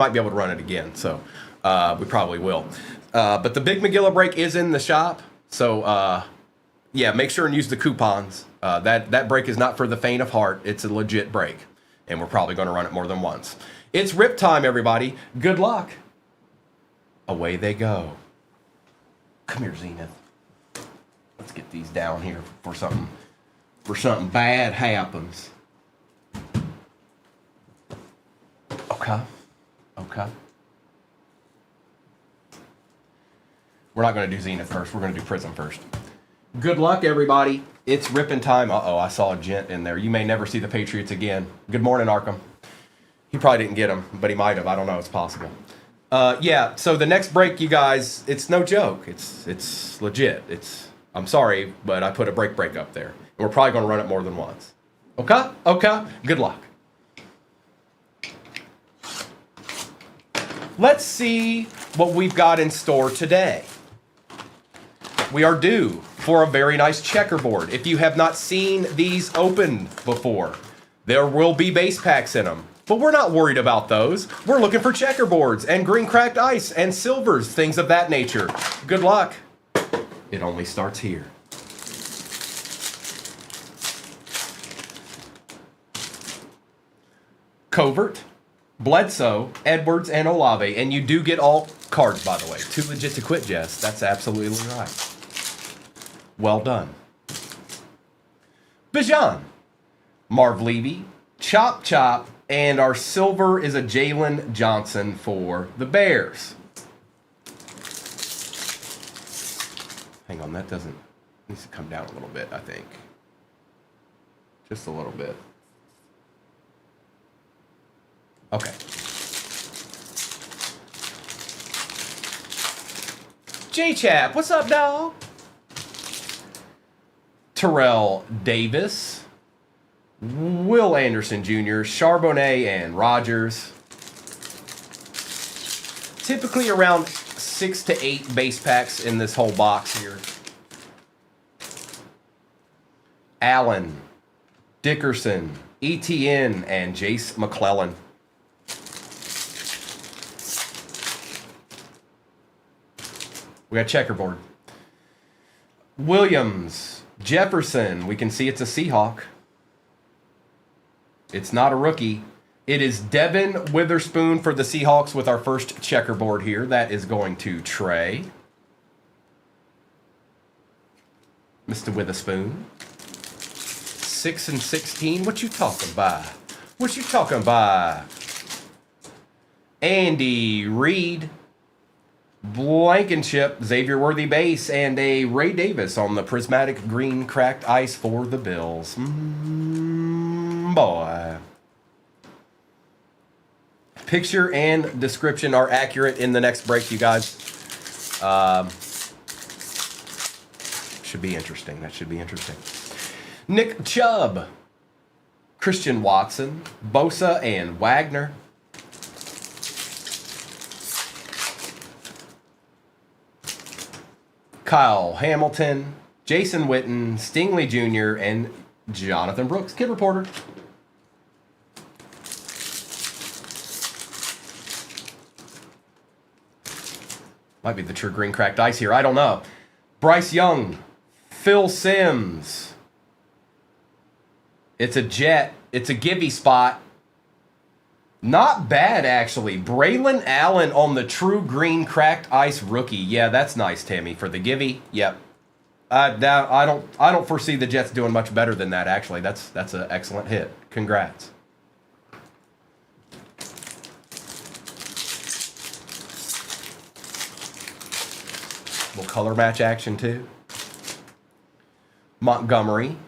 Might be able to run it again, so we probably will. But the Big Magilla break is in the shop, so yeah, make sure and use the coupons. That break is not for the faint of heart. It's a legit break, and we're probably going to run it more than once. It's rip time, everybody. Good luck. Away they go. Come here, Zenith. Let's get these down here for something bad happens. Okay. We're not going to do Zenith first. We're going to do Prism first. Good luck, everybody. It's ripping time. Uh-oh, I saw a gent in there. You may never see the Patriots again. Good morning, Arkham. He probably didn't get them, but he might have. I don't know. It's possible. Yeah, so the next break, you guys, it's no joke. It's legit. I'm sorry, but I put a break up there. And we're probably going to run it more than once. Okay? Good luck. Let's see what we've got in store today. We are due for a very nice checkerboard. If you have not seen these open before, there will be base packs in them. But we're not worried about those. We're looking for checkerboards and green cracked ice and silvers, things of that nature. Good luck. It only starts here. Covert, Bledsoe, Edwards, and Olave. And you do get all cards, by the way. Too legit to quit, Jess. That's absolutely right. Well done. Bijan, Marv Levy, Chop, and our silver is a Jalen Johnson for the Bears. Hang on, that needs to come down a little bit, I think. Just a little bit. Okay. J-Chap, what's up, dog? Terrell Davis, Will Anderson Jr., Charbonnet, and Rogers. Typically around 6 to 8 base packs in this whole box here. Allen, Dickerson, ETN, and Jace McClellan. We got checkerboard. Williams, Jefferson. We can see it's a Seahawk. It's not a rookie. It is Devin Witherspoon for the Seahawks with our first checkerboard here. That is going to Trey. Mr. Witherspoon. 6 and 16. What you talking about? What you talking about? Andy Reid. Blankenship, Xavier Worthy base, and a Ray Davis on the prismatic green cracked ice for the Bills. Boy. Picture and description are accurate in the next break, you guys. Should be interesting. That should be interesting. Nick Chubb, Christian Watson, Bosa, and Wagner. Kyle Hamilton, Jason Witten, Stingley Jr., and Jonathan Brooks. Kid Reporter. Might be the true green cracked ice here. I don't know. Bryce Young, Phil Simms. It's a Jet. It's a Gibby spot. Not bad, actually. Braylon Allen on the true green cracked ice rookie. Yeah, that's nice, Tammy, for the Gibby. Yep. I don't foresee the Jets doing much better than that, actually. That's an excellent hit. Congrats. Little color match action, too. Montgomery,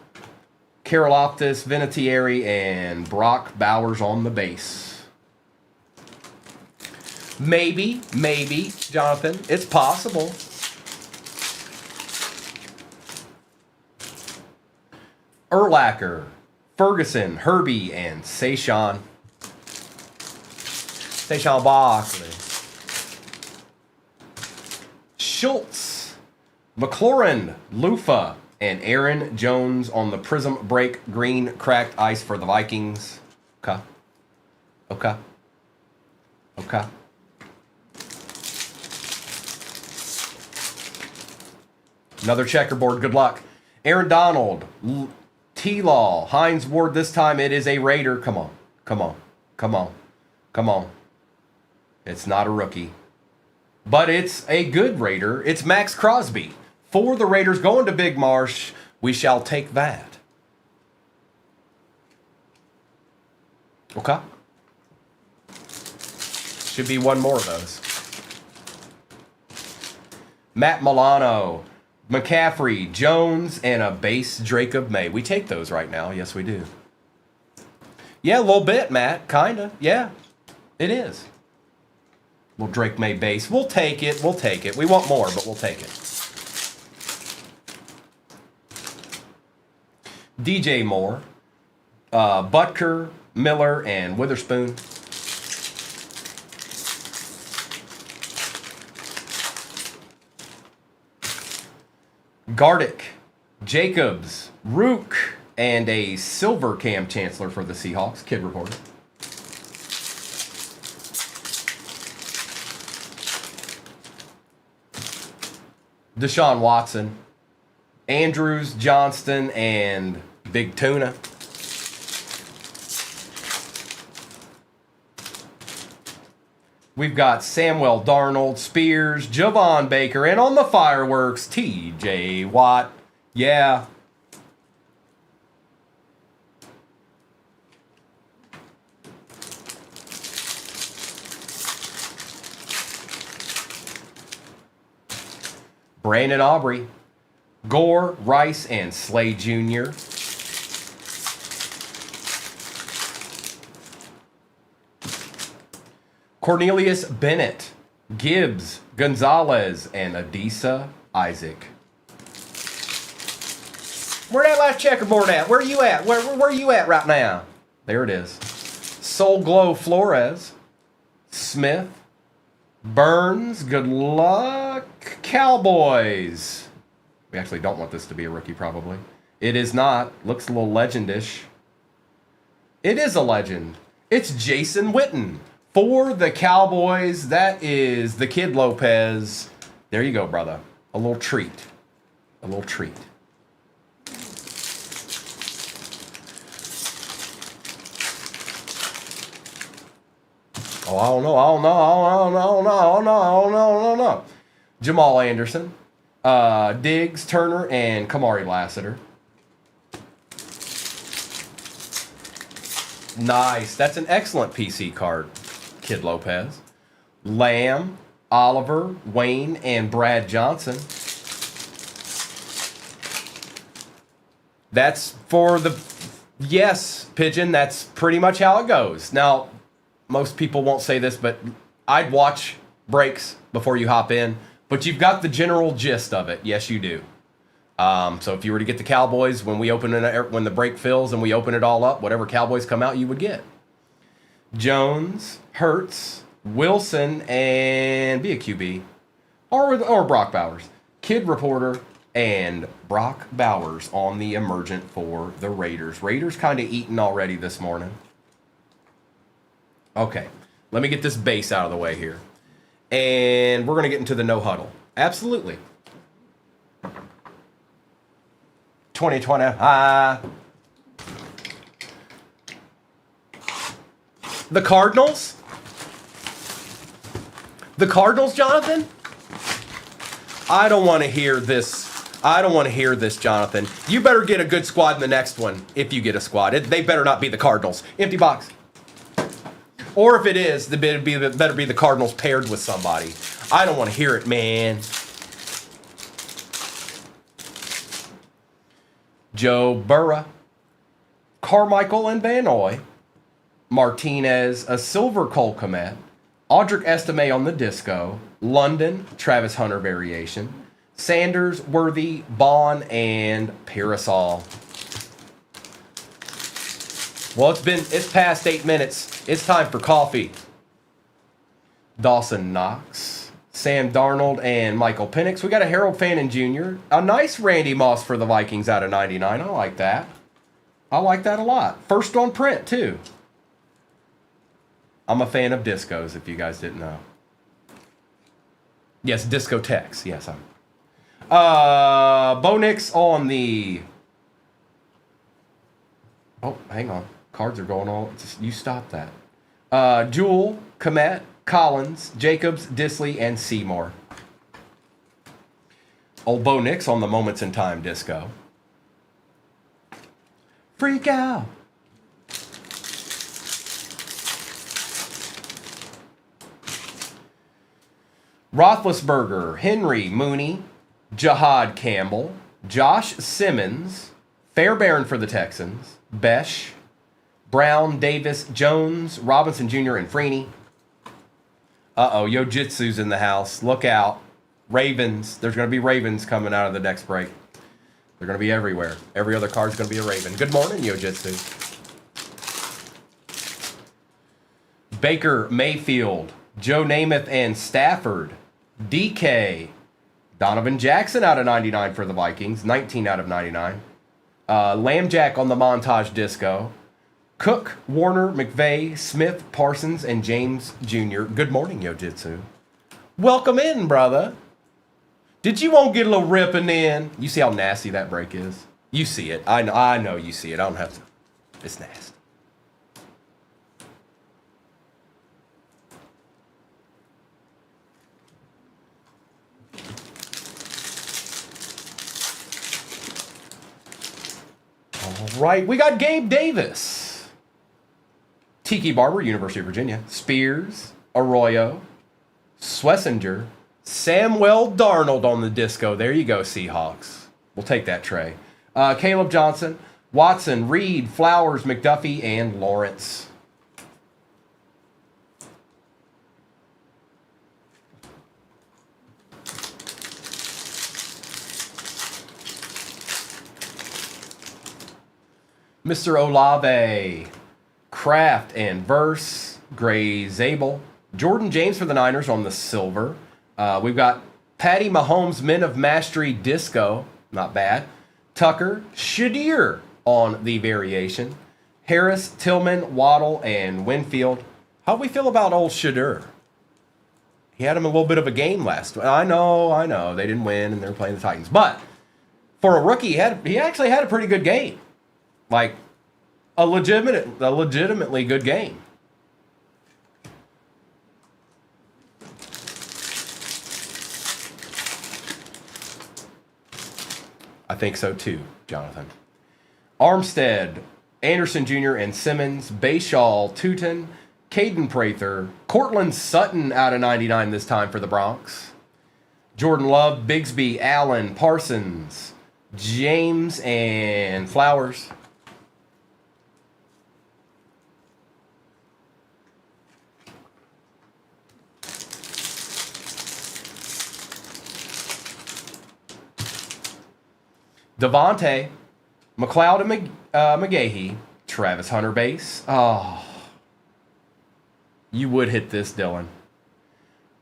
Karlaftis, Vinatieri, and Brock Bowers on the base. Maybe, Jonathan. It's possible. Urlacher, Ferguson, Herbie, and Saquon Barkley. Schultz, McLaurin, Lufa, and Aaron Jones on the Prism Break green cracked ice for the Vikings. Okay. Okay. Another checkerboard. Good luck. Aaron Donald. T-Law. Hines Ward. This time it is a Raider. Come on. Come on. Come on. Come on. It's not a rookie. But it's a good Raider. It's Max Crosby. For the Raiders going to Big Marsh. We shall take that. Okay. Should be one more of those. Matt Milano. McCaffrey, Jones, and a base Jacob May. We take those right now. Yes, we do. Yeah, a little bit, Matt. Kinda. Yeah, it is. Little Drake May base. We'll take it. We'll take it. We want more, but we'll take it. DJ Moore, Butker, Miller, and Witherspoon. Gardick, Jacobs, Rook, and a silver Cam Chancellor for the Seahawks. Kid reporter. Deshaun Watson, Andrews, Johnston, and Big Tuna. We've got Samuel Darnold, Spears, Javon Baker, and on the fireworks, TJ Watt. Yeah. Brandon Aubrey, Gore, Rice, and Slade Jr. Cornelius Bennett, Gibbs, Gonzalez, and Adisa Isaac. Where that last checkerboard at? Where you at? Where you at right now? There it is. Soul Glow Flores, Smith, Burns, good luck, Cowboys. We actually don't want this to be a rookie, probably. It is not. Looks a little legendish. It is a legend. It's Jason Witten. For the Cowboys, that is the Kid Lopez. There you go, brother. A little treat. A little treat. Oh, I don't know. Jamal Anderson, Diggs, Turner, and Kamari Lassiter. Nice. That's an excellent PC card. Kid Lopez, Lamb, Oliver, Wayne, and Brad Johnson. That's for the... Yes, Pigeon, that's pretty much how it goes. Now, most people won't say this, but I'd watch breaks before you hop in. But you've got the general gist of it. Yes, you do. So if you were to get the Cowboys, when the break fills and we open it all up, whatever Cowboys come out, you would get. Jones, Hurts, Wilson, and be a QB. Or Brock Bowers. Kid Reporter and Brock Bowers on the emergent for the Raiders. Raiders kind of eaten already this morning. Okay, let me get this base out of the way here. And we're going to get into the no huddle. Absolutely. 2020. The Cardinals? The Cardinals, Jonathan? I don't want to hear this. I don't want to hear this, Jonathan. You better get a good squad in the next one, if you get a squad. They better not be the Cardinals. Empty box. Or if it is, it better be the Cardinals paired with somebody. I don't want to hear it, man. Joe Burrow, Carmichael and Van Noy, Martinez, a silver Cole Kmet, Audric Estime on the disco, London, Travis Hunter variation, Sanders, Worthy, Bond, and Parasol. Well, it's past 8 minutes. It's time for coffee. Dawson Knox, Sam Darnold, and Michael Penix. We got a Harold Fannin Jr. A nice Randy Moss for the Vikings out of 99. I like that. I like that a lot. First on print, too. I'm a fan of discos, if you guys didn't know. Yes, discotheques. Yes, I'm. Bo Nix on the... Oh, hang on. Cards are going on. You stop that. Jewel, Komet, Collins, Jacobs, Disley, and Seymour. Old Bo Nix on the Moments in Time disco. Freak out. Roethlisberger, Henry, Mooney, Jahad Campbell, Josh Simmons, Fairbairn for the Texans, Besh, Brown, Davis, Jones, Robinson Jr., and Freeney. Uh-oh, Yo-Jitsu's in the house. Look out. Ravens. There's going to be Ravens coming out of the next break. They're going to be everywhere. Every other card's going to be a Raven. Good morning, Yo-Jitsu. Baker, Mayfield, Joe Namath, and Stafford. DK. Donovan Jackson out of 99 for the Vikings. 19 out of 99. Lambjack on the montage disco. Cook, Warner, McVay, Smith, Parsons, and James Jr. Good morning, Yo-Jitsu. Welcome in, brother. Did you want to get a little ripping in? You see how nasty that break is? You see it. I know you see it. I don't have to. It's nasty. All right, we got Gabe Davis. Tiki Barber, University of Virginia. Spears, Arroyo, Schlesinger, Samuel Darnold on the disco. There you go, Seahawks. We'll take that tray. Caleb Johnson, Watson, Reed, Flowers, McDuffie, and Lawrence. Mr. Olave, Kraft and Verse, Gray Zabel, Jordan James for the Niners on the silver. We've got Patty Mahomes, Men of Mastery disco, not bad. Tucker, Shadir on the variation. Harris, Tillman, Waddle, and Winfield. How do we feel about old Shadir? He had him a little bit of a game last week. I know. They didn't win and they were playing the Titans. But for a rookie, he actually had a pretty good game. Like a legitimately good game. I think so too, Jonathan. Armstead, Anderson Jr. and Simmons, Bayshaw, Tootin, Caden Prather, Cortland Sutton out of 99 this time for the Bronx. Jordan Love, Bigsby, Allen, Parsons, James, and Flowers. Devontae, McLeod and McGahee, Travis Hunter base. Oh, you would hit this, Dylan.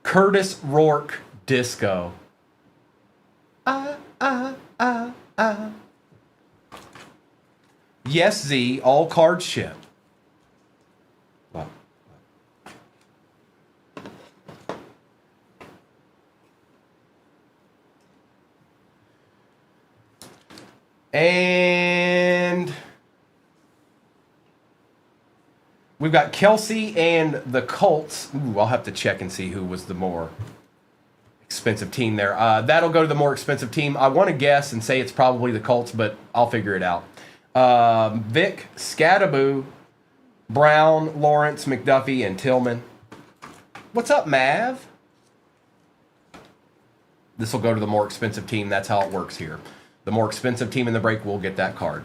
Curtis Rourke disco. Yes, Z, all card ship. Wow. And we've got Kelsey and the Colts. Ooh, I'll have to check and see who was the more expensive team there. That'll go to the more expensive team. I want to guess and say it's probably the Colts, but I'll figure it out. Vic, Scadaboo, Brown, Lawrence, McDuffie, and Tillman. What's up, Mav? This will go to the more expensive team. That's how it works here. The more expensive team in the break will get that card.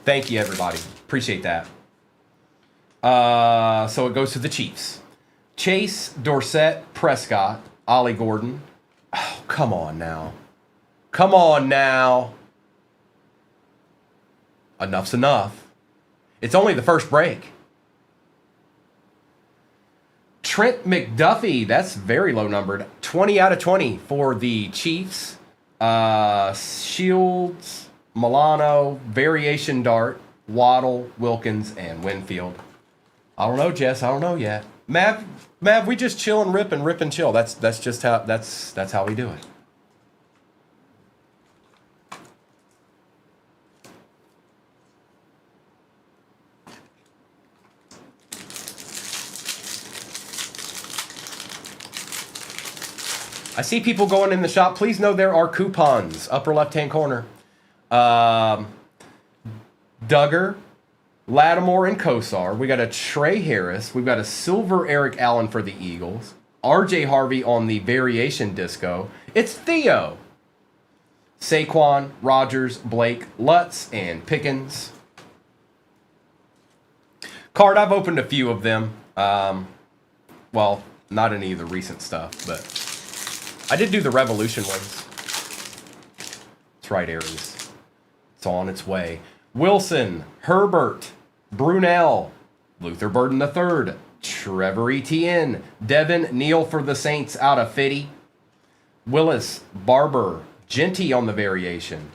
Thank you, everybody. Appreciate that. So it goes to the Chiefs. Chase, Dorsett, Prescott, Ollie Gordon. Oh, come on now. Come on now. Enough's enough. It's only the first break. Trent McDuffie, that's very low numbered. 20 out of 20 for the Chiefs. Shields, Milano, Variation Dart, Waddle, Wilkins, and Winfield. I don't know, Jess. I don't know yet. Mav, we just chill and rip and chill. That's just how that's how we do it. I see people going in the shop. Please know there are coupons. Upper left-hand corner. Duggar, Lattimore, and Kosar. We got a Trey Harris. We've got a silver Eric Allen for the Eagles. RJ Harvey on the variation disco. It's Theo. Saquon, Rogers, Blake, Lutz, and Pickens. Card, I've opened a few of them. Well, not any of the recent stuff, but I did do the Revolution ones. That's right, Aries. It's on its way. Wilson, Herbert, Brunell, Luther Burden III, Trevor Etienne, Devin Neal for the Saints out of Fitty, Willis, Barber, Genty on the variation,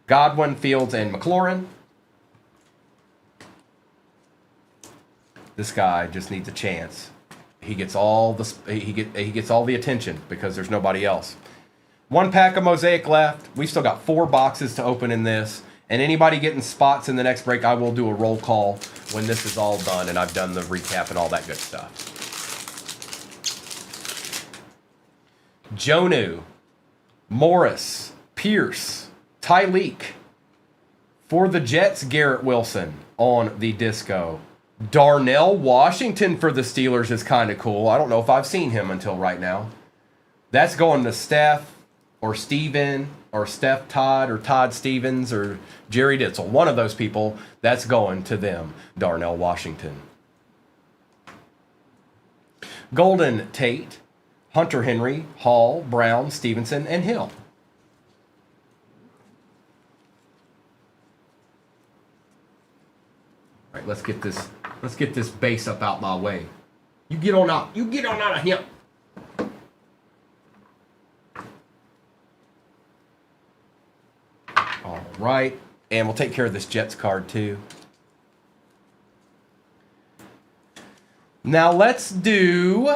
Godwin, Fields, and McLaurin. This guy just needs a chance. He gets all the attention because there's nobody else. One pack of Mosaic left. We've still got 4 boxes to open in this. And anybody getting spots in the next break, I will do a roll call when this is all done and I've done the recap and all that good stuff. Jonu, Morris, Pierce, Tyleek. For the Jets, Garrett Wilson on the disco. Darnell Washington for the Steelers is kind of cool. I don't know if I've seen him until right now. That's going to Steph or Steven or Steph Todd or Todd Stevens or Jerry Ditzel. One of those people, that's going to them. Darnell Washington. Golden Tate, Hunter Henry, Hall, Brown, Stevenson, and Hill. All right, let's get this base up out my way. You get on out of here. All right, and we'll take care of this Jets card too. Now let's do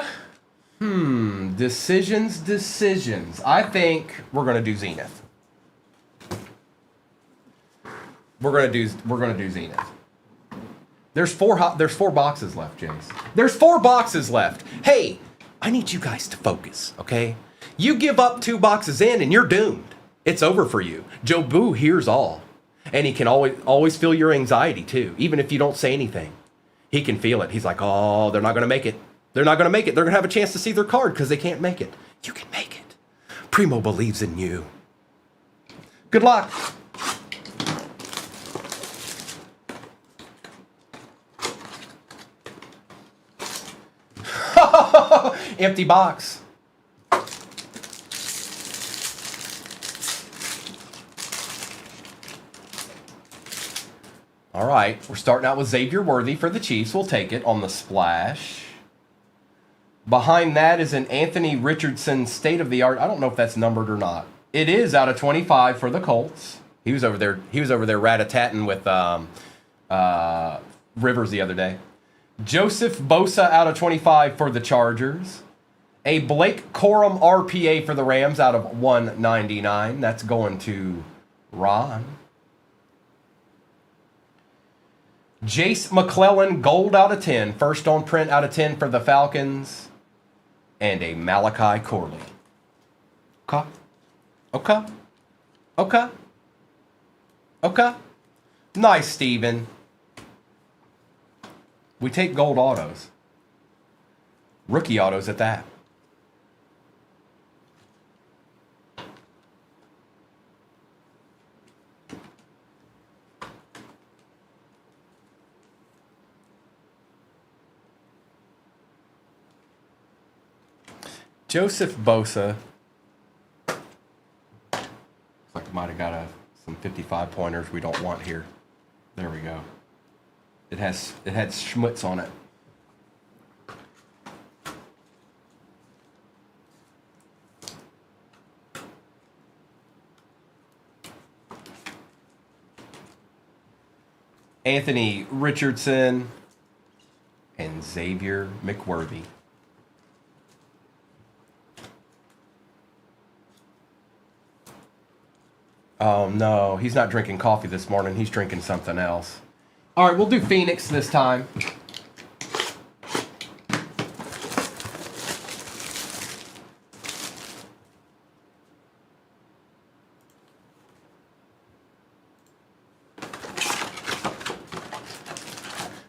decisions. I think we're gonna do Zenith. We're gonna do Zenith. There's four boxes left, James. There's 4 boxes left. Hey, I need you guys to focus, okay? You give up 2 boxes in and you're doomed. It's over for you. Joe Boo hears all. And he can always feel your anxiety too, even if you don't say anything. He can feel it. He's like, oh, they're not going to make it. They're not going to make it. They're going to have a chance to see their card because they can't make it. You can make it. Primo believes in you. Good luck. Empty box. All right, we're starting out with Xavier Worthy for the Chiefs. We'll take it on the splash. Behind that is an Anthony Richardson state-of-the-art. I don't know if that's numbered or not. It is out of 25 for the Colts. He was over there rat-a-tatting with Rivers the other day. Joseph Bosa out of 25 for the Chargers. A Blake Corum RPA for the Rams out of 199. That's going to Ron. Jace McClellan gold out of 10. First on print out of 10 for the Falcons. And a Malachi Corley. Okay. Nice, Steven. We take gold autos. Rookie autos at that. Joseph Bosa. Looks like I might have got some 55 pointers we don't want here. There we go. It had Schmutz on it. Anthony Richardson, and Xavier McWorthy. Oh, no. He's not drinking coffee this morning. He's drinking something else. All right, we'll do Phoenix this time.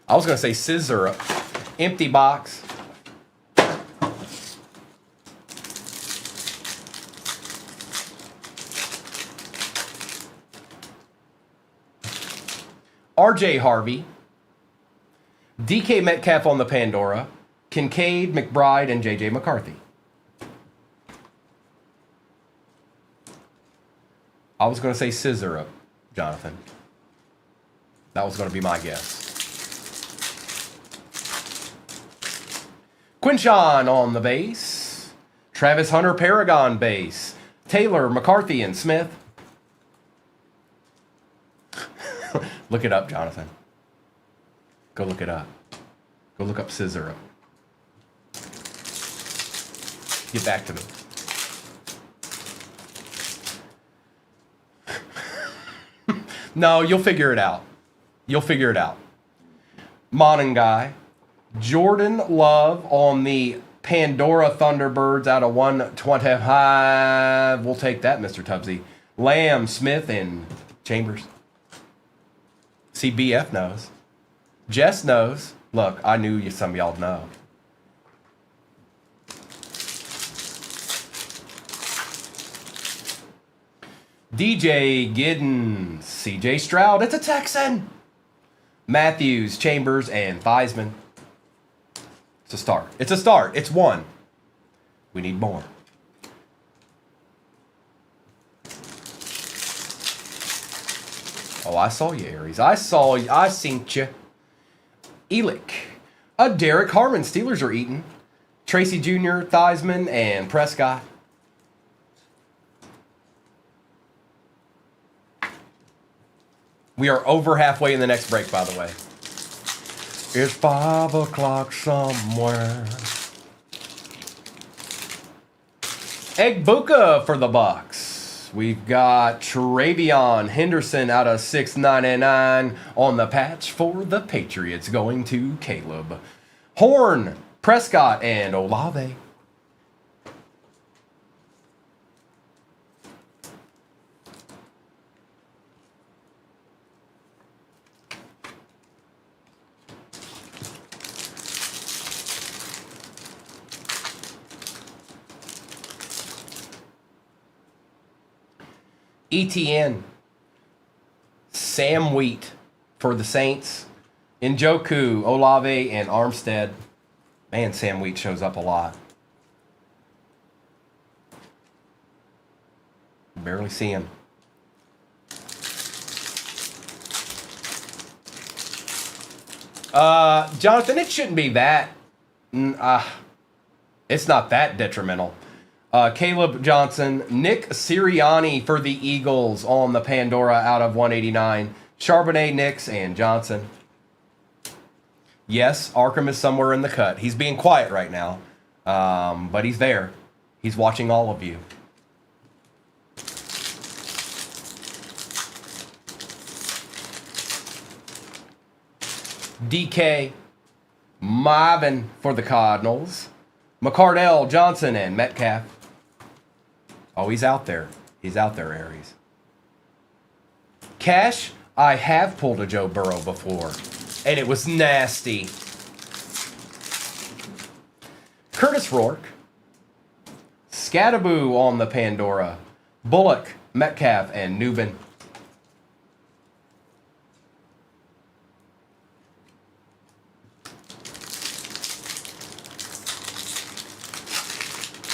I was going to say scissor. Empty box. RJ Harvey. DK Metcalf on the Pandora. Kincaid, McBride, and JJ McCarthy. I was going to say scissor up, Jonathan. That was going to be my guess. Quinshawn on the base. Travis Hunter Paragon base. Taylor, McCarthy, and Smith. Look it up, Jonathan. Go look it up. Go look up scissor up. Get back to me. No, you'll figure it out. You'll figure it out. Monangai. Jordan Love on the Pandora Thunderbirds out of 125. We'll take that, Mr. Tubbsy. Lamb, Smith, and Chambers. See, BF knows. Jess knows. Look, I knew you. Some of y'all know. DJ Giddens, CJ Stroud. It's a Texan. Matthews, Chambers, and Theismann. It's a start. It's a start. It's one. We need more. Oh, I saw you, Aries. I seen you. Elick. Derek Harmon. Steelers are eating. Tracy Jr., Theismann, and Prescott. We are over halfway in the next break, by the way. It's 5 o'clock somewhere. Egbuka for the Bucks. We've got Travion Henderson out of 699 on the patch for the Patriots, going to Caleb. Horn, Prescott, and Olave. ETN, Sam Wheat for the Saints, Njoku, Olave, and Armstead. Man, Sam Wheat shows up a lot. Barely see him. Jonathan, it shouldn't be that. It's not that detrimental. Caleb Johnson, Nick Sirianni for the Eagles on the Pandora out of 189. Charbonnet, Nix, and Johnson. Yes, Arkham is somewhere in the cut. He's being quiet right now, but he's there. He's watching all of you. DK, Marvin for the Cardinals. McCardell, Johnson, and Metcalf. Oh, he's out there. He's out there, Aries. Cash, I have pulled a Joe Burrow before, and it was nasty. Curtis Rourke. Scattaboo on the Pandora. Bullock, Metcalf, and Newbin.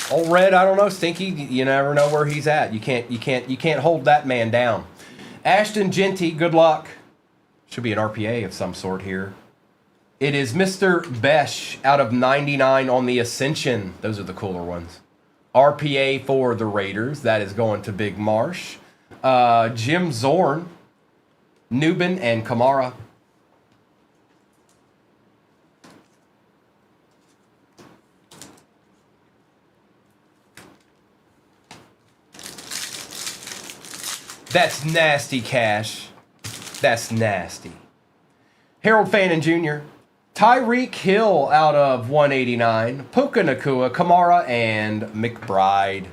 Old Red, I don't know, Stinky. You never know where he's at. You can't hold that man down. Ashton Genty, good luck. Should be an RPA of some sort here. It is Mr. Besh out of 99 on the Ascension. Those are the cooler ones. RPA for the Raiders. That is going to Big Marsh. Jim Zorn, Newbin, and Kamara. That's nasty, Cash. That's nasty. Harold Fannin Jr., Tyreek Hill out of 189, Puka Nakua, Kamara, and McBride.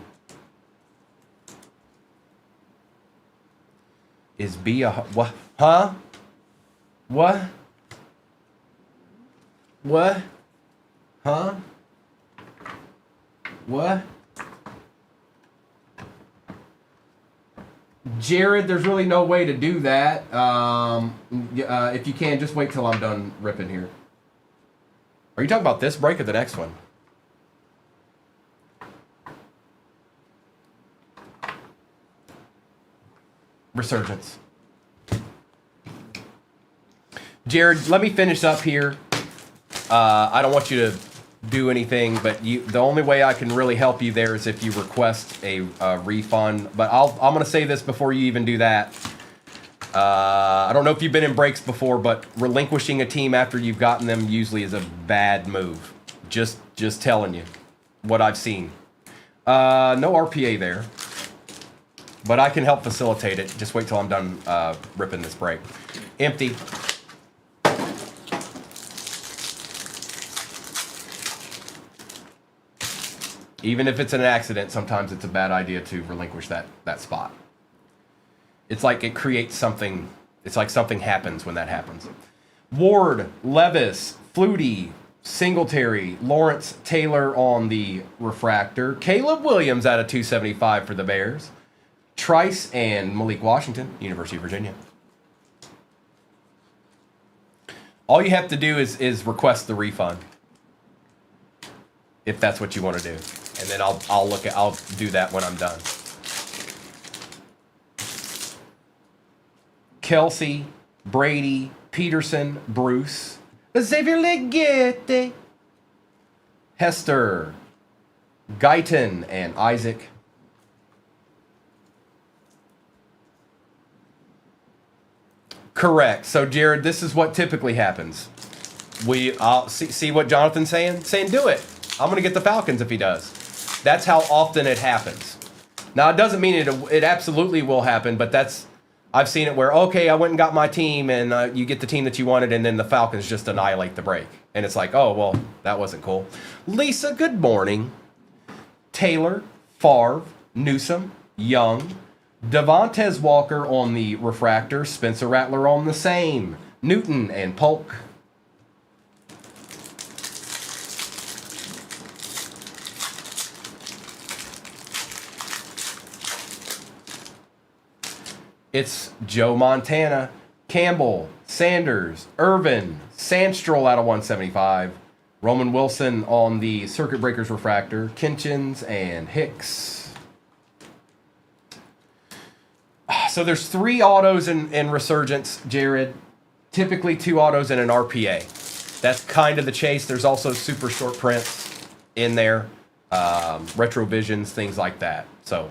Is B a... What? Huh? What? What? Huh? What? Jared, there's really no way to do that. If you can, just wait till I'm done ripping here. Are you talking about this break or the next one? Resurgence. Jared, let me finish up here. I don't want you to do anything, but the only way I can really help you there is if you request a refund. But I'm going to say this before you even do that. I don't know if you've been in breaks before, but relinquishing a team after you've gotten them usually is a bad move. Just telling you what I've seen. No RPA there, but I can help facilitate it. Just wait till I'm done ripping this break. Empty. Even if it's an accident, sometimes it's a bad idea to relinquish that spot. It's like it creates something. It's like something happens when that happens. Ward, Levis, Flutie, Singletary, Lawrence Taylor on the refractor. Caleb Williams out of 275 for the Bears. Trice and Malik Washington, University of Virginia. All you have to do is request the refund, if that's what you want to do. And then I'll do that when I'm done. Kelsey, Brady, Peterson, Bruce, Xavier Legette, Hester, Guyton, and Isaac. Correct. So Jared, this is what typically happens. I'll see what Jonathan's saying. Saying do it. I'm going to get the Falcons if he does. That's how often it happens. Now, it doesn't mean it absolutely will happen, but I've seen it where, okay, I went and got my team, and you get the team that you wanted, and then the Falcons just annihilate the break. And it's like, oh, well, that wasn't cool. Lisa, good morning. Taylor, Favre, Newsom, Young, Devontae Walker on the refractor, Spencer Rattler on the same, Newton and Polk. It's Joe Montana, Campbell, Sanders, Irvin, Sandstrom out of 175, Roman Wilson on the Circuit Breakers refractor, Kinchins, and Hicks. So there's 3 autos in Resurgence, Jared. Typically 2 autos and an RPA. That's kind of the chase. There's also super short prints in there, retro visions, things like that. So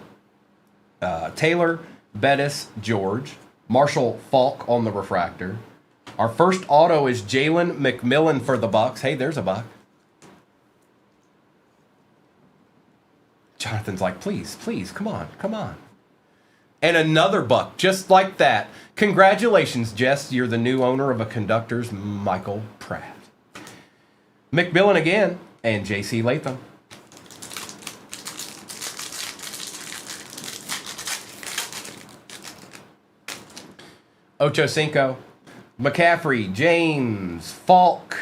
Taylor, Bettis, George, Marshall Falk on the refractor. Our first auto is Jalen McMillan for the Bucks. Hey, there's a buck. Jonathan's like, please, come on. And another buck, just like that. Congratulations, Jess. You're the new owner of a Conductor's Michael Pratt. McMillan again, and J.C. Latham. Ocho Cinco, McCaffrey, James, Falk,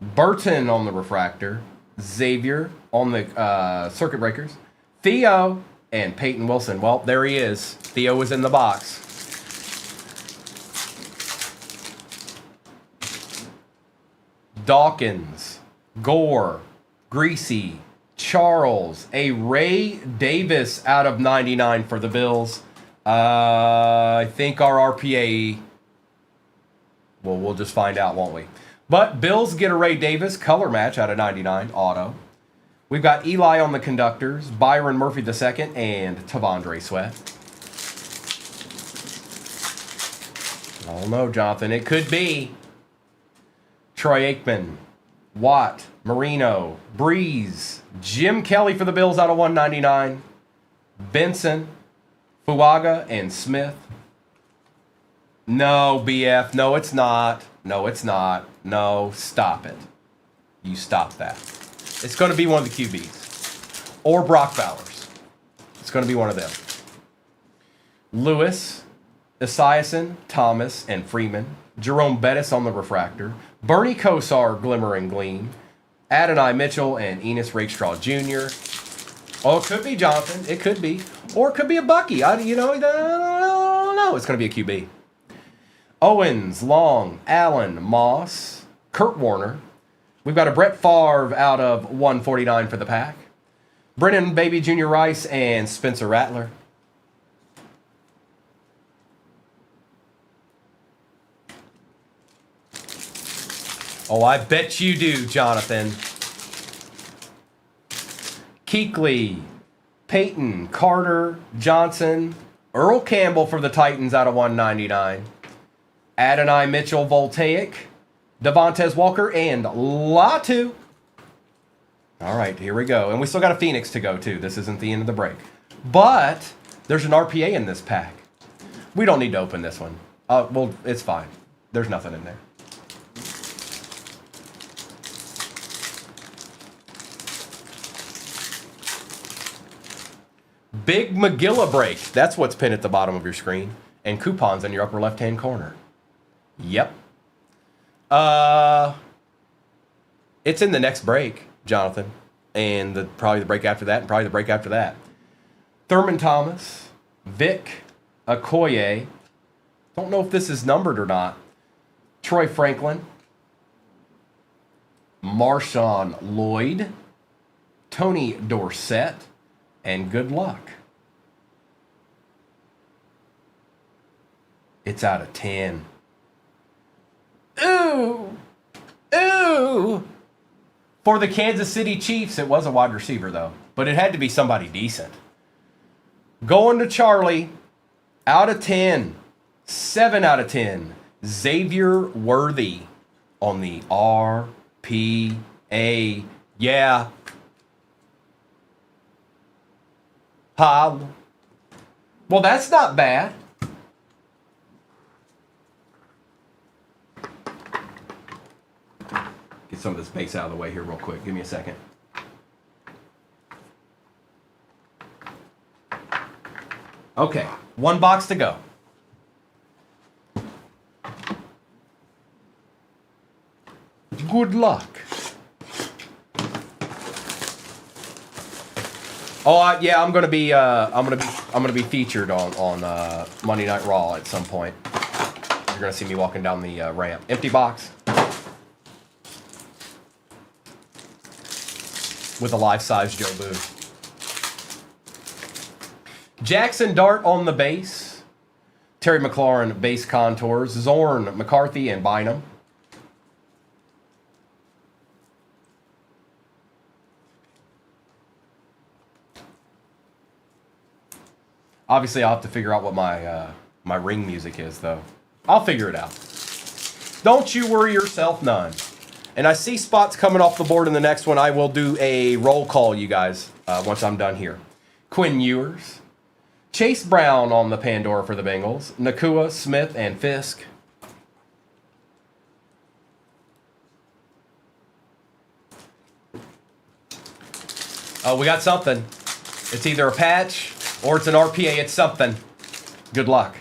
Burton on the refractor, Xavier on the Circuit Breakers, Theo, and Peyton Wilson. Well, there he is. Theo was in the box. Dawkins, Gore, Greasy, Charles, a Ray Davis out of 99 for the Bills. I think our RPA, well, we'll just find out, won't we? But Bills get a Ray Davis color match out of 99, auto. We've got Eli on the Conductors, Byron Murphy II, and Tavondre Sweat. Oh no, Jonathan, it could be Troy Aikman, Watt, Marino, Breeze, Jim Kelly for the Bills out of 199, Benson, Fuaga and Smith. No, BF. No, it's not. No, it's not. No, stop it. You stop that. It's going to be one of the QBs. Or Brock Bowers. It's going to be one of them. Lewis, Esiason, Thomas, and Freeman. Jerome Bettis on the refractor. Bernie Kosar, Glimmer and Gleam. Adonai Mitchell and Enos Rakestraw Jr. Oh, it could be Jonathan. It could be. Or it could be a Bucky. I don't know. It's going to be a QB. Owens, Long, Allen, Moss, Kurt Warner. We've got a Brett Favre out of 149 for the Pack. Brennan Baby Jr. Rice and Spencer Rattler. Oh, I bet you do, Jonathan. Kuechly, Peyton, Carter, Johnson, Earl Campbell for the Titans out of 199. Adonai Mitchell, Voltaic, Devontae Walker, and Latu. All right, here we go. And we still got a Phoenix to go, too. This isn't the end of the break. But there's an RPA in this pack. We don't need to open this one. Well, it's fine. There's nothing in there. Big McGilla break. That's what's pinned at the bottom of your screen. And coupons in your upper left-hand corner. Yep. It's in the next break, Jonathan. And probably the break after that, and probably the break after that. Thurman Thomas, Vic Okoye. Don't know if this is numbered or not. Troy Franklin. Marshawn Lloyd. Tony Dorsett. And good luck. It's out of 10. Ooh! Ooh! For the Kansas City Chiefs, it was a wide receiver, though. But it had to be somebody decent. Going to Charlie. Out of 10. 7 out of 10. Xavier Worthy on the RPA. Yeah. Well, that's not bad. Get some of this base out of the way here real quick. Give me a second. Okay, one box to go. Good luck. Oh yeah, I'm gonna be featured on Monday Night Raw at some point. You're gonna see me walking down the ramp. Empty box with a life-size Joe Boo. Jackson Dart on the base. Terry McLaurin base contours. Zorn, McCarthy, and Bynum. Obviously, I'll have to figure out what my ring music is, though. I'll figure it out. Don't you worry yourself none. And I see spots coming off the board in the next one. I will do a roll call, you guys, once I'm done here. Quinn Ewers. Chase Brown on the Pandora for the Bengals. Nakua, Smith, and Fisk. Oh, we got something. It's either a patch or it's an RPA. It's something. Good luck.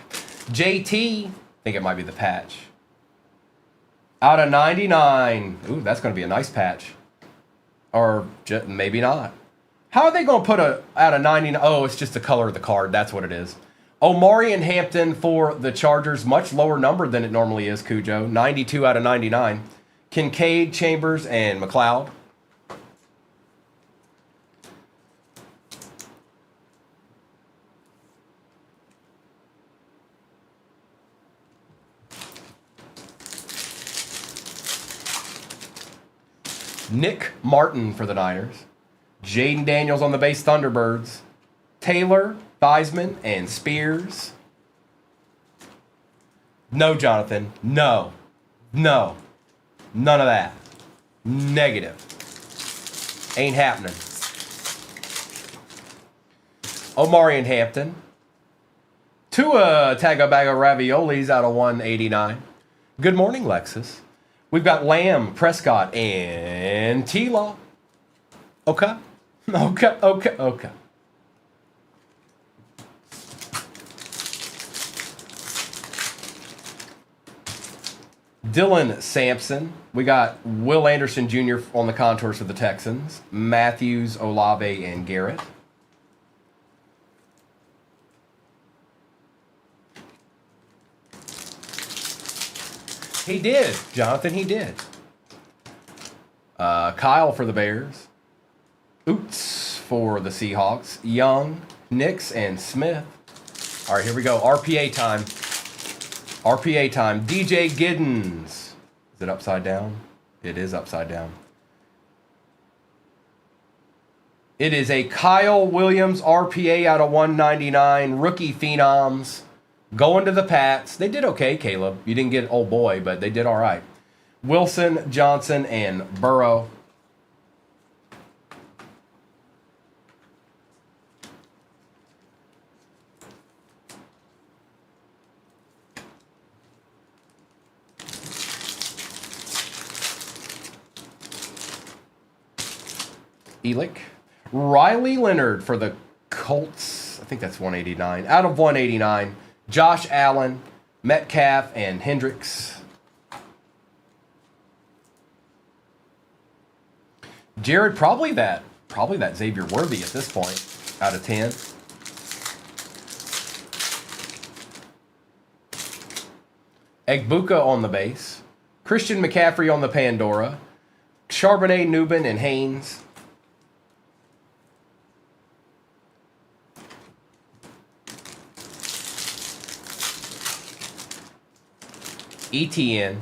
JT. I think it might be the patch. Out of 99. Ooh, that's going to be a nice patch. Or maybe not. How are they going to put a out of 99? Oh, it's just the color of the card. That's what it is. Omari and Hampton for the Chargers. Much lower number than it normally is, Cujo. 92 out of 99. Kincaid, Chambers, and McLeod. Nick Martin for the Niners. Jaden Daniels on the base Thunderbirds. Taylor, Theismann, and Spears. No, Jonathan. No. No. None of that. Negative. Ain't happening. Omari and Hampton. Tua Tagovailoa Raviolis out of 189. Good morning, Lexus. We've got Lamb, Prescott, and T-Law. Okay. Dylan Sampson. We got Will Anderson Jr. on the contours for the Texans. Matthews, Olave, and Garrett. He did, Jonathan, he did. Kyle for the Bears. Oots for the Seahawks. Young, Nix, and Smith. All right, here we go. RPA time. RPA time. DJ Giddens. Is it upside down? It is upside down. It is a Kyle Williams RPA out of 199. Rookie Phenoms. Going to the Pats. They did okay, Caleb. You didn't get old boy, but they did all right. Wilson, Johnson, and Burrow. Elick. Riley Leonard for the Colts. I think that's 189. Out of 189. Josh Allen, Metcalf, and Hendricks. Jared, probably that Xavier Worthy at this point, out of 10. Egbuka on the base. Christian McCaffrey on the Pandora. Charbonnet, Newman, and Haynes. ETN,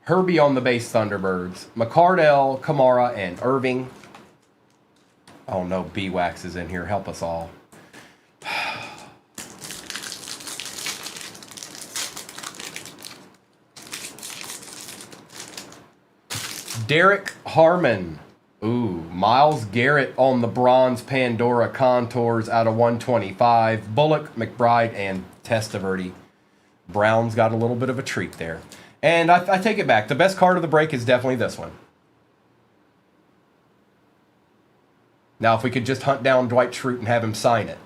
Herbie on the base Thunderbirds, McCardell, Kamara, and Irving. Oh no, B-Wax is in here. Help us all. Derek Harmon. Ooh, Myles Garrett on the bronze Pandora contours out of 125. Bullock, McBride, and Testaverde. Brown's got a little bit of a treat there. And I take it back. The best card of the break is definitely this one. Now, if we could just hunt down Dwight Schrute and have him sign it.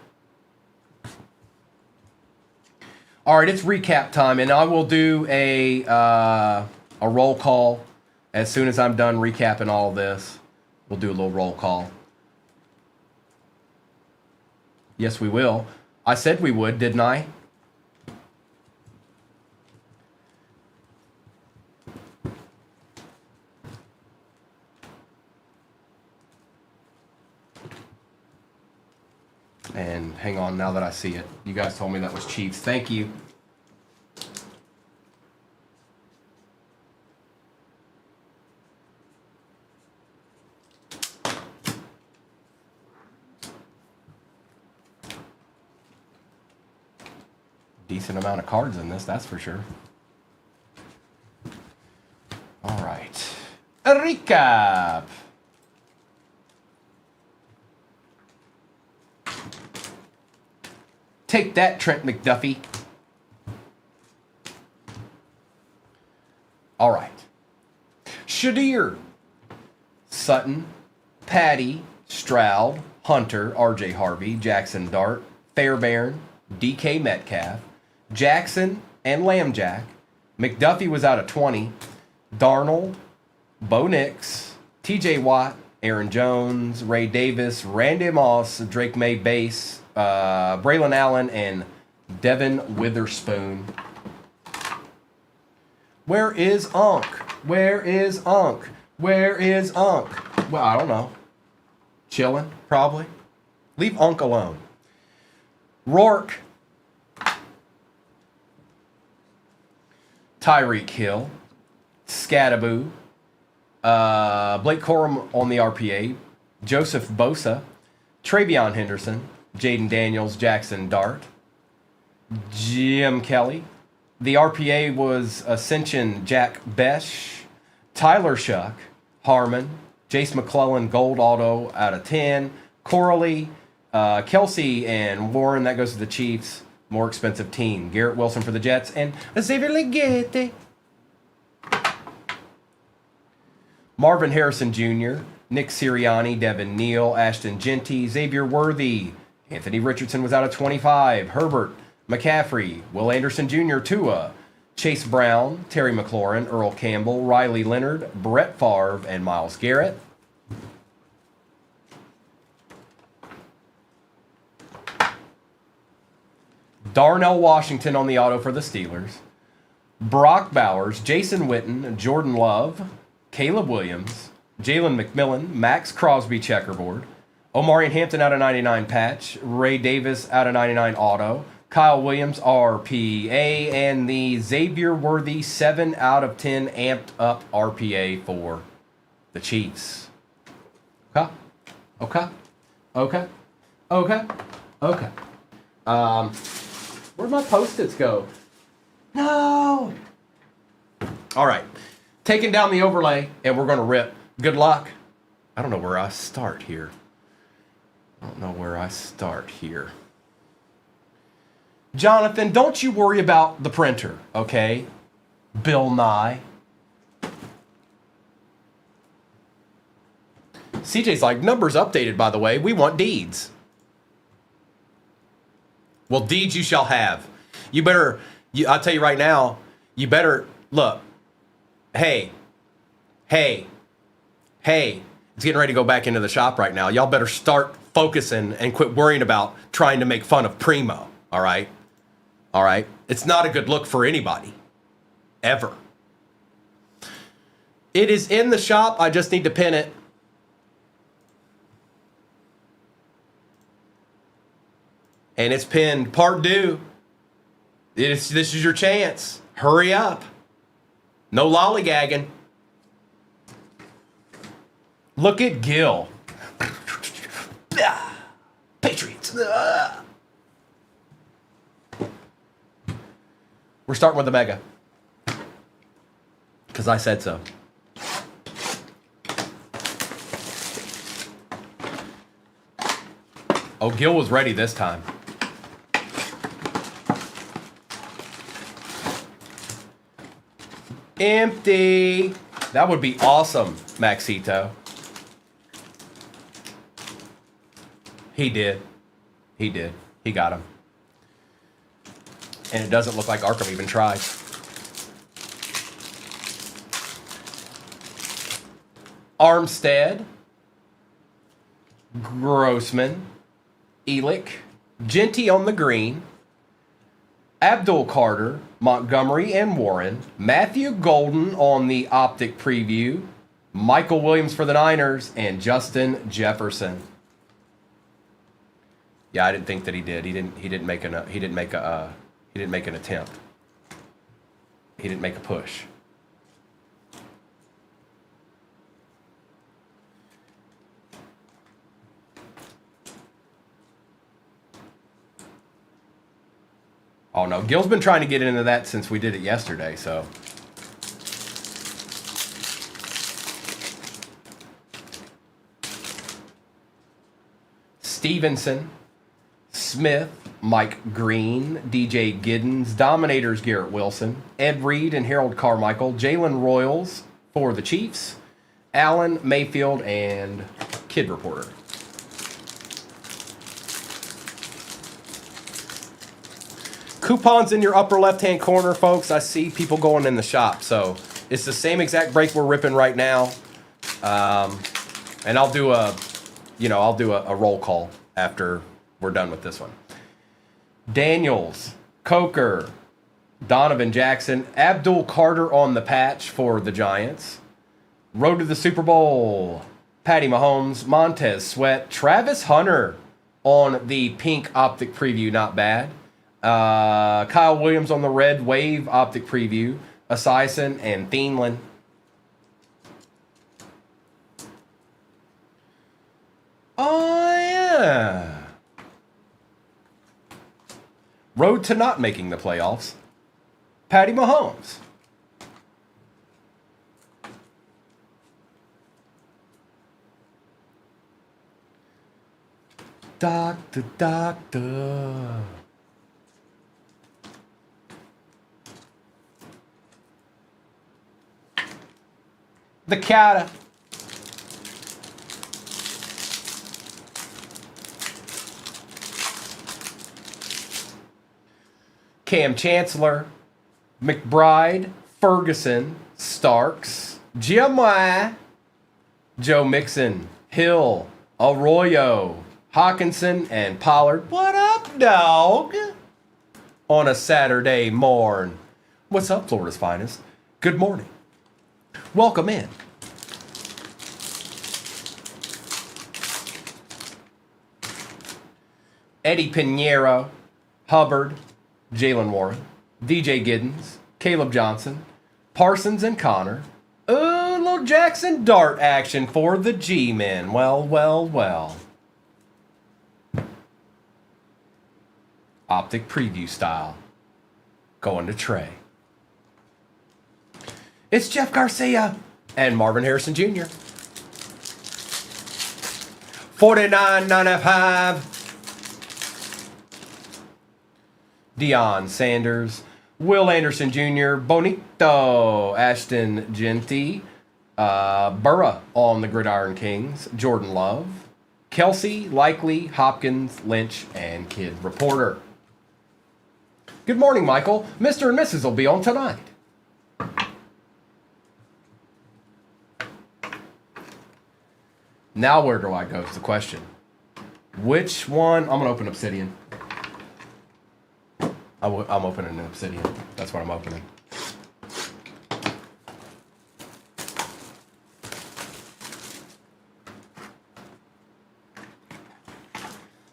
All right, it's recap time, and I will do a roll call as soon as I'm done recapping all of this. We'll do a little roll call. Yes, we will. I said we would, didn't I? And hang on, now that I see it. You guys told me that was Chiefs. Thank you. Decent amount of cards in this, that's for sure. All right. A recap. Take that, Trent McDuffie. All right. Shadir, Sutton, Patty, Stroud, Hunter, RJ Harvey, Jackson Dart, Fairbairn, DK Metcalf, Jackson, and Lambjack. McDuffie was out of 20. Darnold, Bo Nix, TJ Watt, Aaron Jones, Ray Davis, Randy Moss, Drake May Base, Braylon Allen, and Devin Witherspoon. Where is Unc? Where is Unc? Where is Unc? Well, I don't know. Chilling, probably. Leave Unc alone. Rourke. Tyreek Hill. Scattaboo. Blake Corum on the RPA. Joseph Bosa. Travion Henderson. Jaden Daniels, Jackson Dart. Jim Kelly. The RPA was Ascension, Jack Besh. Tyler Shuck. Harmon. Jace McClellan, Gold Auto out of 10. Coralie. Kelsey and Warren, that goes to the Chiefs. more expensive team. Garrett Wilson for the Jets and Xavier Legette. Marvin Harrison Jr., Nick Sirianni, Devin Neal, Ashton Genty, Xavier Worthy. Anthony Richardson was out of 25. Herbert McCaffrey, Will Anderson Jr., Tua, Chase Brown, Terry McLaurin, Earl Campbell, Riley Leonard, Brett Favre, and Myles Garrett. Darnell Washington on the auto for the Steelers. Brock Bowers, Jason Witten, Jordan Love, Caleb Williams, Jalen McMillan, Max Crosby checkerboard, Omarion Hampton out of 99 patch, Ray Davis out of 99 auto, Kyle Williams RPA, and the Xavier Worthy 7 out of 10 amped up RPA for the Chiefs. Okay. Where'd my Post-its go? No! All right. Taking down the overlay, and we're going to rip. Good luck. I don't know where I start here. Jonathan, don't you worry about the printer, okay? Bill Nye. CJ's like, numbers updated, by the way. We want deeds. Well, deeds you shall have. You better, I'll tell you right now, you better, look, hey, it's getting ready to go back into the shop right now. Y'all better start focusing and quit worrying about trying to make fun of Primo, all right? All right? It's not a good look for anybody, ever. It is in the shop. I just need to pin it. And it's pinned. Part due. This is your chance. Hurry up. No lollygagging. Look at Gil. Patriots. We're starting with the mega. Because I said so. Oh, Gil was ready this time. Empty. That would be awesome, Maxito. He did. He got him. And it doesn't look like Arkham even tried. Armstead. Grossman. Elick. Genty on the green. Abdul Carter, Montgomery, and Warren. Matthew Golden on the optic preview. Michael Williams for the Niners, and Justin Jefferson. Yeah, I didn't think that he did. He didn't make an attempt. He didn't make a push. Oh no, Gil's been trying to get into that since we did it yesterday, so. Stevenson, Smith, Mike Green, DJ Giddens, Dominators Garrett Wilson, Ed Reed and Harold Carmichael, Jalen Royals for the Chiefs, Allen, Mayfield, and Kid Reporter. Coupons in your upper left-hand corner, folks. I see people going in the shop. So it's the same exact break we're ripping right now. And I'll do a roll call after we're done with this one. Daniels, Coker, Donovan Jackson, Abdul Carter on the patch for the Giants. Road to the Super Bowl, Patty Mahomes, Montez Sweat, Travis Hunter on the pink optic preview, not bad. Kyle Williams on the red wave optic preview, Esiason and Thielen. Oh, yeah. Road to not making the playoffs, Patty Mahomes. Doctor. The Cata. Cam Chancellor, McBride, Ferguson, Starks, Giamai, Joe Mixon, Hill, Arroyo, Hawkinson, and Pollard. What up, dog? On a Saturday morn. What's up, Florida's finest? Good morning. Welcome in. Eddie Pinheiro, Hubbard, Jalen Warren, DJ Giddens, Caleb Johnson, Parsons and Connor. Ooh, little Jackson Dart action for the G-men. Well, well, well. Optic preview style. Going to Trey. It's Jeff Garcia and Marvin Harrison Jr. 49.95. Deion Sanders, Will Anderson Jr., Bonito, Ashton Genty, Burra on the Gridiron Kings, Jordan Love, Kelsey, Likely, Hopkins, Lynch, and Kid Reporter. Good morning, Michael. Mr. and Mrs. will be on tonight. Now where do I go is the question. Which one? I'm going to open Obsidian. I'm opening an Obsidian. That's what I'm opening.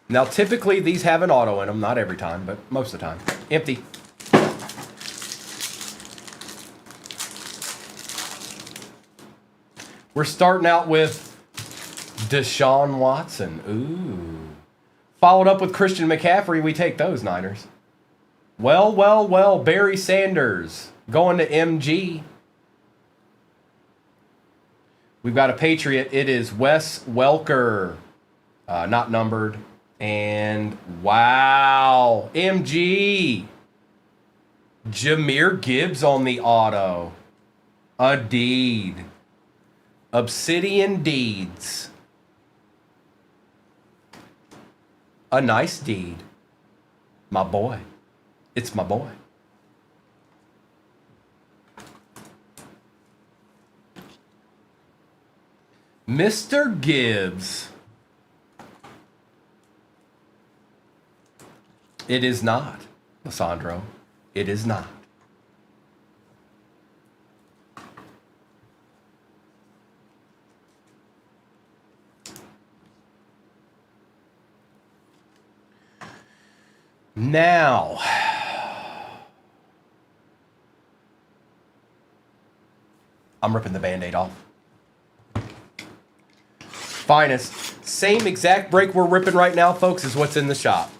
Now, typically, these have an auto in them. Not every time, but most of the time. Empty. We're starting out with Deshaun Watson. Ooh. Followed up with Christian McCaffrey. We take those, Niners. Well, well, well, Barry Sanders going to MG. We've got a Patriot. It is Wes Welker, not numbered. And wow, MG. Jahmyr Gibbs on the auto. A deed. Obsidian deeds. A nice deed. My boy. It's my boy. Mr. Gibbs. It is not, Lissandro. It is not. Now, I'm ripping the Band-Aid off. Finest. Same exact break we're ripping right now, folks, is what's in the shop.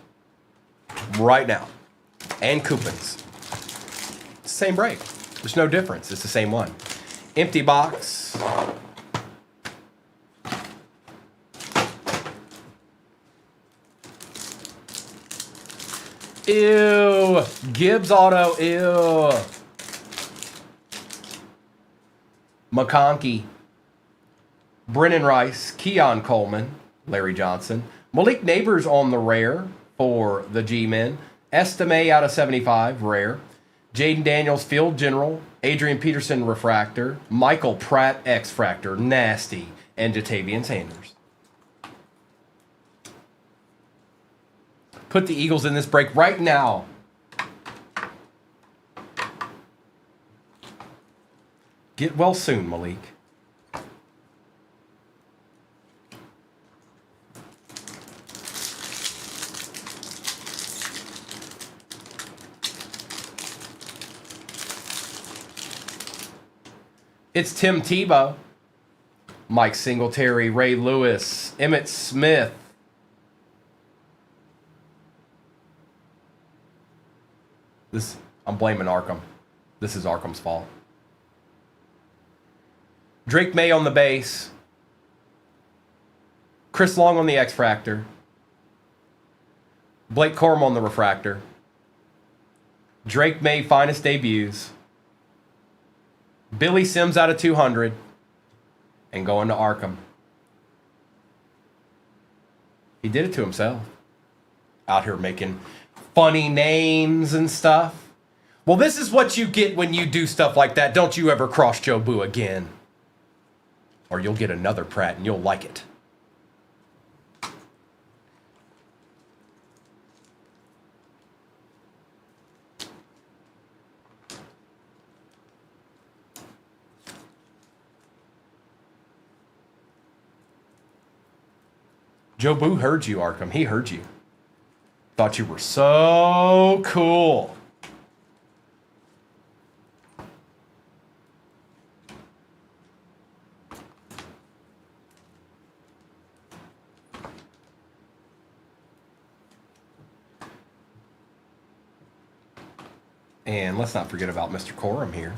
Right now. And coupons. Same break. There's no difference. It's the same one. Empty box. Ew. Gibbs auto. Ew. McConkey. Brennan Rice. Keon Coleman. Larry Johnson. Malik Neighbors on the rare for the G-Men. Estime out of 75. Rare. Jaden Daniels Field General. Adrian Peterson Refractor. Michael Pratt X-Fractor. Nasty. And Jatavian Sanders. Put the Eagles in this break right now. Get well soon, Malik. It's Tim Tebow, Mike Singletary, Ray Lewis, Emmitt Smith. I'm blaming Arkham. This is Arkham's fault. Drake May on the base. Chris Long on the X-Fractor. Blake Corum on the Refractor. Drake May finest debuts. Billy Sims out of 200. and going to Arkham. He did it to himself. Out here making funny names and stuff. Well, this is what you get when you do stuff like that. Don't you ever cross Joe Boo again. Or you'll get another Pratt and you'll like it. Joe Boo heard you, Arkham. He heard you. Thought you were so cool. And let's not forget about Mr. Corum here.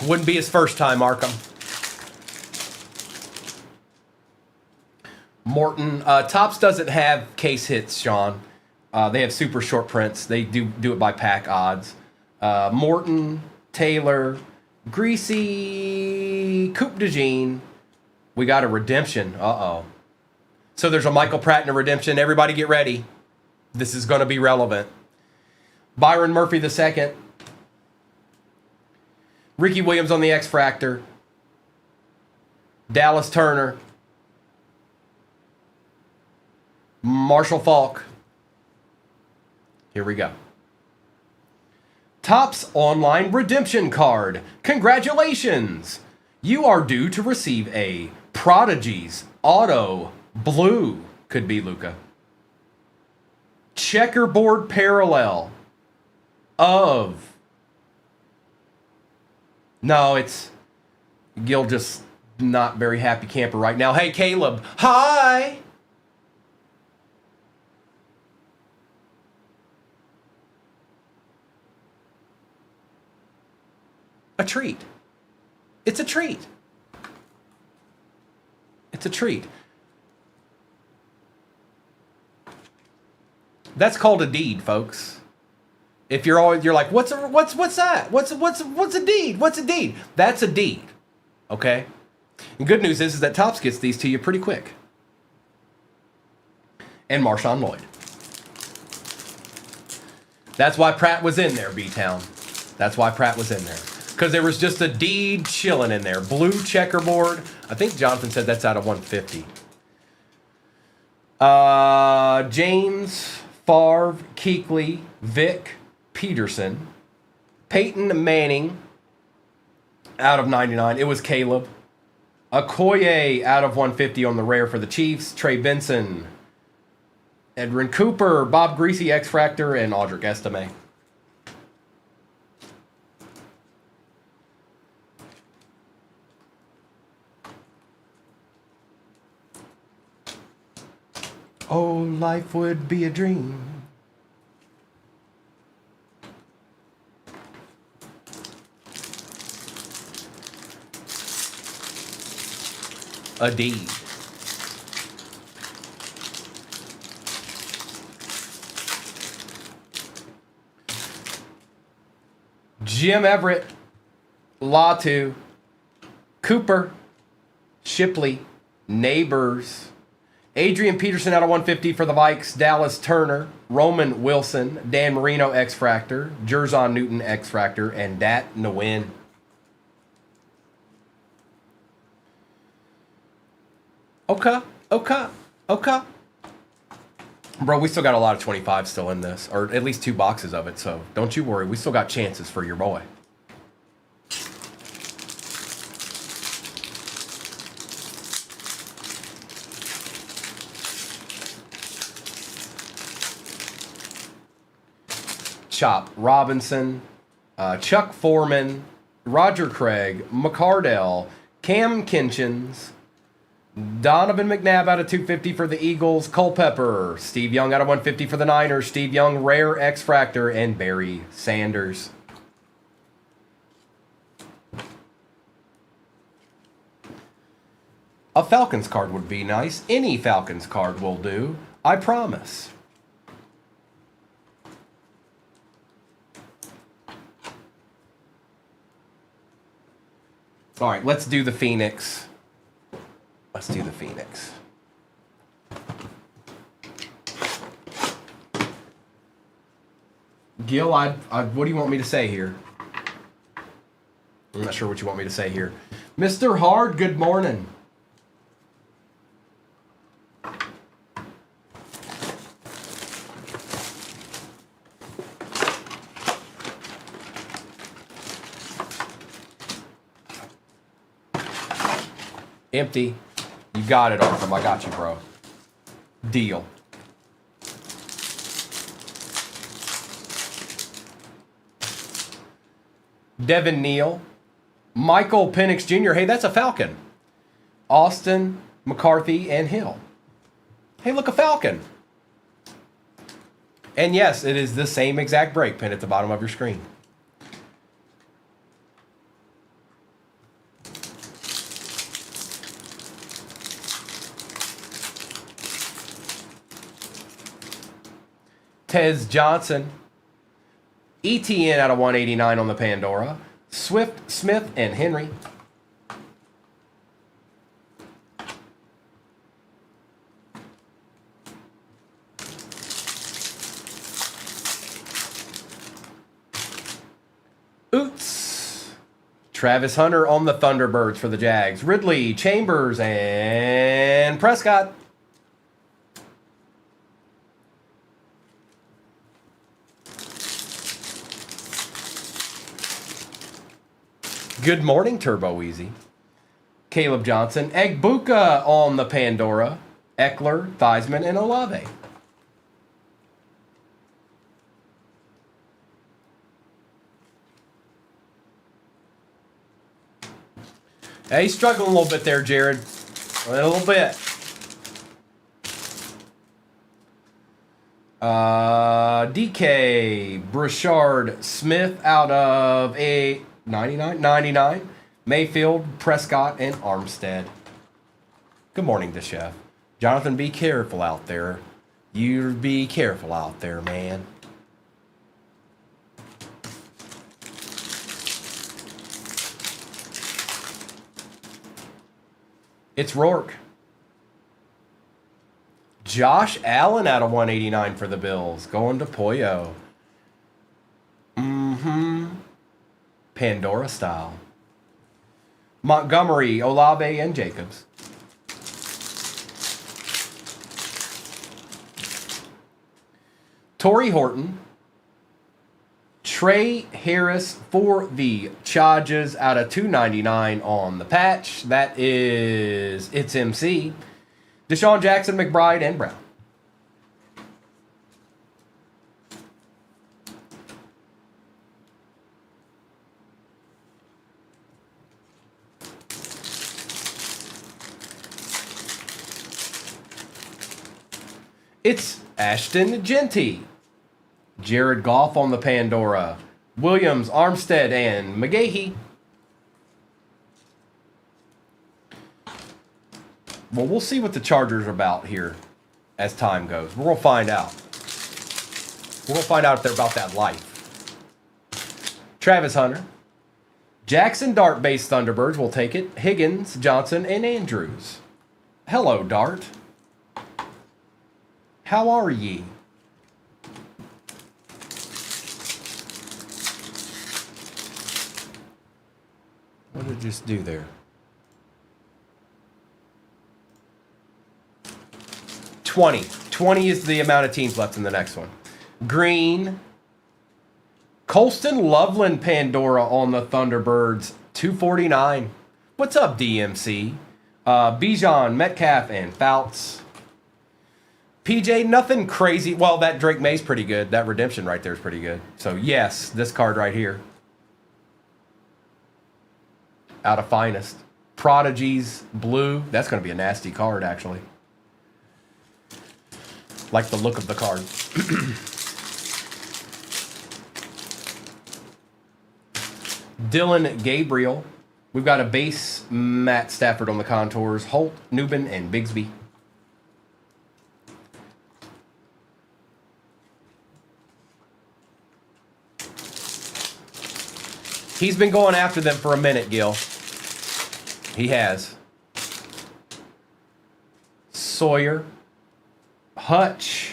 Wouldn't be his first time, Arkham. Morton. Topps doesn't have case hits, Sean. They have super short prints. They do it by pack odds. Morton, Taylor, Greasy, Coupe de Jean. We got a redemption. Uh-oh. So there's a Michael Pratt and a redemption. Everybody get ready. This is going to be relevant. Byron Murphy II. Ricky Williams on the X-Fractor. Dallas Turner. Marshall Faulk. Here we go. Topps Online Redemption Card. Congratulations! You are due to receive a Prodigy's Auto Blue. Could be Luca. Checkerboard parallel of... No, it's... Gil just not very happy camper right now. Hey, Caleb. Hi! A treat. It's a treat. It's a treat. That's called a deed, folks. If you're like, what's that? What's a deed? What's a deed? That's a deed. Okay? And good news is that Topps gets these to you pretty quick. And Marshawn Lloyd. That's why Pratt was in there, B-Town. That's why Pratt was in there. Because there was just a deed chilling in there. Blue checkerboard. I think Jonathan said that's out of 150. James, Favre, Kuechly, Vic, Peterson, Peyton Manning, out of 99. It was Caleb. Okoye, out of 150 on the rare for the Chiefs. Trey Benson, Edwin Cooper, Bob Greasy, X-Fractor, and Audric Estime. Oh, life would be a dream. A deed. Jim Everett, Latu, Cooper, Shipley, Neighbors, Adrian Peterson out of 150 for the Vikes, Dallas Turner, Roman Wilson, Dan Marino X-Fractor, Jerzon Newton X-Fractor, and Dat Nguyen. Okay. Bro, we still got a lot of 25 still in this, or at least 2 boxes of it, so don't you worry. We still got chances for your boy. Chop Robinson, Chuck Foreman, Roger Craig, McCardell, Cam Kinchins, Donovan McNabb out of 250 for the Eagles, Culpepper, Steve Young out of 150 for the Niners, Steve Young, Rare X-Fractor, and Barry Sanders. A Falcons card would be nice. Any Falcons card will do, I promise. All right, let's do the Phoenix. Let's do the Phoenix. Gil, what do you want me to say here? I'm not sure what you want me to say here. Mr. Hard, good morning. Empty. You got it, Arkham. I got you, bro. Deal. Devin Neal. Michael Penix Jr. Hey, that's a Falcon. Austin, McCarthy, and Hill. Hey, look, a Falcon. And yes, it is the same exact break pin at the bottom of your screen. Tez Johnson. ETN out of 189 on the Pandora. Swift, Smith, and Henry. Oots. Travis Hunter on the Thunderbirds for the Jags. Ridley, Chambers, and Prescott. Good morning, Turbo Easy. Caleb Johnson. Egbuka on the Pandora. Eckler, Theismann, and Olave. Hey, he's struggling a little bit there, Jared. A little bit. DK, Brashard Smith out of 99. Mayfield, Prescott, and Armstead. Good morning, the chef. Jonathan, be careful out there. You be careful out there, man. It's Rourke. Josh Allen out of 189 for the Bills. Going to Pollo. Pandora style. Montgomery, Olave, and Jacobs. Torrey Horton. Trey Harris for the Chargers out of 299 on the patch. That is, it's MC. Deshaun Jackson, McBride, and Brown. It's Ashton Genty. Jared Goff on the Pandora. Williams, Armstead, and McGahee. Well, we'll see what the Chargers are about here as time goes. We're going to find out. We're going to find out if they're about that life. Travis Hunter. Jackson Dart-based Thunderbirds will take it. Higgins, Johnson, and Andrews. Hello, Dart. How are ye? What did it just do there? 20. 20 is the amount of teams left in the next one. Green. Colston Loveland Pandora on the Thunderbirds. 249. What's up, DMC? Bijan, Metcalf, and Fouts. PJ, nothing crazy. Well, that Drake May's pretty good. That redemption right there is pretty good. So, yes, this card right here. Out of Finest. Prodigies, blue. That's going to be a nasty card, actually. Like the look of the card. Dylan Gabriel. We've got a base Matt Stafford on the contours. Holt, Newman, and Bigsby. He's been going after them for a minute, Gil. He has Sawyer, Hutch,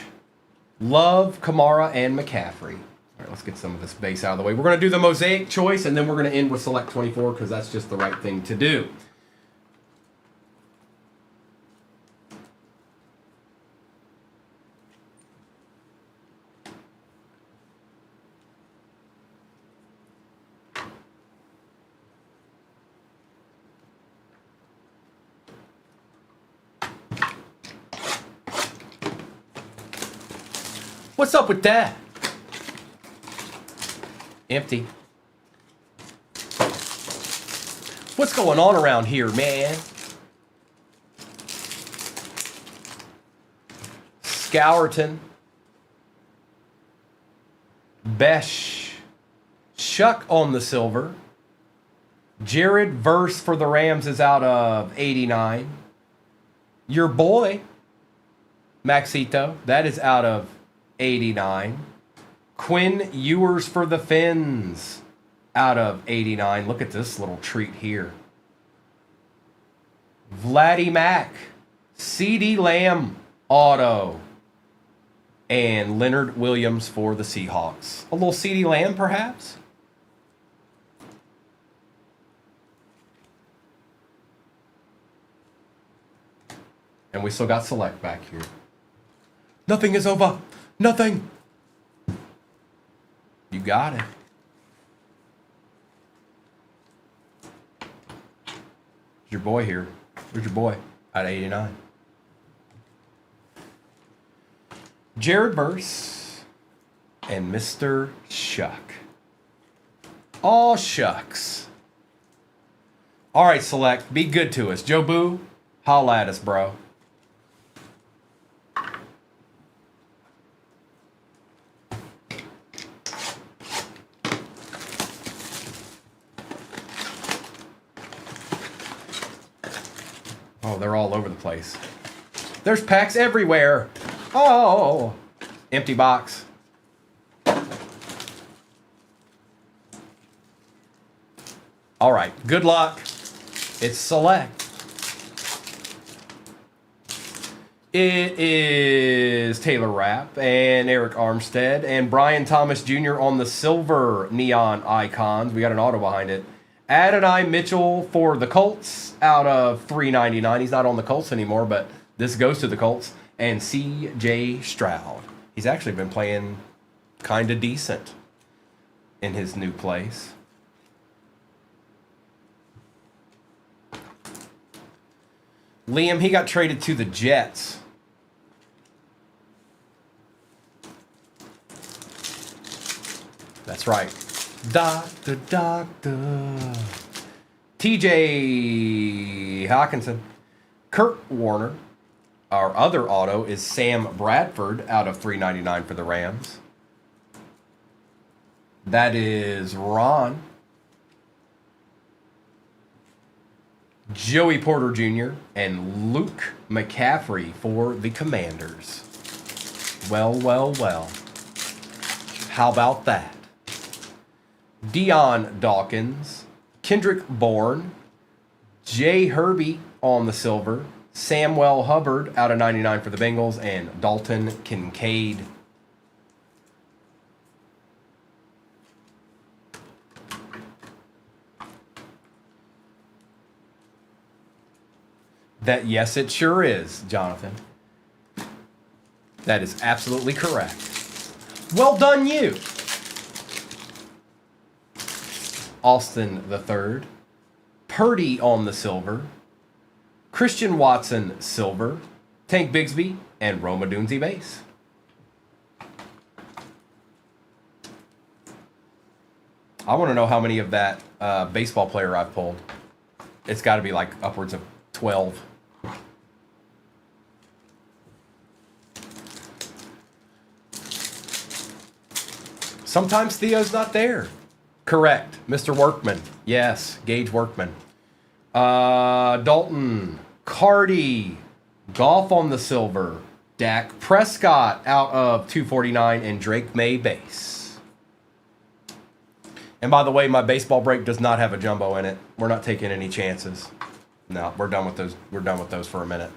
Love, Kamara, and McCaffrey. All right, let's get some of this base out of the way. We're going to do the mosaic choice, and then we're going to end with select 24 because that's just the right thing to do. What's up with that? Empty. What's going on around here, man? Scourton. Besh. Shuck on the silver. Jared Verse for the Rams is out of 89. Your boy, Maxito, that is out of 89. Quinn Ewers for the Finns out of 89. Look at this little treat here. Vladdy Mack, CD Lamb auto, and Leonard Williams for the Seahawks. A little CD Lamb, perhaps? And we still got select back here. Nothing is over. Nothing. You got it. Your boy here. Where's your boy? At 89. Jared Verse and Mr. Shuck. All shucks. All right, select. Be good to us. Joe Boo, holla at us, bro. Oh, they're all over the place. There's packs everywhere. Oh, empty box. All right, good luck. It's select. It is Taylor Rapp and Eric Armstead and Brian Thomas Jr. on the silver neon icons. We got an auto behind it. Adonai Mitchell for the Colts out of $3.99. He's not on the Colts anymore, but this goes to the Colts. And C.J. Stroud. He's actually been playing kind of decent in his new place. Liam, he got traded to the Jets. That's right. Doctor. TJ Hawkinson. Kurt Warner. Our other auto is Sam Bradford out of $3.99 for the Rams. That is Ron. Joey Porter Jr. and Luke McCaffrey for the Commanders. Well. How about that? Dion Dawkins, Kendrick Bourne, Jay Herbie on the silver, Samuel Hubbard out of 99 for the Bengals, and Dalton Kincaid. That, yes, it sure is, Jonathan. That is absolutely correct. Well done, you. Austin III. Purdy on the silver. Christian Watson silver. Tank Bigsby and Roma Dunze base. I want to know how many of that baseball player I've pulled. It's got to be like upwards of 12. Sometimes Theo's not there. Correct. Mr. Workman. Yes, Gage Workman. Dalton. Cardi. Golf on the silver. Dak Prescott out of 249 and Drake May base. And by the way, my baseball break does not have a jumbo in it. We're not taking any chances. No, we're done with those. We're done with those for a minute.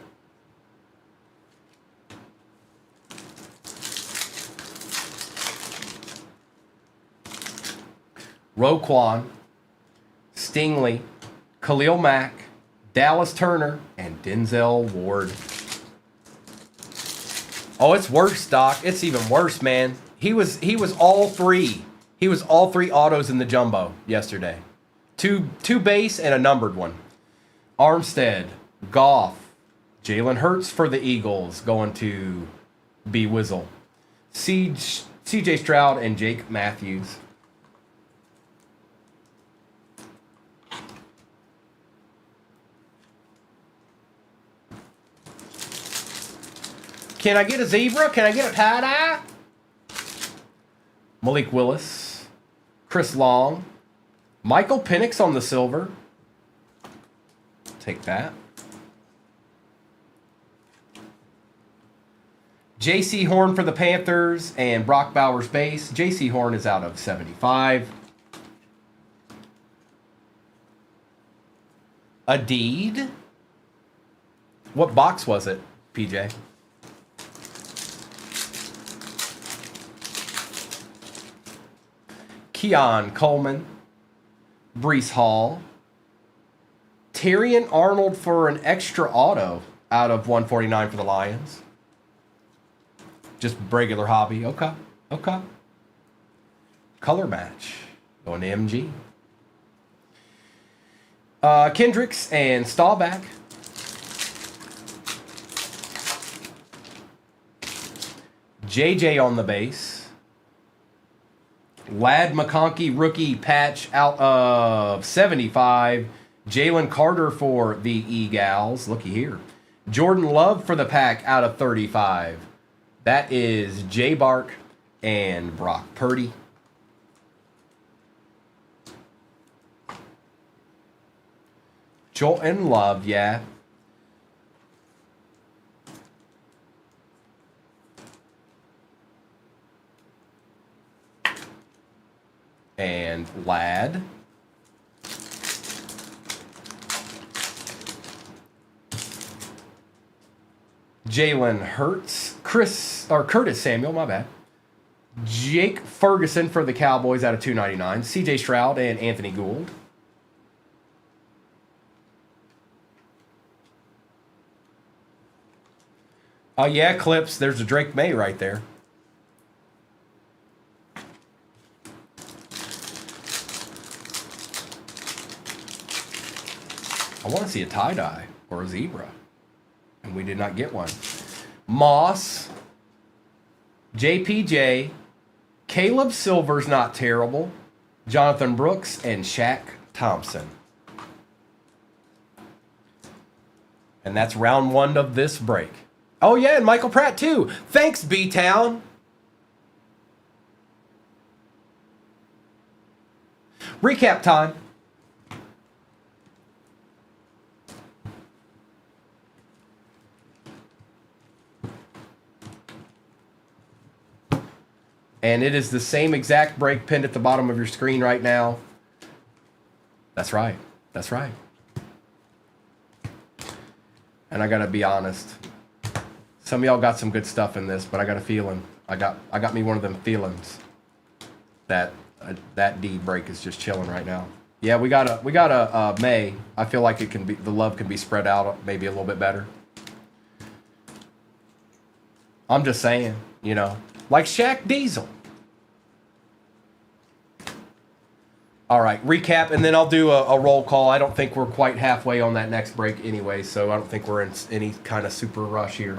Roquan, Stingley, Khalil Mack, Dallas Turner, and Denzel Ward. Oh, it's worse, Doc. It's even worse, man. He was all three. He was all three autos in the jumbo yesterday. Two base and a numbered one. Armstead, Goff, Jalen Hurts for the Eagles going to be Wizzle. CJ Stroud and Jake Matthews. Can I get a zebra? Can I get a tie-dye? Malik Willis, Chris Long, Michael Penix on the silver. Take that. J.C. Horn for the Panthers and Brock Bowers base. J.C. Horn is out of 75. Adeed. What box was it, PJ? Keon Coleman, Breece Hall, Terrion Arnold for an extra auto out of 149 for the Lions. Just regular hobby. Okay. Color match. Going to MG. Kendricks and Staubach. JJ on the base. Lad McConkey rookie patch out of 75. Jalen Carter for the E-Gals. Looky here. Jordan Love for the pack out of 35. That is J Bark and Brock Purdy. Jordan Love, yeah. And Lad. Jalen Hurts. Curtis Samuel, my bad. Jake Ferguson for the Cowboys out of 299. CJ Stroud and Anthony Gould. Oh, yeah, Clips. There's a Drake May right there. I want to see a tie-dye or a zebra. And we did not get one. Moss. JPJ. Caleb Silver's not terrible. Jonathan Brooks and Shaq Thompson. And that's round one of this break. Oh, yeah, and Michael Pratt, too. Thanks, B-Town. Recap time. And it is the same exact break pinned at the bottom of your screen right now. That's right. That's right. And I gotta be honest. Some of y'all got some good stuff in this, but I got a feeling. I got me one of them feelings that that D break is just chilling right now. Yeah, we got a May. I feel like the love can be spread out maybe a little bit better. I'm just saying, you know, like Shaq Diesel. All right, recap, and then I'll do a roll call. I don't think we're quite halfway on that next break anyway, so I don't think we're in any kind of super rush here.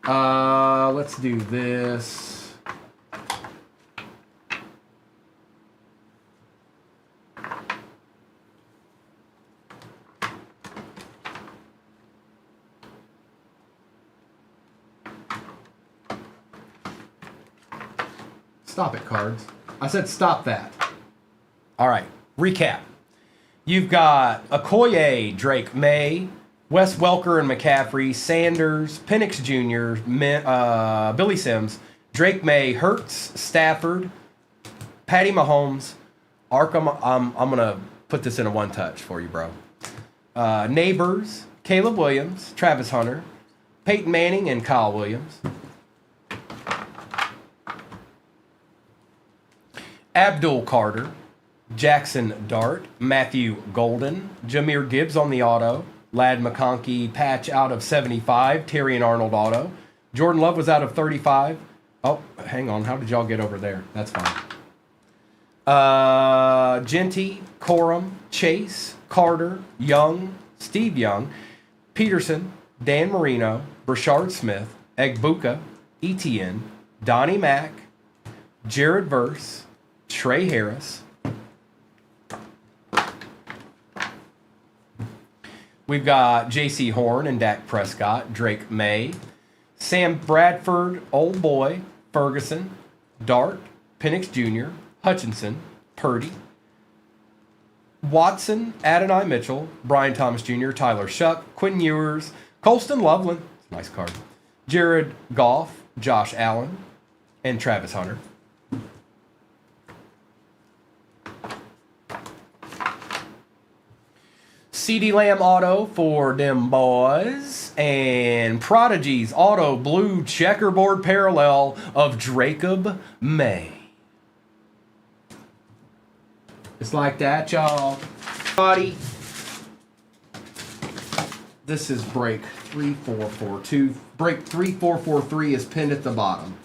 Let's do this. Stop it, cards. I said stop that. All right, recap. You've got Okoye, Drake May, Wes Welker and McCaffrey, Sanders, Penix Jr., Billy Sims, Drake May, Hurts, Stafford, Patty Mahomes, Arkham. I'm going to put this in a one-touch for you, bro. Neighbors, Caleb Williams, Travis Hunter, Peyton Manning, and Kyle Williams. Abdul Carter, Jackson Dart, Matthew Golden, Jahmyr Gibbs on the auto, Lad McConkey patch out of 75, Terry and Arnold auto. Jordan Love was out of 35. Oh, hang on. How did y'all get over there? That's fine. Genty, Corum, Chase, Carter, Young, Steve Young, Peterson, Dan Marino, Brashard Smith, Egbuka, Etienne, Donnie Mack, Jared Verse, Trey Harris. We've got J.C. Horn and Dak Prescott, Drake May, Sam Bradford, Old Boy, Ferguson, Dart, Penix Jr., Hutchinson, Purdy, Watson, Adonai Mitchell, Brian Thomas Jr., Tyler Shuck, Quinn Ewers, Colston Loveland, nice card, Jared Goff, Josh Allen, and Travis Hunter. CD Lamb auto for them boys. And Prodigy's auto blue checkerboard parallel of Jacob May. It's like that, y'all. Body. This is break 3442. Break 3443 is pinned at the bottom.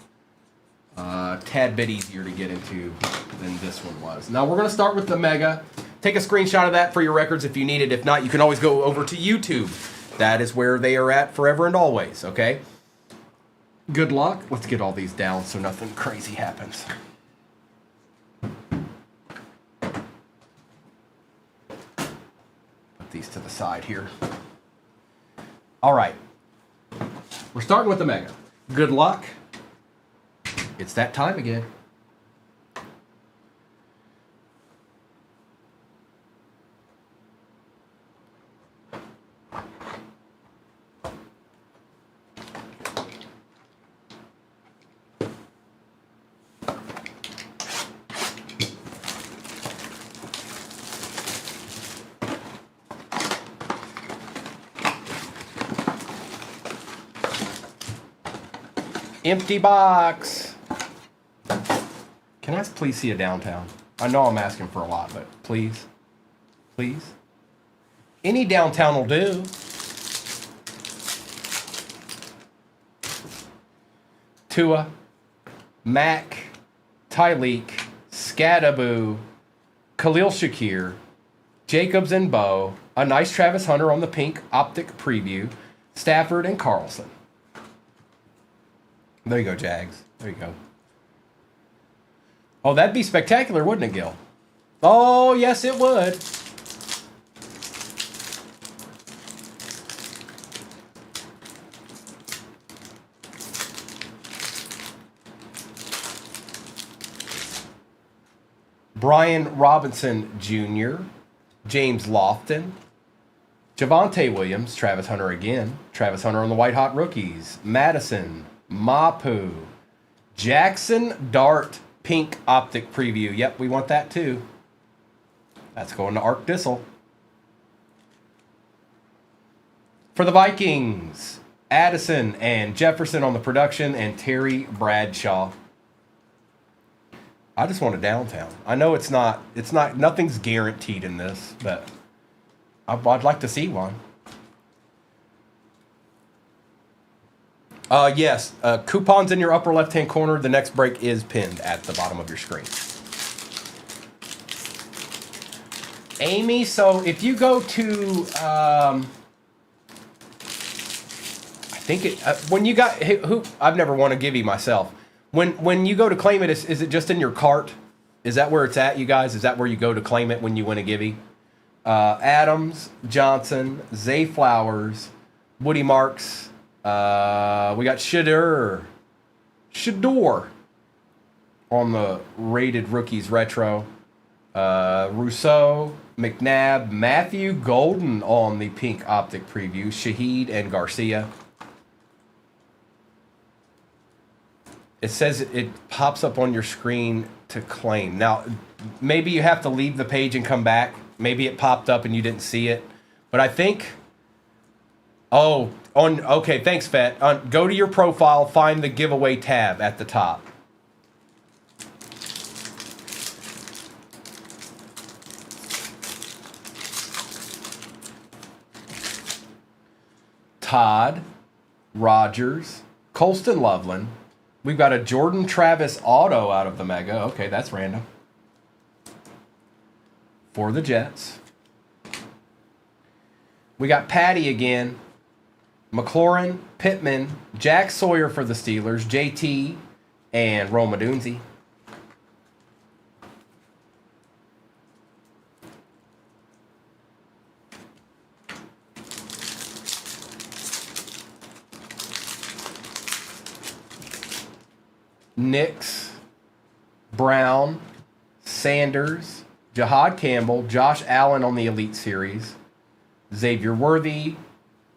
Tad bit easier to get into than this one was. Now we're going to start with the Mega. Take a screenshot of that for your records if you need it. If not, you can always go over to YouTube. That is where they are at forever and always, okay? Good luck. Let's get all these down so nothing crazy happens. Put these to the side here. All right. We're starting with the Mega. Good luck. It's that time again. Empty box. Can I please see a downtown? I know I'm asking for a lot, but please. Please. Any downtown will do. Tua, Mac, Tyleek, Scadaboo, Khalil Shakir, Jacobs and Bo, a nice Travis Hunter on the pink optic preview, Stafford and Carlson. There you go, Jags. There you go. Oh, that'd be spectacular, wouldn't it, Gil? Oh, yes, it would. Brian Robinson Jr., James Lofton, Javonte Williams, Travis Hunter again, Travis Hunter on the White Hot Rookies, Madison, Mapu, Jackson Dart, pink optic preview. Yep, we want that too. That's going to Arc Dissel. For the Vikings, Addison and Jefferson on the production, and Terry Bradshaw. I just want a downtown. I know nothing's guaranteed in this, but I'd like to see one. Yes, coupons in your upper left-hand corner. The next break is pinned at the bottom of your screen. Amy, so if you go to, I think it, when you got, who, I've never won a Givey myself. When you go to claim it, is it just in your cart? Is that where it's at, you guys? Is that where you go to claim it when you win a Givey? Adams, Johnson, Zay Flowers, Woody Marks, we got Shador on the rated rookies retro. Rousseau, McNabb, Matthew Golden on the pink optic preview. Shaheed and Garcia. It says it pops up on your screen to claim. Now, maybe you have to leave the page and come back. Maybe it popped up and you didn't see it. But I think... Oh, okay, thanks, Fett. Go to your profile, find the giveaway tab at the top. Todd, Rogers, Colston Loveland. We've got a Jordan Travis auto out of the Mega. Okay, that's random. For the Jets. We got Patty again. McLaurin, Pittman, Jack Sawyer for the Steelers, JT, and Roma Dunze. Nix, Brown, Sanders, Jahad Campbell, Josh Allen on the Elite Series, Xavier Worthy,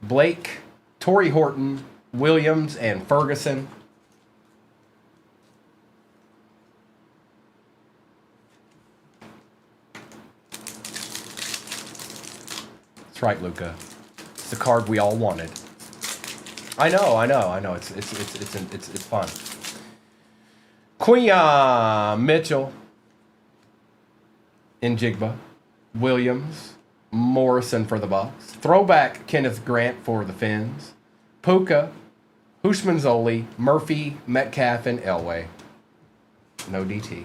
Blake, Torrey Horton, Williams, and Ferguson. That's right, Luca. It's the card we all wanted. I know. It's fun. Quia Mitchell, Njigba, Williams, Morrison for the Bucks. Throwback Kenneth Grant for the Finns. Puka, Hushmanzoli, Murphy, Metcalf, and Elway. No DT.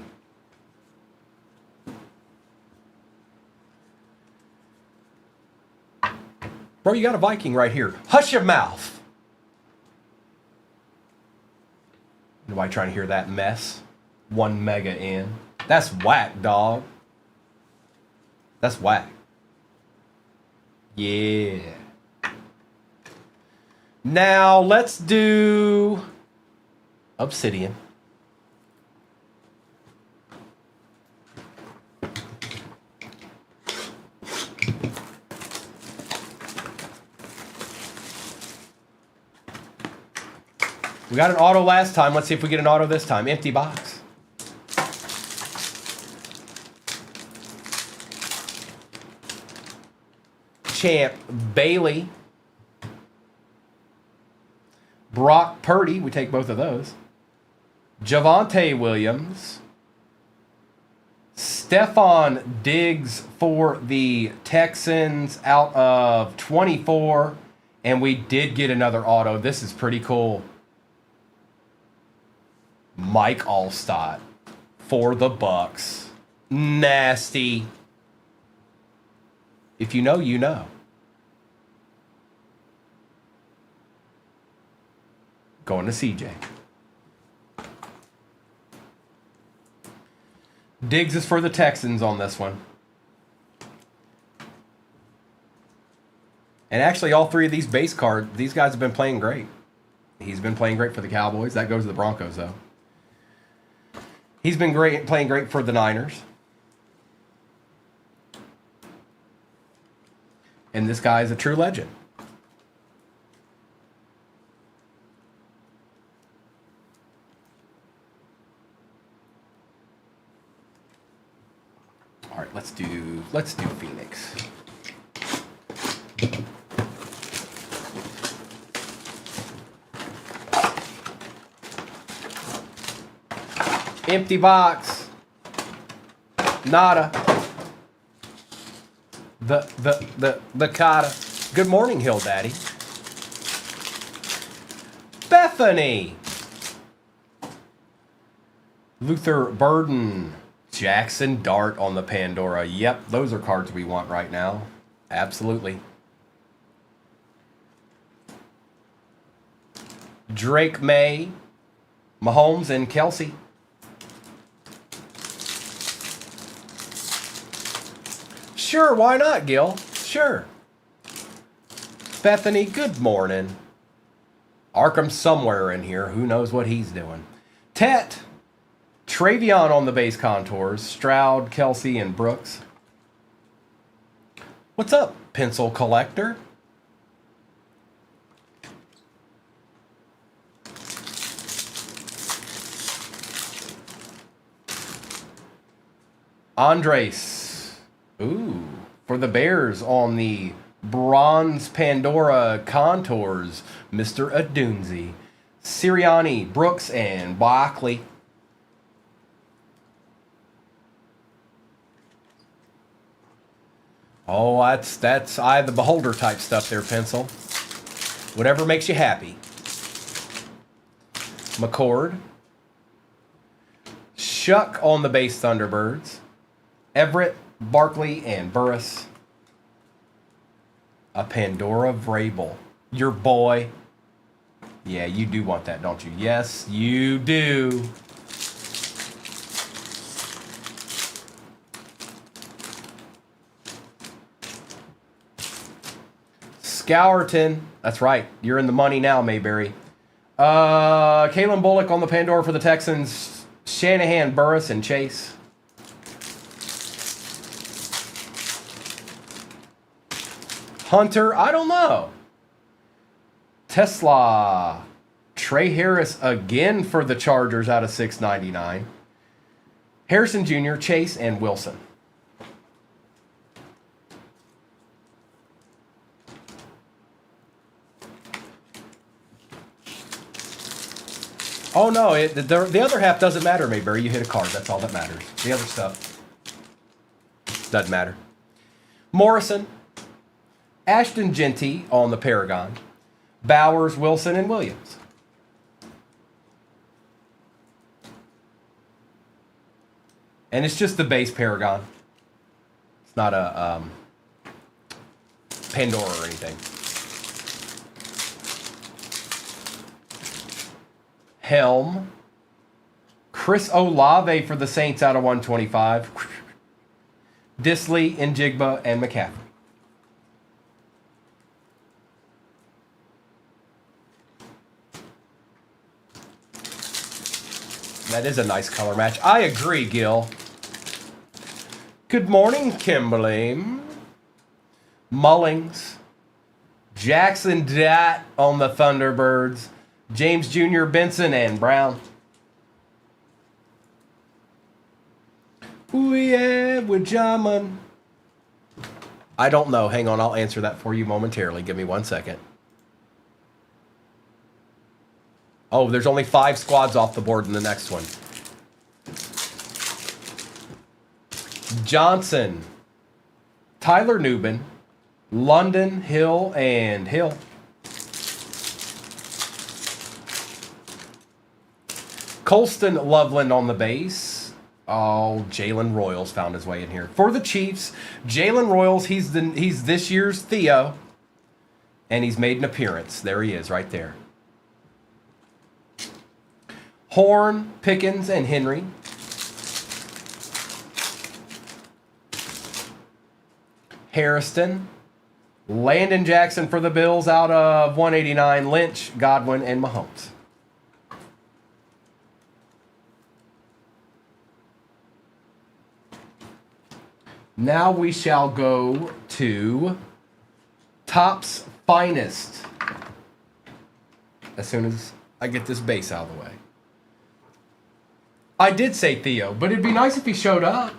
Bro, you got a Viking right here. Hush your mouth. Nobody trying to hear that mess. 1 mega in. That's whack, dog. That's whack. Yeah. Now let's do Obsidian. We got an auto last time. Let's see if we get an auto this time. Empty box. Champ Bailey. Brock Purdy. We take both of those. Javonte Williams. Stephon Diggs for the Texans out of 24. And we did get another auto. This is pretty cool. Mike Allstott for the Bucks. Nasty. If you know, you know. Going to CJ. Diggs is for the Texans on this one. And actually, all three of these base cards, these guys have been playing great. He's been playing great for the Cowboys. That goes to the Broncos, though. He's been great, playing great for the Niners. And this guy is a true legend. All right, let's do Phoenix. Empty box. Nada. The Kata. Good morning, Hill Daddy. Bethany. Luther Burden. Jackson Dart on the Pandora. Yep, those are cards we want right now. Absolutely. Drake May. Mahomes and Kelsey. Sure, why not, Gil? Sure. Bethany, good morning. Arkham's somewhere in here. Who knows what he's doing? Tet. Travion on the base contours. Stroud, Kelsey, and Brooks. What's up, Pencil Collector? Andres. Ooh, for the Bears on the Bronze Pandora Contours, Mr. Adunzi. Sirianni, Brooks, and Barkley. Oh, that's eye of the beholder type stuff there, Pencil. Whatever makes you happy. McCord. Shuck on the base Thunderbirds. Everett, Barkley, and Burris. A Pandora Vrabel. Your boy. Yeah, you do want that, don't you? Yes, you do. Scourton. That's right. You're in the money now, Mayberry. Kalen Bullock on the Pandora for the Texans. Shanahan, Burris, and Chase. Hunter, I don't know. Tesla. Trey Harris again for the Chargers out of $6.99. Harrison Jr., Chase, and Wilson. Oh, no, the other half doesn't matter, Mayberry. You hit a card. That's all that matters. The other stuff doesn't matter. Morrison. Ashton Genty on the Paragon. Bowers, Wilson, and Williams. And it's just the base Paragon. It's not a Pandora or anything. Helm. Chris Olave for the Saints out of 125. Disley, Njigba, and McCaffrey. That is a nice color match. I agree, Gil. Good morning, Kimberly. Mullings. Jackson Dat on the Thunderbirds. James Jr., Benson, and Brown. Ooh, yeah, with Jamin. I don't know. Hang on, I'll answer that for you momentarily. Give me 1 second. Oh, there's only 5 squads off the board in the next one. Johnson, Tyler Nubin, London, Hill, and Hill. Colston Loveland on the base. Oh, Jalen Royals found his way in here. For the Chiefs, Jalen Royals, he's this year's Theo. And he's made an appearance. There he is, right there. Horn, Pickens, and Henry. Harrison. Landon Jackson for the Bills out of 189. Lynch, Godwin, and Mahomes. Now we shall go to Topps Finest. As soon as I get this base out of the way. I did say Theo, but it'd be nice if he showed up.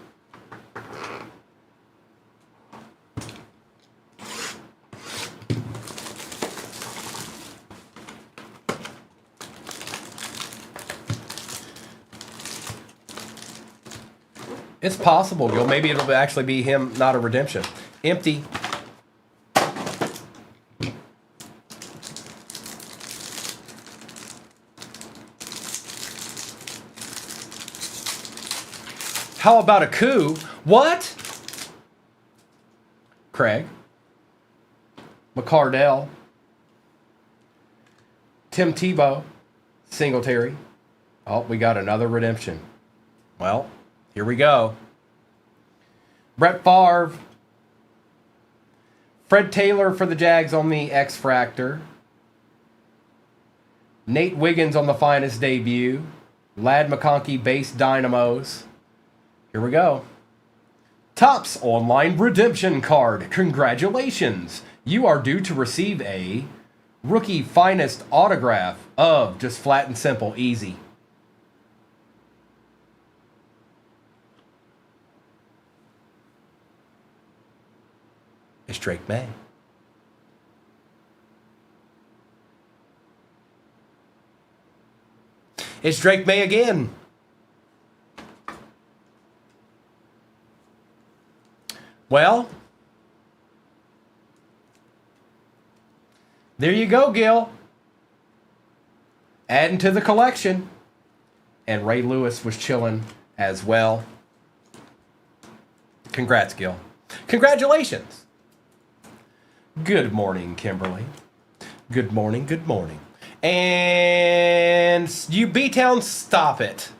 It's possible, Gil. Maybe it'll actually be him, not a redemption. Empty. How about a coup? What? Craig. McCardell. Tim Tebow. Singletary. Oh, we got another redemption. Well, here we go. Brett Favre. Fred Taylor for the Jags on the X-Fractor. Nate Wiggins on the Finest debut. Lad McConkey base Dynamos. Here we go. Topps Online Redemption Card. Congratulations. You are due to receive a Rookie Finest autograph of just flat and simple, easy. It's Drake May. It's Drake May again. Well, there you go, Gil. Adding to the collection. And Ray Lewis was chilling as well. Congrats, Gil. Congratulations. Good morning, Kimberly. Good morning, good morning. And you B-Town, stop it.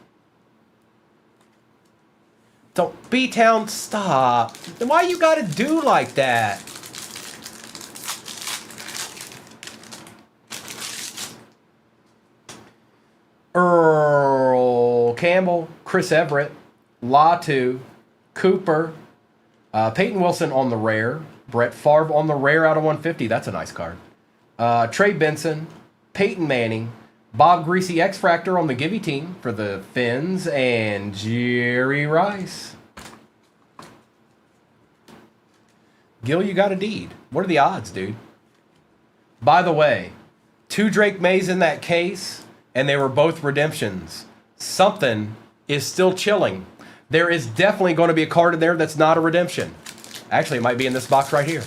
Don't B-Town, stop. Why you gotta do like that? Earl Campbell, Chris Everett, Latu, Cooper, Peyton Wilson on the rare, Brett Favre on the rare out of 150. That's a nice card. Trey Benson, Peyton Manning, Bob Greasy X-Fractor on the Gibby team for the Finns, and Jerry Rice. Gil, you got a deed. What are the odds, dude? By the way, 2 Drake Mays in that case, and they were both redemptions. Something is still chilling. There is definitely going to be a card in there that's not a redemption. Actually, it might be in this box right here.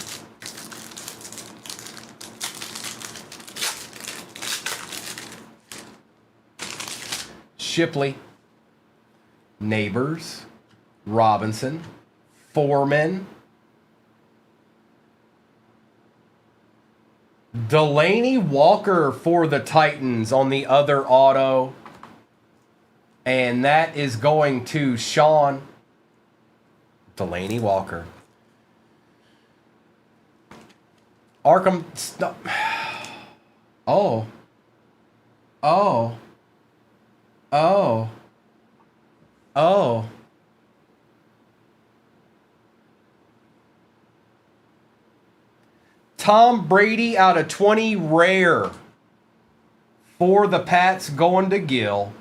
Shipley, Neighbors, Robinson, Foreman, Delaney Walker for the Titans on the other auto. And that is going to Sean. Delaney Walker. Arkham. Oh. Oh. Oh. Oh. Tom Brady out of 20 rare for the Pats going to Gil.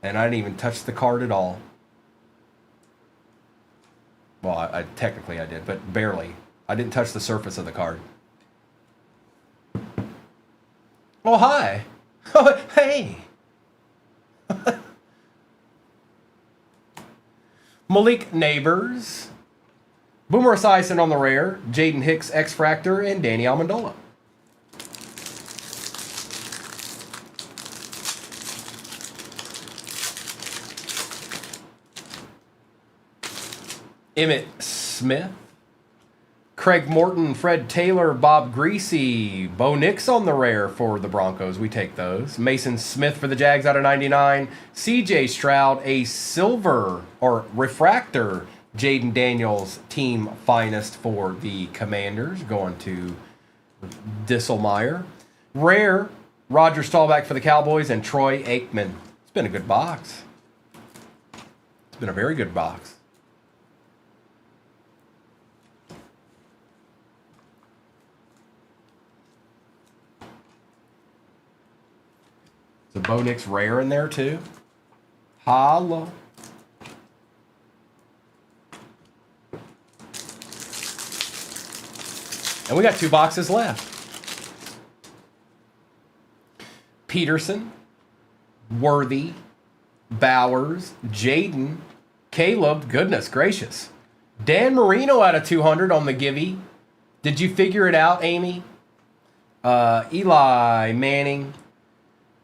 And I didn't even touch the card at all. Well, I technically I did, but barely. I didn't touch the surface of the card. Oh, hi. Oh, hey. Malik Neighbors. Boomer Esiason on the rare. Jaden Hicks X-Fractor and Danny Amendola. Emmett Smith. Craig Morton, Fred Taylor, Bob Greasy, Bo Nix on the rare for the Broncos. We take those. Mason Smith for the Jags out of 99. CJ Stroud, a silver or refractor. Jaden Daniels, team finest for the Commanders, going to Disselmeyer. Rare, Roger Staubach for the Cowboys, and Troy Aikman. It's been a good box. It's been a very good box. The Bo Nix rare in there too. Holla. And we got 2 boxes left. Peterson, Worthy, Bowers, Jaden, Caleb, goodness gracious. Dan Marino out of 200 on the Givey. Did you figure it out, Amy? Eli Manning,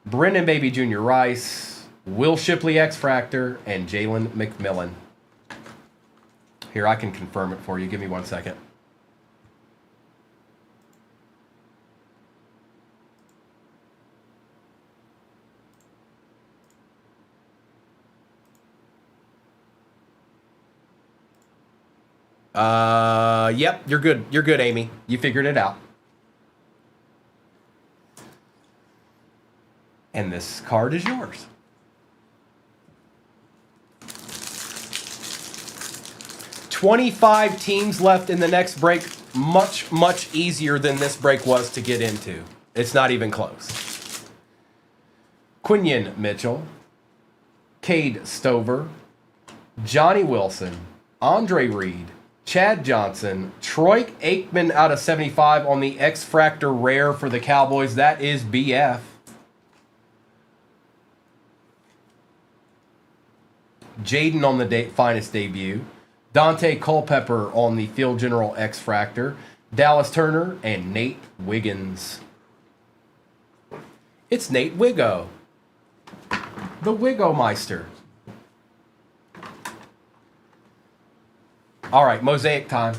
Brendan Baby Jr. Rice, Will Shipley X-Fractor, and Jalen McMillan. Here, I can confirm it for you. Give me 1 second. Yep, you're good. You're good, Amy. You figured it out. And this card is yours. $25 teams left in the next break. Much, much easier than this break was to get into. It's not even close. Quinion Mitchell, Cade Stover, Johnny Wilson, Andre Reed, Chad Johnson, Troy Aikman out of 75 on the X-Fractor rare for the Cowboys. That is BF. Jaden on the finest debut. Dante Culpepper on the Field General X-Fractor. Dallas Turner and Nate Wiggins. It's Nate Wiggo. The Wiggomeister. All right, mosaic time.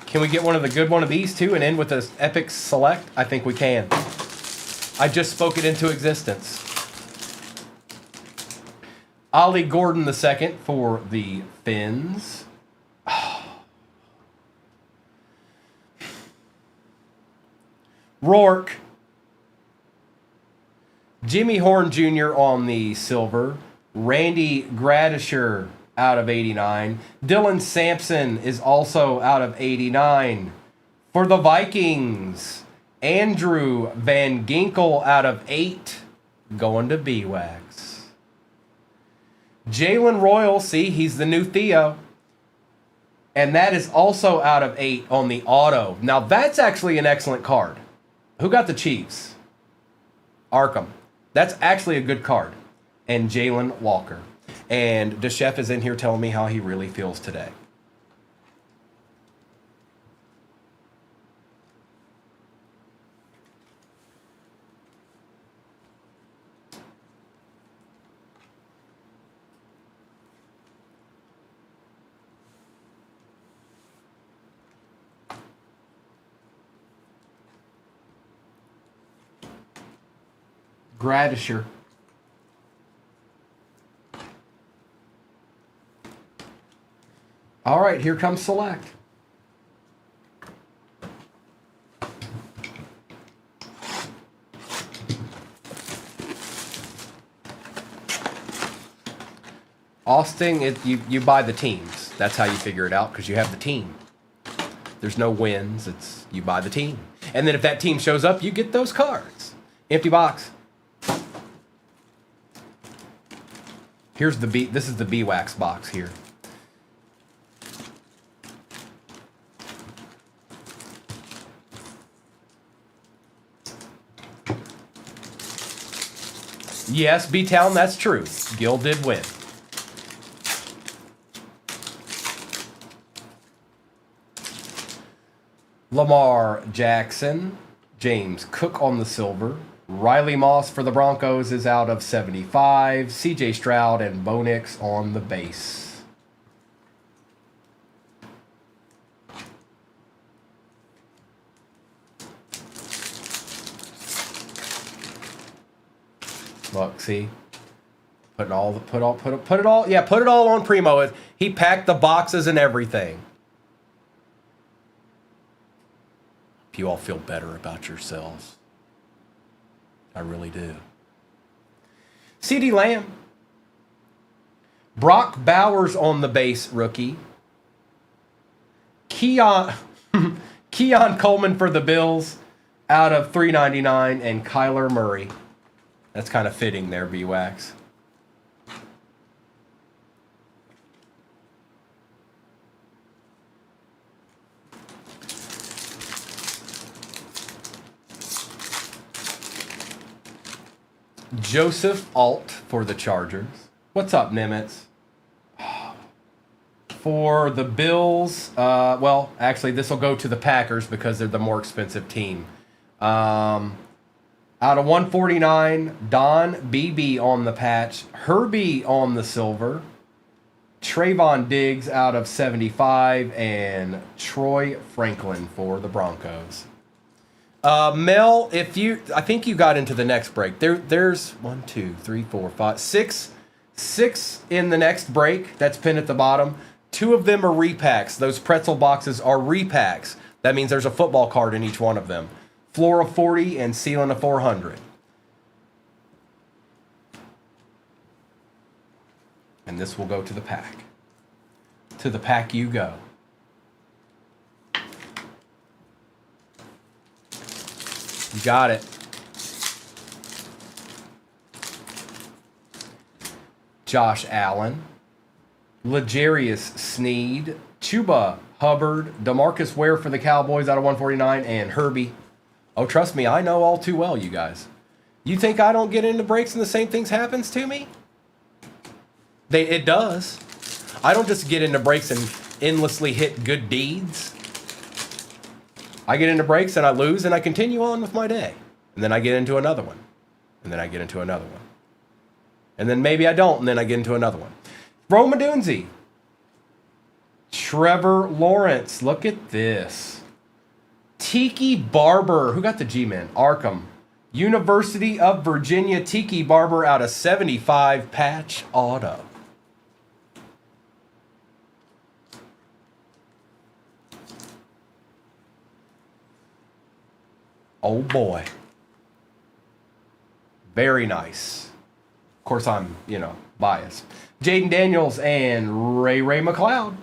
Can we get one of the good one of these too and end with this epic select? I think we can. I just spoke it into existence. Ollie Gordon II for the Finns. Rourke. Jimmy Horn Jr. on the silver. Randy Gradisher out of 89. Dylan Sampson is also out of 89. For the Vikings, Andrew Van Ginkel out of 8. Going to BWAX. Jalen Royal, see, he's the new Theo. And that is also out of 8 on the auto. Now, that's actually an excellent card. Who got the Chiefs? Arkham. That's actually a good card. And Jalen Walker. And the chef is in here telling me how he really feels today. Gradisher. All right, here comes select. Austin, you buy the teams. That's how you figure it out because you have the team. There's no wins. It's you buy the team. And then if that team shows up, you get those cards. Empty box. Here's the this is the BWAX box here. Yes, B-Town, that's true. Gil did win. Lamar Jackson, James Cook on the silver. Riley Moss for the Broncos is out of 75. CJ Stroud and Bo Nix on the base. Look, see, put it all on Primo. He packed the boxes and everything. Hope you all feel better about yourselves. I really do. CeeDee Lamb. Brock Bowers on the base, rookie. Keon Coleman for the Bills out of 399 and Kyler Murray. That's kind of fitting there, B-Wax. Joseph Alt for the Chargers. What's up, Nimitz? For the Bills, well, actually, this will go to the Packers because they're the more expensive team. Out of 149, Don BB on the patch, Herbie on the silver, Trayvon Diggs out of 75, and Troy Franklin for the Broncos. Mel, I think you got into the next break. There's 1, 2, 3, 4, 5, 6 in the next break. That's pinned at the bottom. 2 of them are repacks. Those pretzel boxes are repacks. That means there's a football card in each one of them. Floor of 40 and ceiling of 400. And this will go to the pack. To the pack you go. You got it. Josh Allen. L'Jarius Sneed. Chuba Hubbard. DeMarcus Ware for the Cowboys out of 149. And Herbie. Oh, trust me, I know all too well, you guys. You think I don't get into breaks and the same things happens to me? It does. I don't just get into breaks and endlessly hit good deeds. I get into breaks and I lose and I continue on with my day. And then I get into another one. And then I get into another one. And then maybe I don't, and then I get into another one. Roma Dunzi. Trevor Lawrence. Look at this. Tiki Barber. Who got the G-Man? Arkham. University of Virginia Tiki Barber out of 75 patch auto. Oh boy. Very nice. Of course, I'm, biased. Jaden Daniels and Ray McLeod.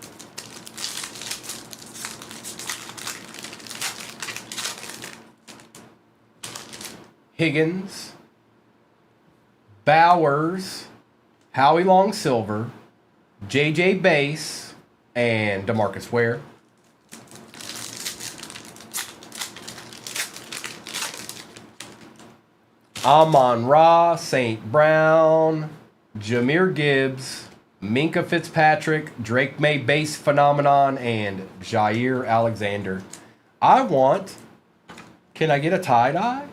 Higgins. Bowers. Howie Long Silver. JJ Base. And DeMarcus Ware. Amon-Ra, St. Brown, Jahmyr Gibbs, Minka Fitzpatrick, Drake May Base Phenomenon, and Jair Alexander. Can I get a tie-dye?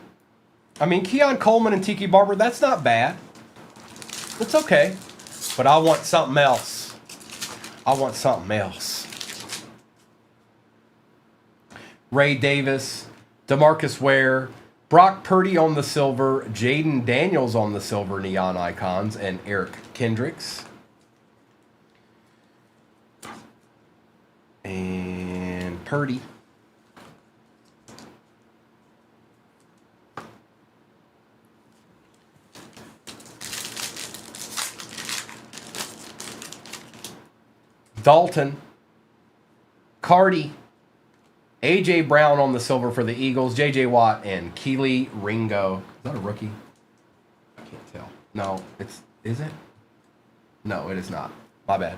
I mean, Keon Coleman and Tiki Barber, that's not bad. It's okay. But I want something else. Ray Davis, DeMarcus Ware, Brock Purdy on the silver, Jaden Daniels on the silver neon icons, and Eric Kendricks. And Purdy. Dalton. Cardi. A.J. Brown on the silver for the Eagles. J.J. Watt and Keely Ringo. Is that a rookie? I can't tell. No, is it? No, it is not. My bad.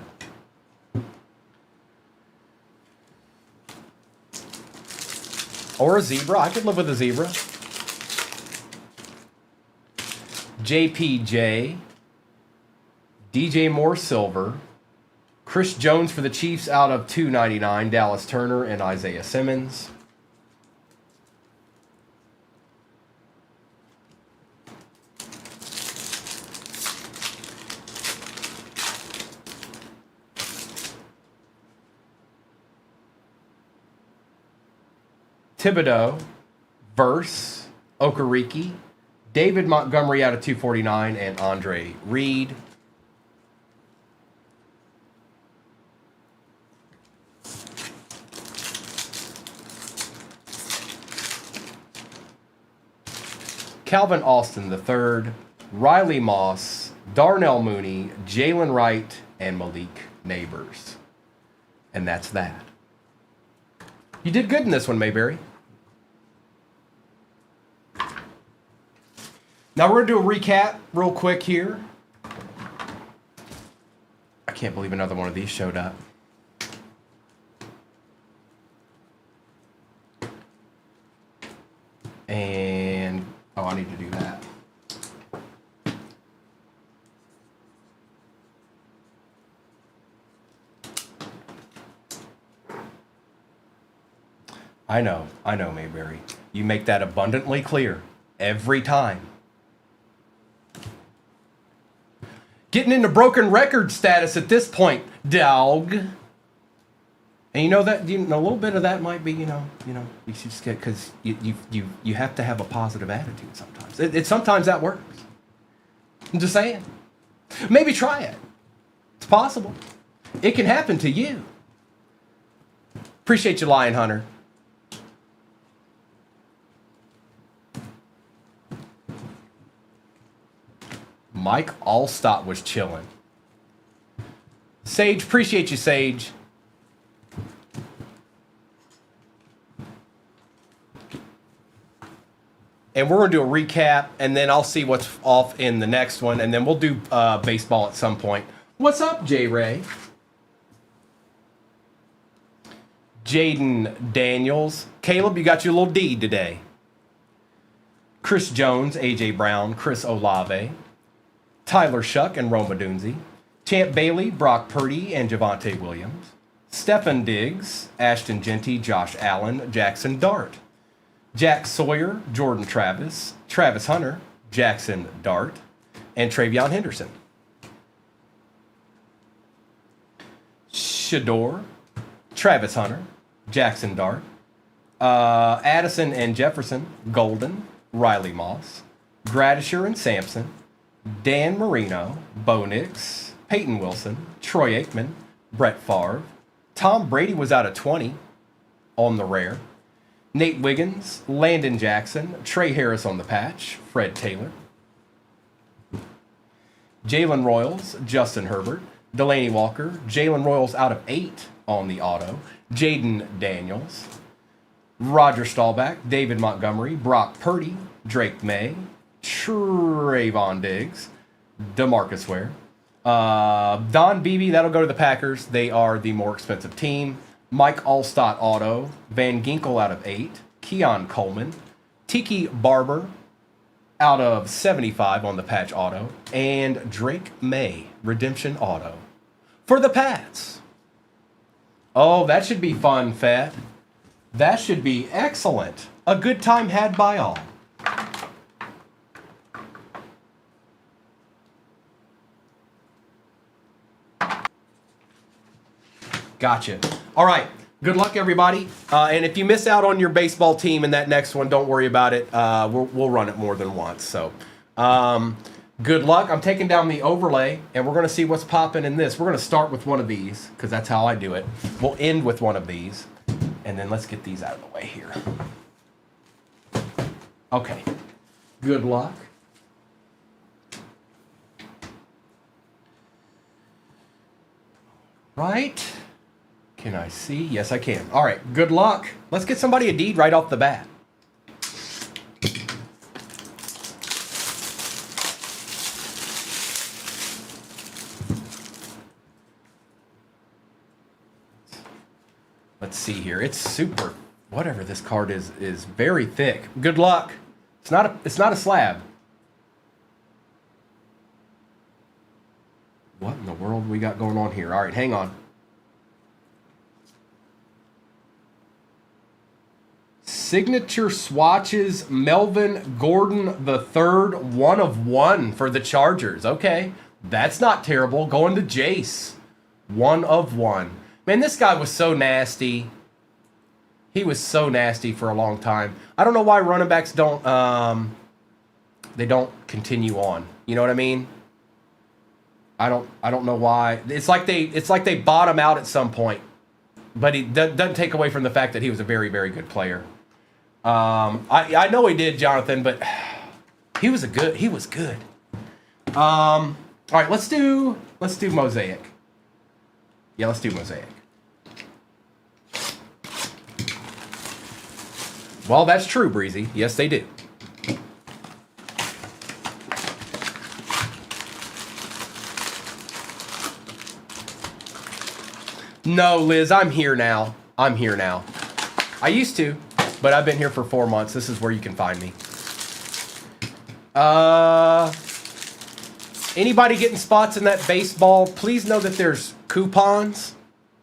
Or a zebra. I could live with a zebra. JPJ. DJ Moore silver. Chris Jones for the Chiefs out of 299. Dallas Turner and Isaiah Simmons. Thibodeau, Verse, Okereke, David Montgomery out of 249, and Andre Reed. Calvin Austin III, Riley Moss, Darnell Mooney, Jalen Wright, and Malik Neighbors. And that's that. You did good in this one, Mayberry. Now we're going to do a recap real quick here. I can't believe another one of these showed up. And, oh, I need to do that. I know, Mayberry. You make that abundantly clear every time. Getting into broken record status at this point, dog. And you know that a little bit of that might be, you should just get, because you have to have a positive attitude sometimes. Sometimes that works. I'm just saying. Maybe try it. It's possible. It can happen to you. Appreciate you, Lion Hunter. Mike Allstott was chilling. Sage, appreciate you, Sage. And we're going to do a recap, and then I'll see what's off in the next one, and then we'll do baseball at some point. What's up, J-Ray? Jaden Daniels. Caleb, you got your little deed today. Chris Jones, A.J. Brown, Chris Olave, Tyler Shuck and Roma Dunzi, Champ Bailey, Brock Purdy, and Javonte Williams, Stephen Diggs, Ashton Genty, Josh Allen, Jackson Dart, Jack Sawyer, Jordan Travis, Travis Hunter, Jackson Dart, and Travion Henderson. Shador, Travis Hunter, Jackson Dart, Addison and Jefferson, Golden, Riley Moss, Gradisher and Sampson, Dan Marino, Bo Nix, Peyton Wilson, Troy Aikman, Brett Favre. Tom Brady was out of 20 on the rare. Nate Wiggins, Landon Jackson, Trey Harris on the patch, Fred Taylor. Jalen Royals, Justin Herbert, Delaney Walker, Jalen Royals out of 8 on the auto, Jaden Daniels, Roger Staubach, David Montgomery, Brock Purdy, Drake May, Trayvon Diggs, DeMarcus Ware, Don Beebe, that'll go to the Packers. They are the more expensive team. Mike Allstott auto, Van Ginkel out of 8, Keon Coleman, Tiki Barber out of 75 on the patch auto, and Drake May redemption auto for the Pats. Oh, that should be fun, Fat. That should be excellent. A good time had by all. Gotcha. All right. Good luck, everybody. And if you miss out on your baseball team in that next one, don't worry about it. We'll run it more than once. So good luck. I'm taking down the overlay, and we're going to see what's popping in this. We're going to start with one of these, because that's how I do it. We'll end with one of these. And then let's get these out of the way here. Okay. Good luck. Right. Can I see? Yes, I can. All right. Good luck. Let's get somebody a deed right off the bat. Let's see here. It's super. Whatever this card is very thick. Good luck. It's not a slab. What in the world we got going on here? All right, hang on. Signature swatches, Melvin Gordon the third, 1/1 for the Chargers. Okay, that's not terrible. Going to Jace, 1/1. Man, this guy was so nasty. He was so nasty for a long time. I don't know why running backs don't they don't continue on. You know what I mean? I don't know why. It's like they bottom out at some point. But he doesn't take away from the fact that he was a very, very good player. I know he did, Jonathan, but he was good. All right, let's do Mosaic. Yeah, let's do Mosaic. Well, that's true, Breezy. Yes, they do. No, Liz, I'm here now. I used to, but I've been here for 4 months. This is where you can find me. Anybody getting spots in that baseball, please know that there's coupons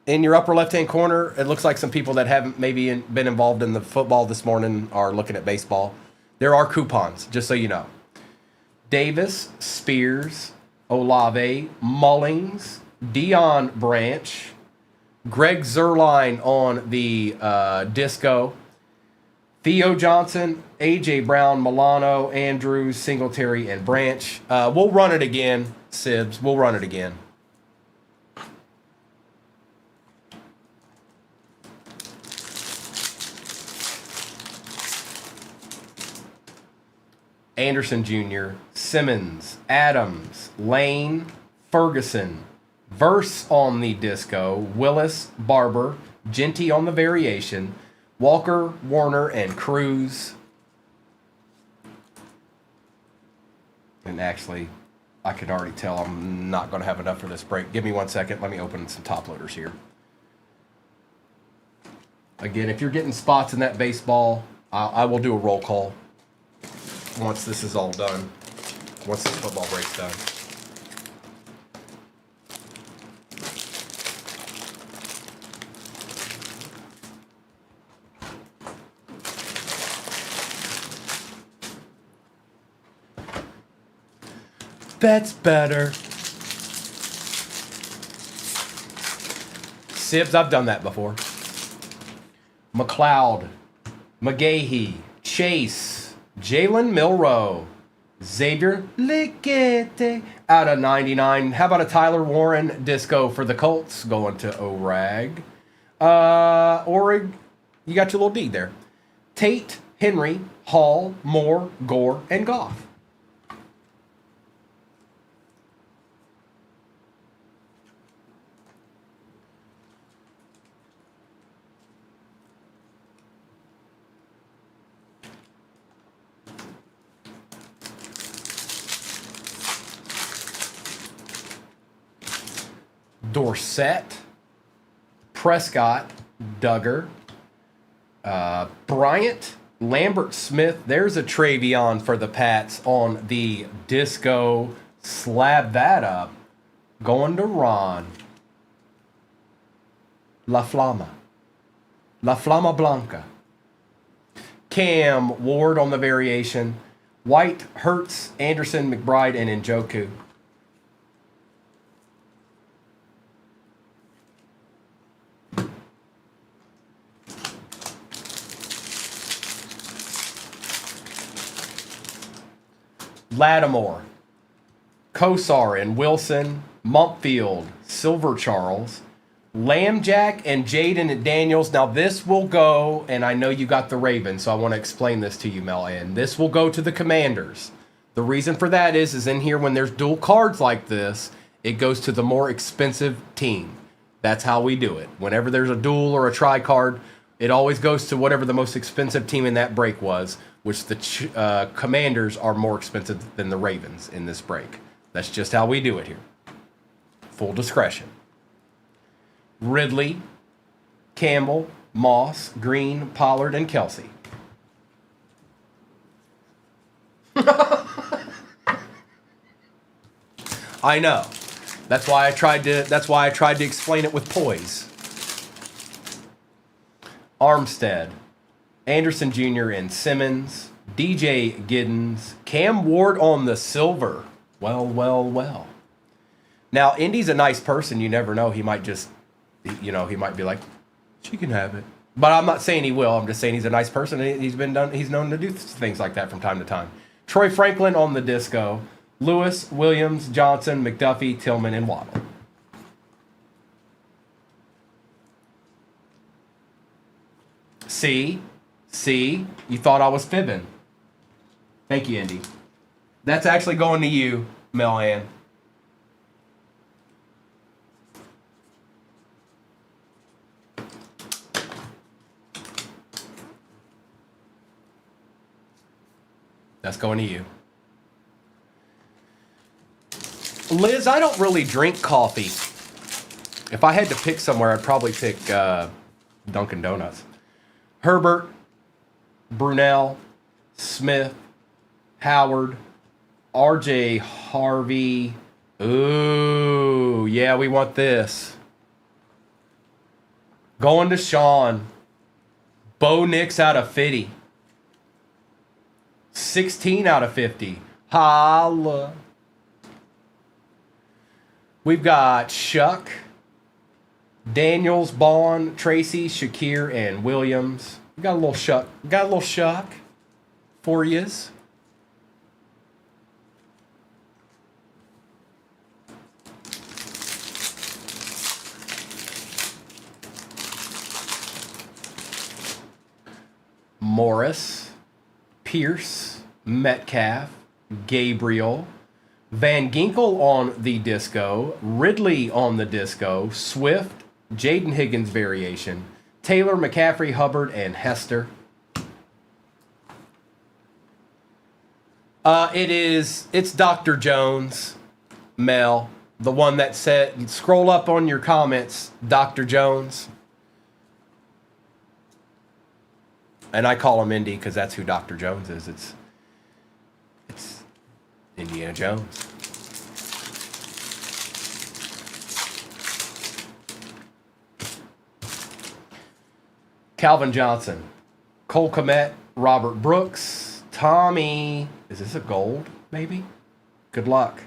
in your upper left-hand corner. It looks like some people that haven't maybe been involved in the football this morning are looking at baseball. There are coupons, just so you know. Davis, Spears, Olave, Mullings, Deion Branch, Greg Zerline on the disco, Theo Johnson, A.J. Brown, Milano, Andrews, Singletary, and Branch. We'll run it again, Sibs. We'll run it again. Anderson Jr., Simmons, Adams, Lane, Ferguson, Verse on the disco, Willis, Barber, Genty on the variation, Walker, Warner, and Cruz. And actually, I could already tell I'm not going to have enough for this break. Give me 1 second. Let me open some top loaders here. Again, if you're getting spots in that baseball, I will do a roll call. once this is all done. Once this football break's done. That's better. Sibs, I've done that before. McLeod, McGahee, Chase, Jalen Milroe, Xavier Liquete out of 99. How about a Tyler Warren disco for the Colts going to ORAG? Orig, you got your little D there. Tate, Henry, Hall, Moore, Gore, and Goff. Dorsett, Prescott, Duggar, Bryant, Lambert Smith. There's a Travion for the Pats on the disco. Slab that up. Going to Ron. La Flama Blanca. Cam Ward on the variation. White, Hertz, Anderson, McBride, and Njoku. Lattimore, Kosar and Wilson, Mumpfield, Silver Charles, Lambjack and Jaden Daniels. Now this will go, and I know you got the Ravens, so I want to explain this to you, Mel. And this will go to the Commanders. The reason for that is in here when there's dual cards like this, it goes to the more expensive team. That's how we do it. Whenever there's a dual or a tri-card, it always goes to whatever the most expensive team in that break was, which the Commanders are more expensive than the Ravens in this break. That's just how we do it here. Full discretion. Ridley, Campbell, Moss, Green, Pollard, and Kelsey. I know. That's why I tried to explain it with poise. Armstead, Anderson Jr. and Simmons, DJ Giddens, Cam Ward on the silver. Well. Now, Indy's a nice person. You never know. He might just, he might be like, she can have it. But I'm not saying he will. I'm just saying he's a nice person. He's known to do things like that from time to time. Troy Franklin on the disco. Lewis, Williams, Johnson, McDuffie, Tillman, and Waddle. See, you thought I was fibbing. Thank you, Indy. That's actually going to you, Mel Ann. That's going to you. Liz, I don't really drink coffee. If I had to pick somewhere, I'd probably pick Dunkin' Donuts. Herbert, Brunell, Smith, Howard, RJ Harvey. Ooh, yeah, we want this. Going to Sean. Bo Nix out of 50. 16 out of 50. Holla. We've got Shuck, Daniels, Bond, Tracy, Shakir, and Williams. We got a little Shuck. For yous. Morris, Pierce, Metcalf, Gabriel, Van Ginkel on the disco, Ridley on the disco, Swift, Jaden Higgins variation, Taylor, McCaffrey, Hubbard, and Hester. It's Dr. Jones, Mel, the one that said, scroll up on your comments, Dr. Jones. And I call him Indy because that's who Dr. Jones is. Indiana Jones. Calvin Johnson. Cole Kmet. Robert Brooks. Tommy. Is this a gold, maybe? Good luck.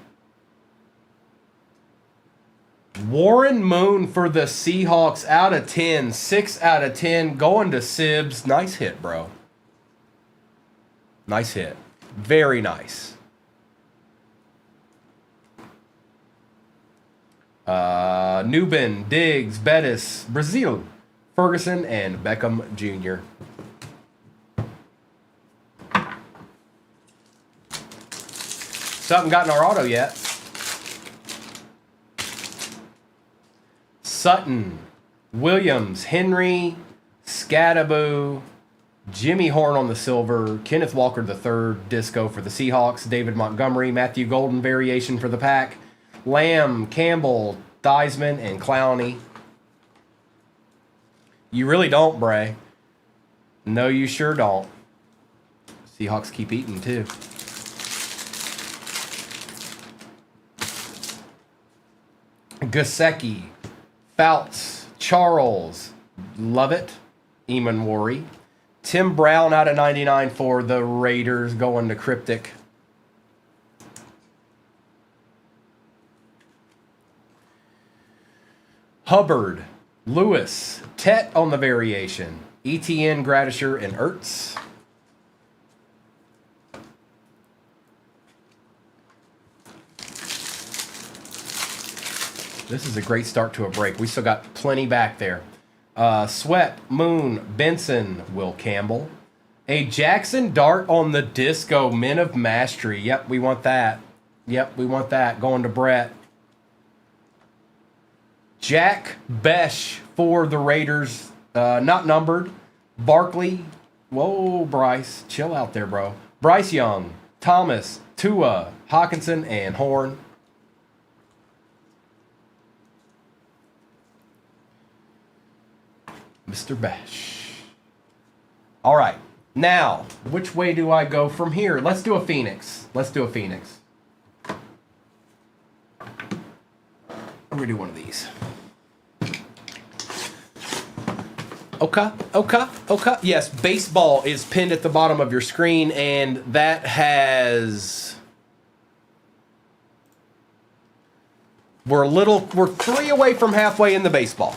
Warren Moon for the Seahawks out of 10. 6 out of 10. Going to Sibs. Nice hit, bro. Nice hit. Very nice. Newbin, Diggs, Bettis, Brazil, Ferguson, and Beckham Jr. So haven't gotten our auto yet. Sutton, Williams, Henry, Scadaboo, Jimmy Horn on the silver, Kenneth Walker III, disco for the Seahawks, David Montgomery, Matthew Golden variation for the Pack, Lamb, Campbell, Theismann, and Clowney. You really don't, Bray. No, you sure don't. Seahawks keep eating, too. Gasecki, Fouts, Charles, Lovett, Eamon Worry. Tim Brown out of 99 for the Raiders, going to Cryptic. Hubbard, Lewis, Tet on the variation. ETN, Gradisher, and Ertz. This is a great start to a break. We still got plenty back there. Sweat, Moon, Benson, Will Campbell. A Jackson Dart on the disco, Men of Mastery. Yep, we want that. Yep, we want that. Going to Brett. Jack Besh for the Raiders. Not numbered. Barkley. Whoa, Bryce. Chill out there, bro. Bryce Young, Thomas, Tua, Hawkinson, and Horn. Mr. Bash. All right. Now, which way do I go from here? Let's do a Phoenix. Let's do a Phoenix. I'm going to do one of these. Okay. Yes, baseball is pinned at the bottom of your screen, and that has... We're 3 away from halfway in the baseball.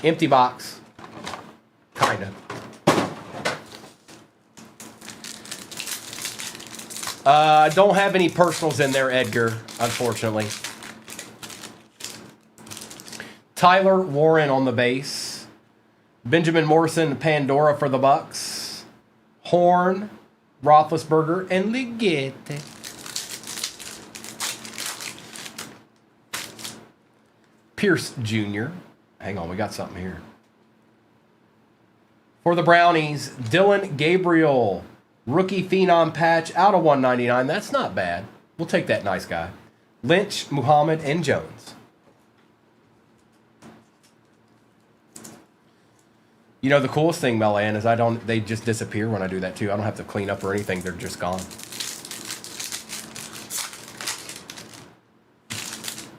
Empty box. Kind of. Don't have any personals in there, Edgar, unfortunately. Tyler Warren on the base. Benjamin Morrison, Pandora for the Bucks. Horn, Roethlisberger, and Ligette. Pierce Jr. Hang on, we got something here. For the Brownies, Dylan Gabriel, rookie phenom patch out of 199. That's not bad. We'll take that nice guy. Lynch, Muhammad, and Jones. You know, the coolest thing, Melan, is they just disappear when I do that too. I don't have to clean up or anything. They're just gone.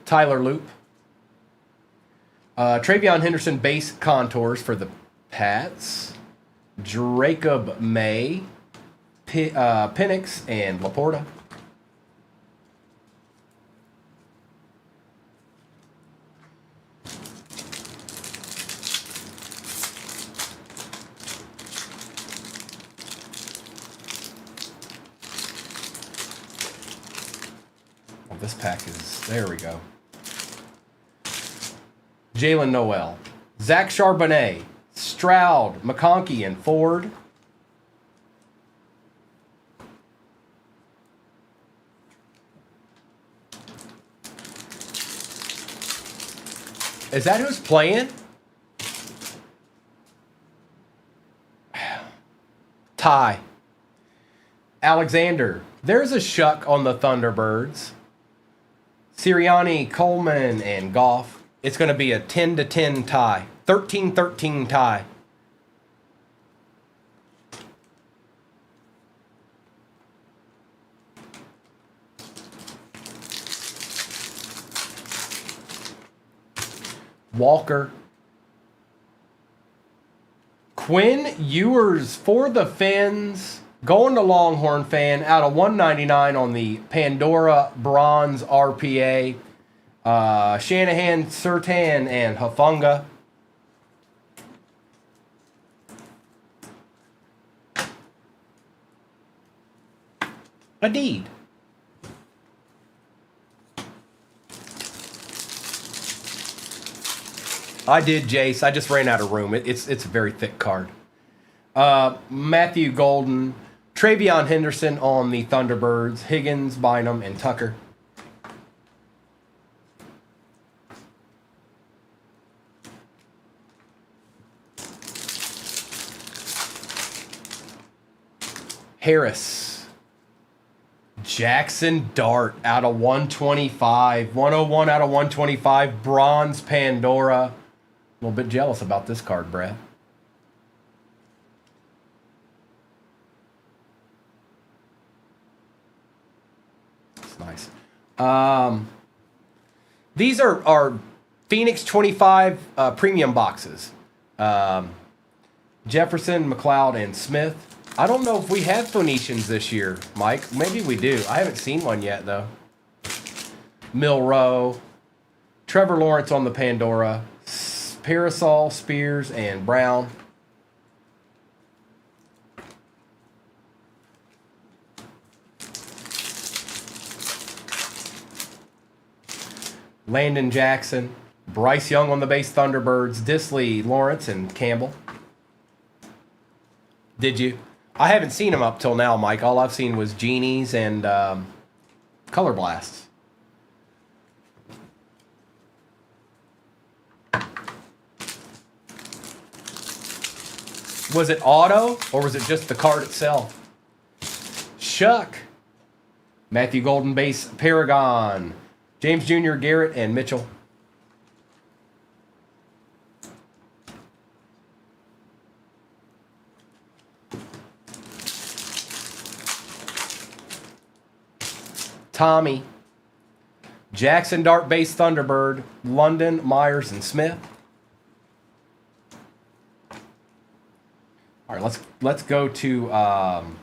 Tyler Loop. Travion Henderson base contours for the Pats. Jacob May, Penix, and Laporta. Well, this pack is, there we go. Jalen Noel, Zach Charbonnet, Stroud, McConkey, and Ford. Is that who's playing? Ty. Alexander. There's a Shuck on the Thunderbirds. Sirianni, Coleman, and Goff. It's going to be a 10-10 tie. 13-13 tie. Walker. Quinn Ewers for the Fins. Going to Longhorn fan out of 199 on the Pandora Bronze RPA. Shanahan, Surtan, and Hufanga. Indeed. I did, Jace. I just ran out of room. It's a very thick card. Matthew Golden, Travion Henderson on the Thunderbirds, Higgins, Bynum, and Tucker. Harris. Jackson Dart out of 125. 101 out of 125. Bronze Pandora. A little bit jealous about this card, Brad. It's nice. These are Phoenix 25 premium boxes. Jefferson, McLeod, and Smith. I don't know if we have Phoenicians this year, Mike. Maybe we do. I haven't seen one yet, though. Milrow. Trevor Lawrence on the Pandora. Parasol, Spears, and Brown. Landon Jackson. Bryce Young on the base Thunderbirds. Disley, Lawrence, and Campbell. Did you? I haven't seen them up till now, Mike. All I've seen was Genies and Color Blasts. Was it auto, or was it just the card itself? Shuck. Matthew Golden base Paragon. James Jr., Garrett, and Mitchell. Tommy. Jackson Dart base Thunderbird. London, Myers, and Smith. All right, let's go to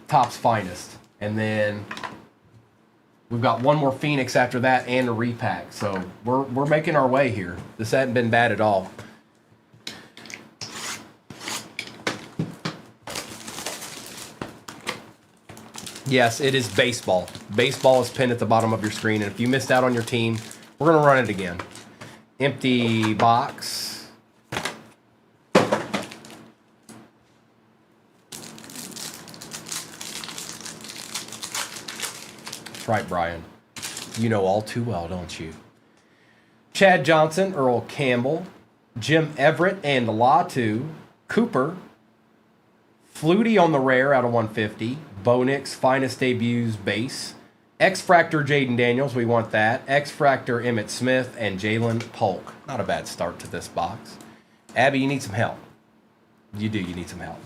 Topps Finest, and then we've got one more Phoenix after that and a repack. So we're making our way here. This hasn't been bad at all. Yes, it is baseball. Baseball is pinned at the bottom of your screen, and if you missed out on your team, we're gonna run it again. Empty box. Right, Brian. You know all too well, don't you? Chad Johnson, Earl Campbell, Jim Everett and Latu, Cooper, Flutie on the rare out of 150, Bo Nix, Finest Debuts base, X-Fractor Jaden Daniels, we want that, X-Fractor Emmitt Smith, and Jalen Polk. Not a bad start to this box. Abby, you need some help. You do, you need some help.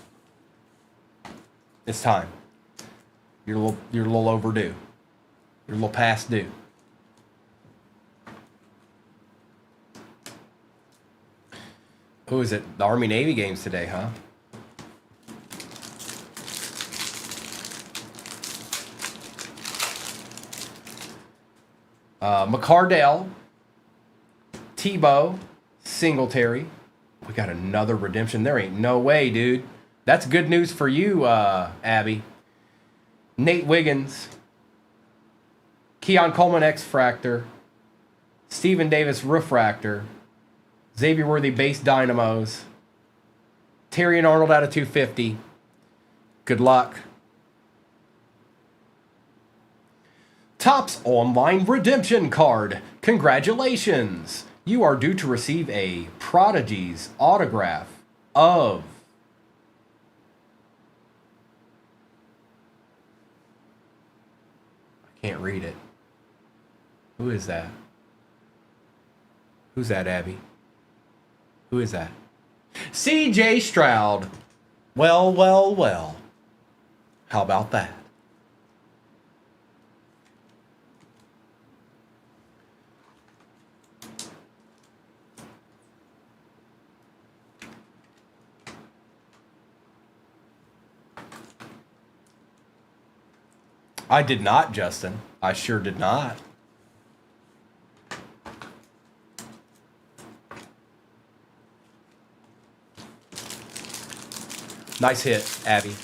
It's time. You're a little overdue. You're a little past due. Who is it? The Army-Navy games today, huh? McCardell, Tebow, Singletary. We got another redemption. There ain't no way, dude. That's good news for you, Abby. Nate Wiggins. Keon Coleman X-Fractor, Stephen Davis Refractor, Xavier Worthy Base Dynamos, Terry and Arnold out of 250. Good luck. Topps Online Redemption Card. Congratulations. You are due to receive a Prodigy's autograph of I can't read it. Who is that? Who's that, Abby? Who is that? C.J. Stroud. Well, well, well. How about that? I did not, Justin. I sure did not. Nice hit, Abby.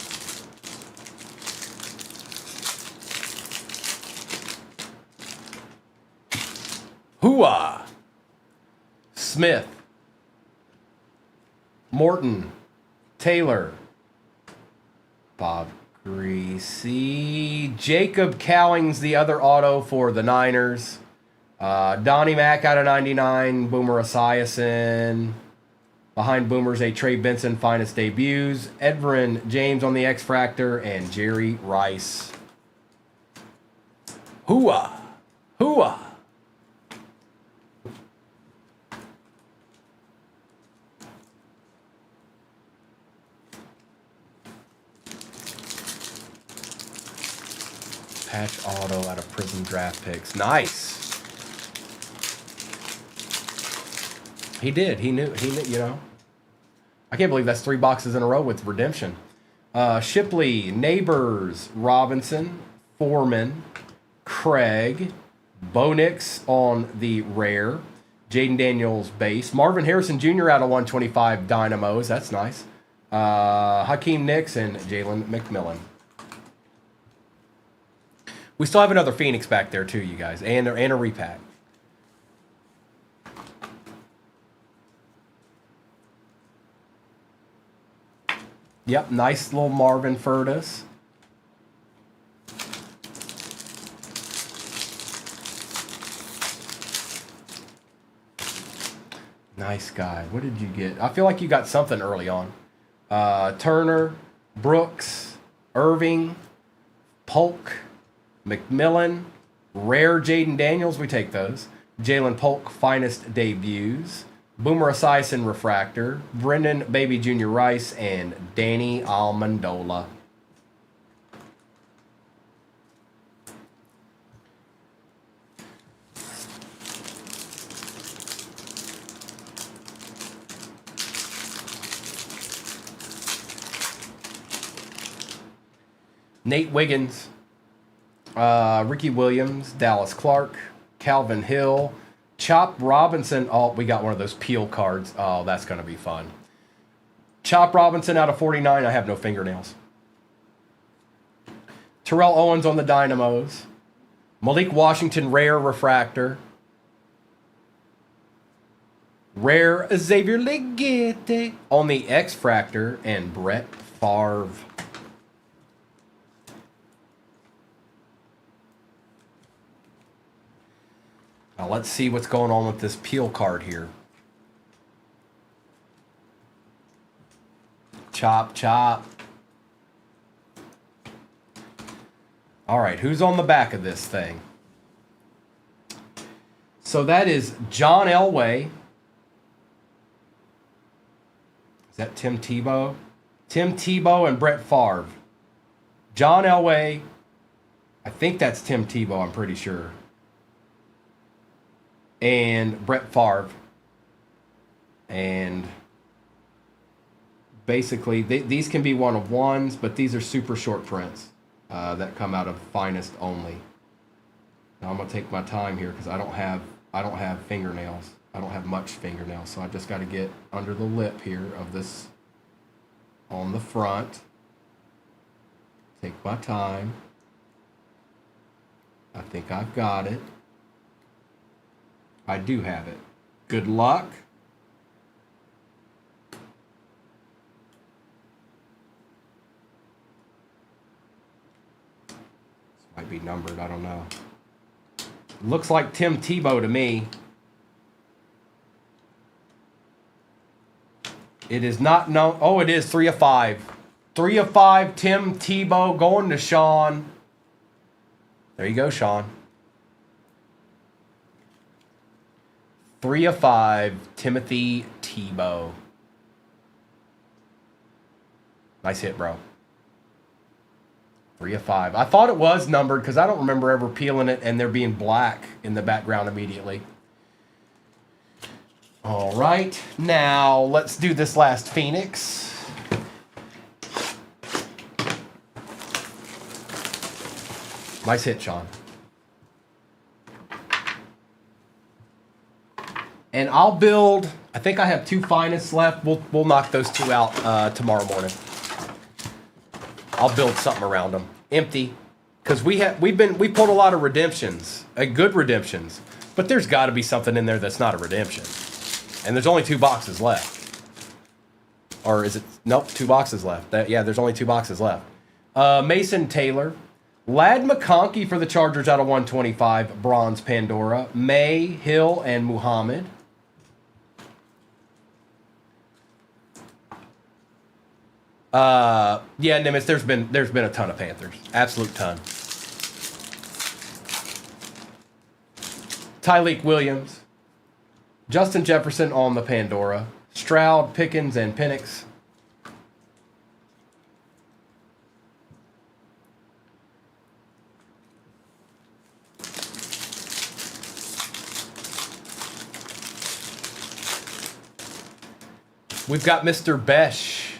Hooah! Smith. Morton. Taylor. Bob Greasy. Jacob Cowings, the other auto for the Niners. Donnie Mack out of 99. Boomer Esiason. Behind Boomers, a Trey Benson finest debuts. Edvin James on the X-Fractor. And Jerry Rice. Hooah! Hooah! Patch auto out of Prism Draft Picks. Nice. He did. He knew, you know. I can't believe that's 3 boxes in a row with redemption. Shipley, Neighbors, Robinson, Foreman, Craig, Bo Nix on the rare, Jaden Daniels base, Marvin Harrison Jr. out of 125 Dynamos. That's nice. Hakeem Nicks and Jalen McMillan. We still have another Phoenix back there too, you guys, and a repack. Yep, nice little Marvin Furtis. Nice guy. What did you get? I feel like you got something early on. Turner, Brooks, Irving, Polk, McMillan, rare Jaden Daniels, we take those. Jalen Polk, finest debuts. Boomer Esiason refractor. Brendan Baby Jr. Rice, and Danny Amendola. Nate Wiggins. Ricky Williams, Dallas Clark, Calvin Hill, Chop Robinson. Oh, we got one of those peel cards. Oh, that's going to be fun. Chop Robinson out of 49. I have no fingernails. Terrell Owens on the Dynamos. Malik Washington, rare refractor. Rare Xavier Legette on the X-Fractor, and Brett Favre. Now let's see what's going on with this peel card here. Chop, chop. All right, who's on the back of this thing? So that is John Elway. Is that Tim Tebow? Tim Tebow and Brett Favre. John Elway. I think that's Tim Tebow, I'm pretty sure. And Brett Favre. And basically, these can be one of ones, but these are super short prints that come out of finest only. Now I'm gonna take my time here because I don't have fingernails. I don't have much fingernails, so I just got to get under the lip here of this on the front. Take my time. I think I've got it. I do have it. Good luck. This might be numbered, I don't know. Looks like Tim Tebow to me. It is not known. Oh, it is 3 of 5. 3 of 5, Tim Tebow going to Sean. There you go, Sean. 3 of 5, Timothy Tebow. Nice hit, bro. 3 of 5. I thought it was numbered because I don't remember ever peeling it and there being black in the background immediately. All right, now let's do this last Phoenix. Nice hit, Sean. And I'll build, I think I have 2 finest left. We'll knock those 2 out tomorrow morning. I'll build something around them. Empty. Because we pulled a lot of redemptions. Good redemptions. But there's got to be something in there that's not a redemption. And there's only 2 boxes left. Or is it? Nope, 2 boxes left. Yeah, there's only 2 boxes left. Mason Taylor. Lad McConkey for the Chargers out of 125. Bronze Pandora. May, Hill, and Muhammad. Yeah, Nimitz, there's been a ton of Panthers. Absolute ton. Tyleek Williams. Justin Jefferson on the Pandora. Stroud, Pickens, and Penix. We've got Mr. Besh.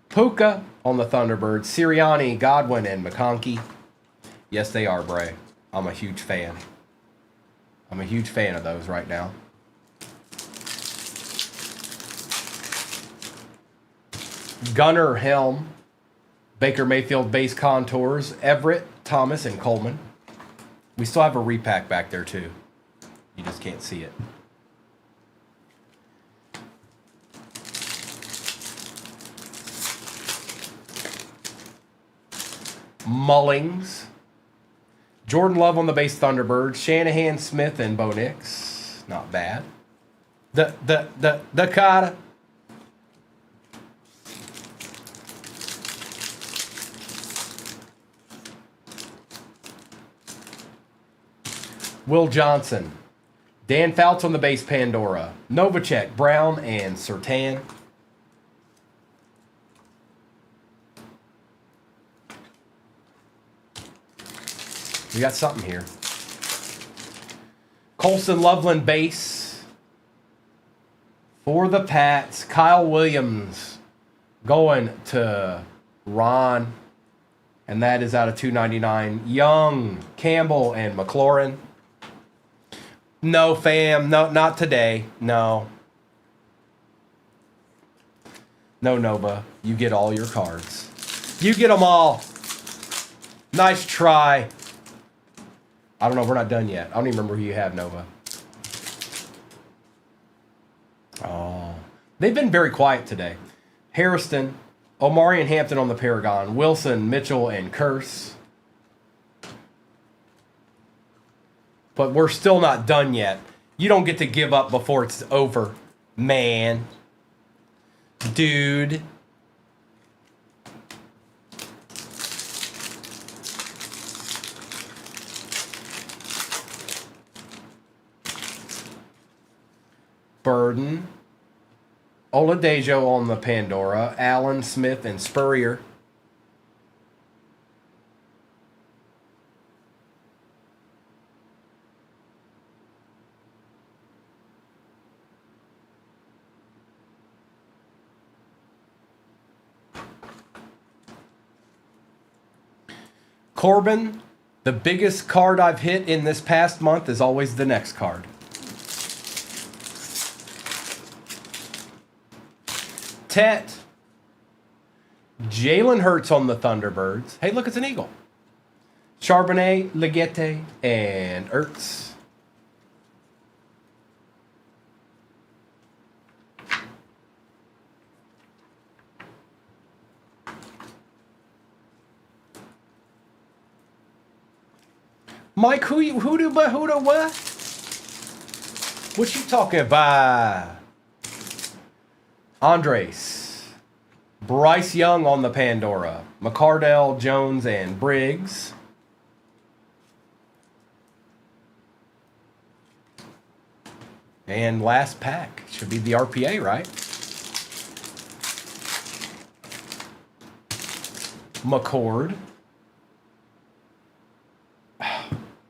Puka on the Thunderbirds. Sirianni, Godwin, and McConkey. Yes, they are, Bray. I'm a huge fan. I'm a huge fan of those right now. Gunnar Helm. Baker Mayfield base contours. Everett, Thomas, and Coleman. We still have a repack back there, too. You just can't see it. Mullings. Jordan Love on the base Thunderbird. Shanahan, Smith, and Bo Nix. Not bad. The Carter. Will Johnson. Dan Fouts on the base Pandora. Novacek, Brown, and Surtain. We got something here. Colson Loveland base. For the Pats, Kyle Williams going to Ron. And that is out of 299. Young, Campbell, and McLaurin. No, fam. No, not today. No. No, Nova. You get all your cards. You get them all. Nice try. I don't know. We're not done yet. I don't even remember who you have, Nova. Oh. They've been very quiet today. Harrison, Omari and Hampton on the Paragon. Wilson, Mitchell, and Curse. But we're still not done yet. You don't get to give up before it's over, man. Dude. Burden. Oladejo on the Pandora. Allen, Smith, and Spurrier. Corbin, the biggest card I've hit in this past month is always the next card. Tet. Jalen Hurts on the Thunderbirds. Hey, look, it's an Eagle. Charbonnet, Legette, and Ertz. Mike, who do what? What you talking about? Andres. Bryce Young on the Pandora. McCardell, Jones, and Briggs. And last pack. Should be the RPA, right? McCord.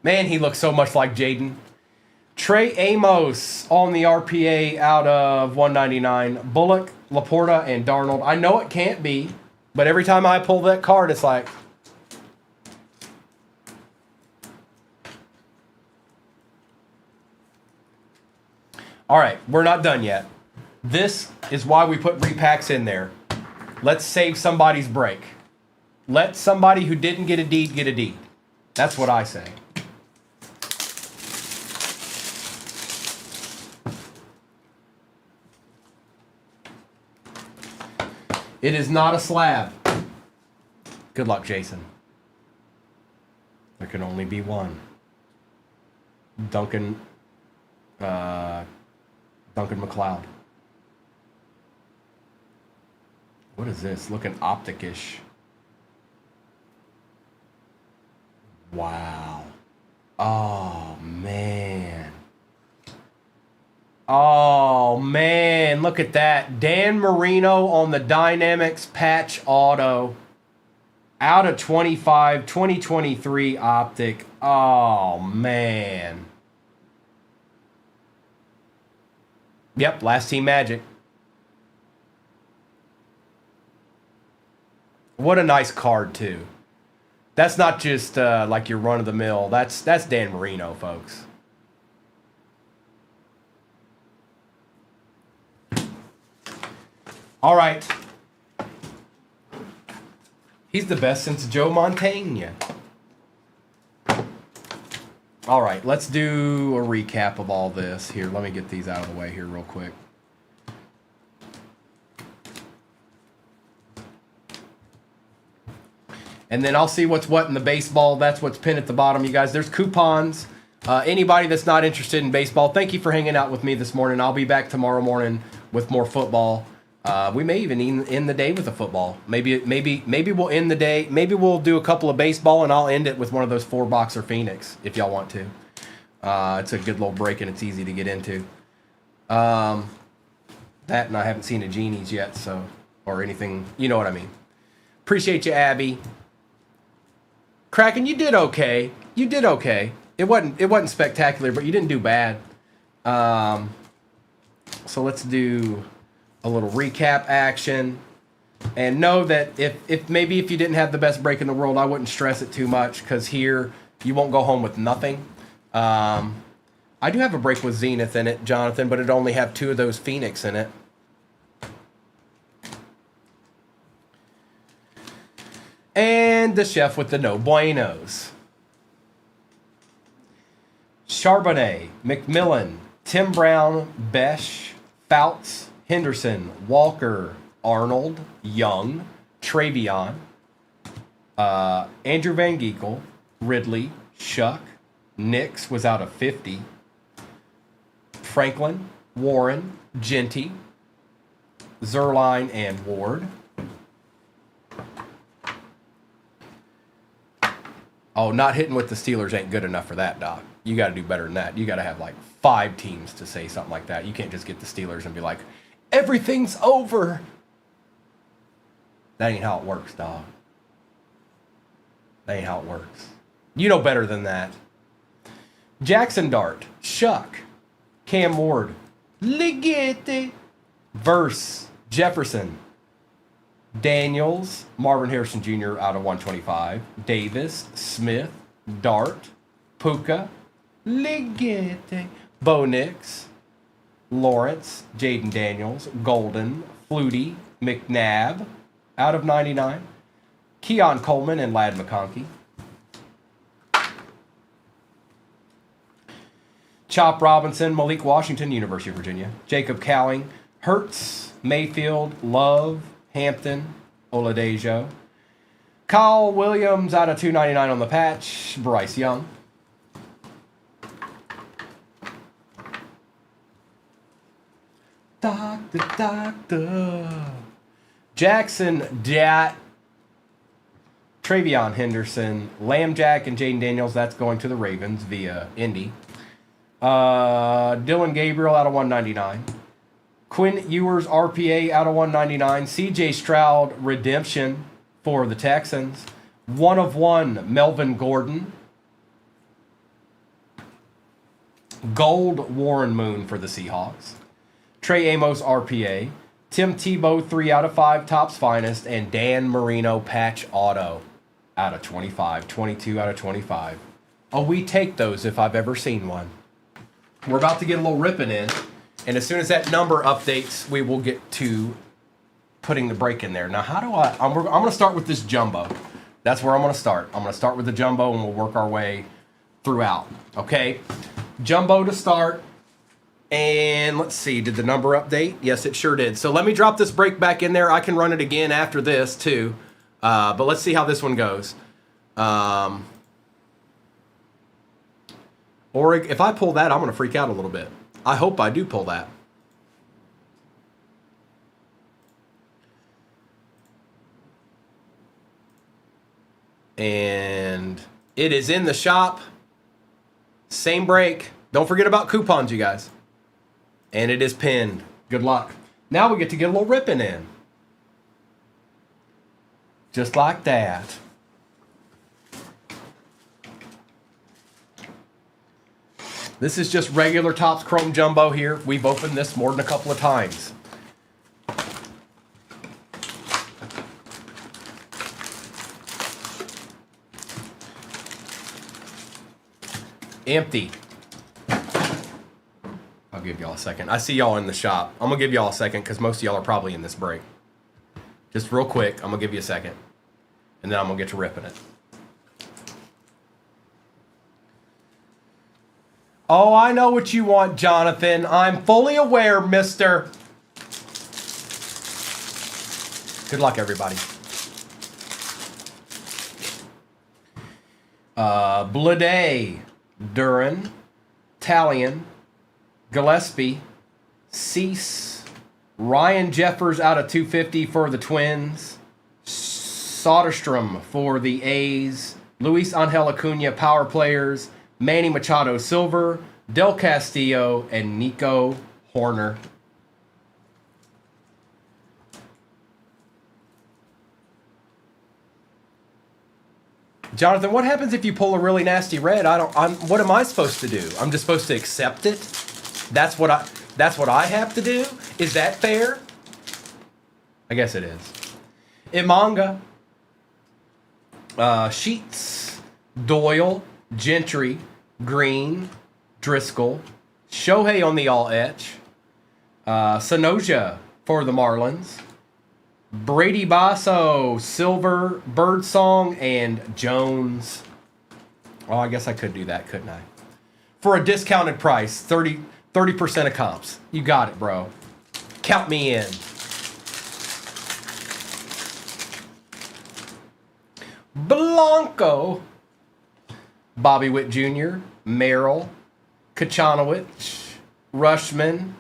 Man, he looks so much like Jaden. Trey Amos on the RPA out of 199. Bullock, Laporta, and Darnold. I know it can't be, but every time I pull that card, it's like, All right, we're not done yet. This is why we put repacks in there. Let's save somebody's break. Let somebody who didn't get a deed get a deed. That's what I say. It is not a slab. Good luck, Jason. There can only be one. Duncan McLeod. What is this? Looking optic-ish. Wow. Oh, man. Oh, man. Look at that. Dan Marino on the Dynamics patch auto. Out of 25, 2023 optic. Oh, man. Yep, last team Magic. What a nice card, too. That's not just like your run-of-the-mill. That's Dan Marino, folks. All right. He's the best since Joe Montaigne. All right, let's do a recap of all this. Here, let me get these out of the way here real quick. And then I'll see what's what in the baseball. That's what's pinned at the bottom, you guys. There's coupons. Anybody that's not interested in baseball, thank you for hanging out with me this morning. I'll be back tomorrow morning with more football. We may even end the day with a football. Maybe we'll end the day. Maybe we'll do a couple of baseball, and I'll end it with one of those 4-boxer Phoenix if y'all want to. It's a good little break, and it's easy to get into. That, and I haven't seen a Genie's yet, so, or anything. You know what I mean. Appreciate you, Abby. Kraken, you did okay. You did okay. It wasn't spectacular, but you didn't do bad. So let's do a little recap action, and know that if maybe if you didn't have the best break in the world, I wouldn't stress it too much, because here you won't go home with nothing. I do have a break with Zenith in it, Jonathan, but it only have 2 of those Phoenix in it. And the chef with the no buenos. Charbonnet, McMillan, Tim Brown, Besh, Fouts, Henderson, Walker, Arnold, Young, Travion, Andrew Van Geekel, Ridley, Shuck, Nix was out of 50, Franklin, Warren, Genty, Zerline, and Ward. Oh, not hitting with the Steelers ain't good enough for that, Doc. You got to do better than that. You got to have like 5 teams to say something like that. You can't just get the Steelers and be like, everything's over. That ain't how it works, dog. That ain't how it works. You know better than that. Jackson Dart, Shuck, Cam Ward, Ligete, Verse, Jefferson, Daniels, Marvin Harrison Jr. out of 125, Davis, Smith, Dart, Puka, Ligete, Bo Nix, Lawrence, Jaden Daniels, Golden, Flutie, McNabb, out of 99, Keon Coleman and Ladd McConkey, Chop Robinson, Malik Washington, University of Virginia, Jacob Cowing, Hertz, Mayfield, Love, Hampton, Oladejo, Kyle Williams out of 299 on the patch, Bryce Young, Doctor, Jackson Dat, Travion Henderson, Lambjack, and Jaden Daniels. That's going to the Ravens via Indy. Dylan Gabriel out of 199. Quinn Ewers RPA out of 199. CJ Stroud redemption for the Texans. 1 of 1 Melvin Gordon. Gold Warren Moon for the Seahawks. Trey Amos RPA. Tim Tebow 3 out of 5 Topps Finest. And Dan Marino patch auto out of 25. 22 out of 25. Oh, we take those if I've ever seen one. We're about to get a little ripping in. And as soon as that number updates, we will get to putting the break in there. Now, how do I'm going to start with this jumbo. That's where I'm going to start. I'm going to start with the jumbo, and we'll work our way throughout. Okay? Jumbo to start. And let's see, did the number update? Yes, it sure did. So let me drop this break back in there. I can run it again after this, too. But let's see how this one goes. Or if I pull that, I'm going to freak out a little bit. I hope I do pull that. And it is in the shop. Same break. Don't forget about coupons, you guys. And it is pinned. Good luck. Now we get to get a little ripping in. Just like that. This is just regular Topps Chrome Jumbo here. We've opened this more than a couple of times. Empty. I'll give y'all a second. I see y'all in the shop. I'm going to give y'all a second because most of y'all are probably in this break. Just real quick, I'm going to give you a second. And then I'm going to get to ripping it. Oh, I know what you want, Jonathan. I'm fully aware, mister. Good luck, everybody. Blade, Duran, Talion, Gillespie, Cease, Ryan Jeffers out of 250 for the Twins, Soderstrom for the A's, Luis Angel Acuna power players, Manny Machado silver, Del Castillo, and Nico Horner. Jonathan, what happens if you pull a really nasty red? What am I supposed to do? I'm just supposed to accept it? That's what I have to do? Is that fair? I guess it is. Imanga, Sheets, Doyle, Gentry, Green, Driscoll, Shohei on the all-etch, Sanoja for the Marlins, Brady Basso, Silver, Birdsong, and Jones. Oh, I guess I could do that, couldn't I? For a discounted price, 30% of comps. You got it, bro. Count me in. Blanco, Bobby Witt Jr., Merrill, Kachanowicz, Rushman.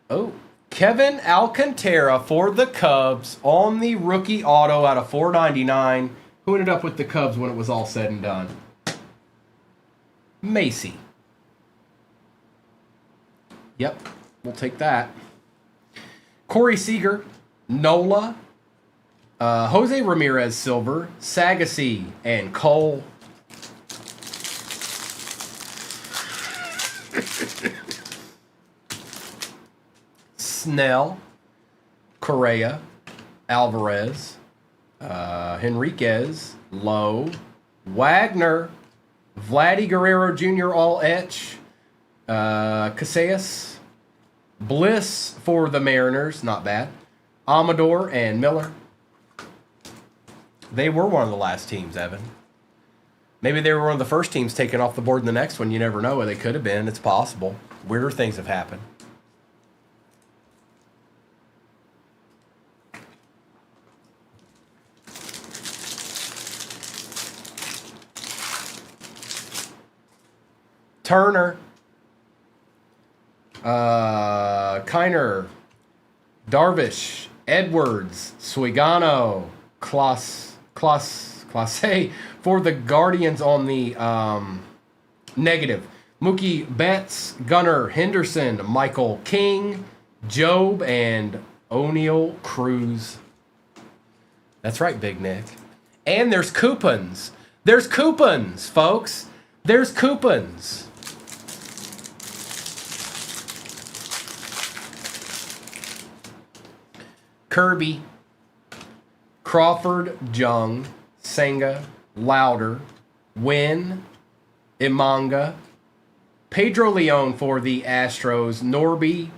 Oh, Kevin Alcantara for the Cubs on the rookie auto out of $4.99. Who ended up with the Cubs when it was all said and done? Macy. Yep, we'll take that. Corey Seager, Nola, Jose Ramirez silver, Sagassi, and Cole. Snell, Correa, Alvarez, Henriquez, Lowe, Wagner, Vladdy Guerrero Jr. all etch, Casillas, Bliss for the Mariners, not bad, Amador, and Miller. They were one of the last teams, Evan. Maybe they were one of the first teams taken off the board in the next one. You never know. They could have been. It's possible. Weirder things have happened. Turner, Kiner, Darvish, Edwards, Suigano, Clase for the Guardians on the negative. Mookie Betts, Gunnar Henderson, Michael King, Job, and O'Neal Cruz. That's right, Big Nick. And there's coupons. There's coupons, folks. There's coupons. Kirby, Crawford, Jung, Senga, Lauder, Wynn, Imanga, Pedro Leon for the Astros, Norby,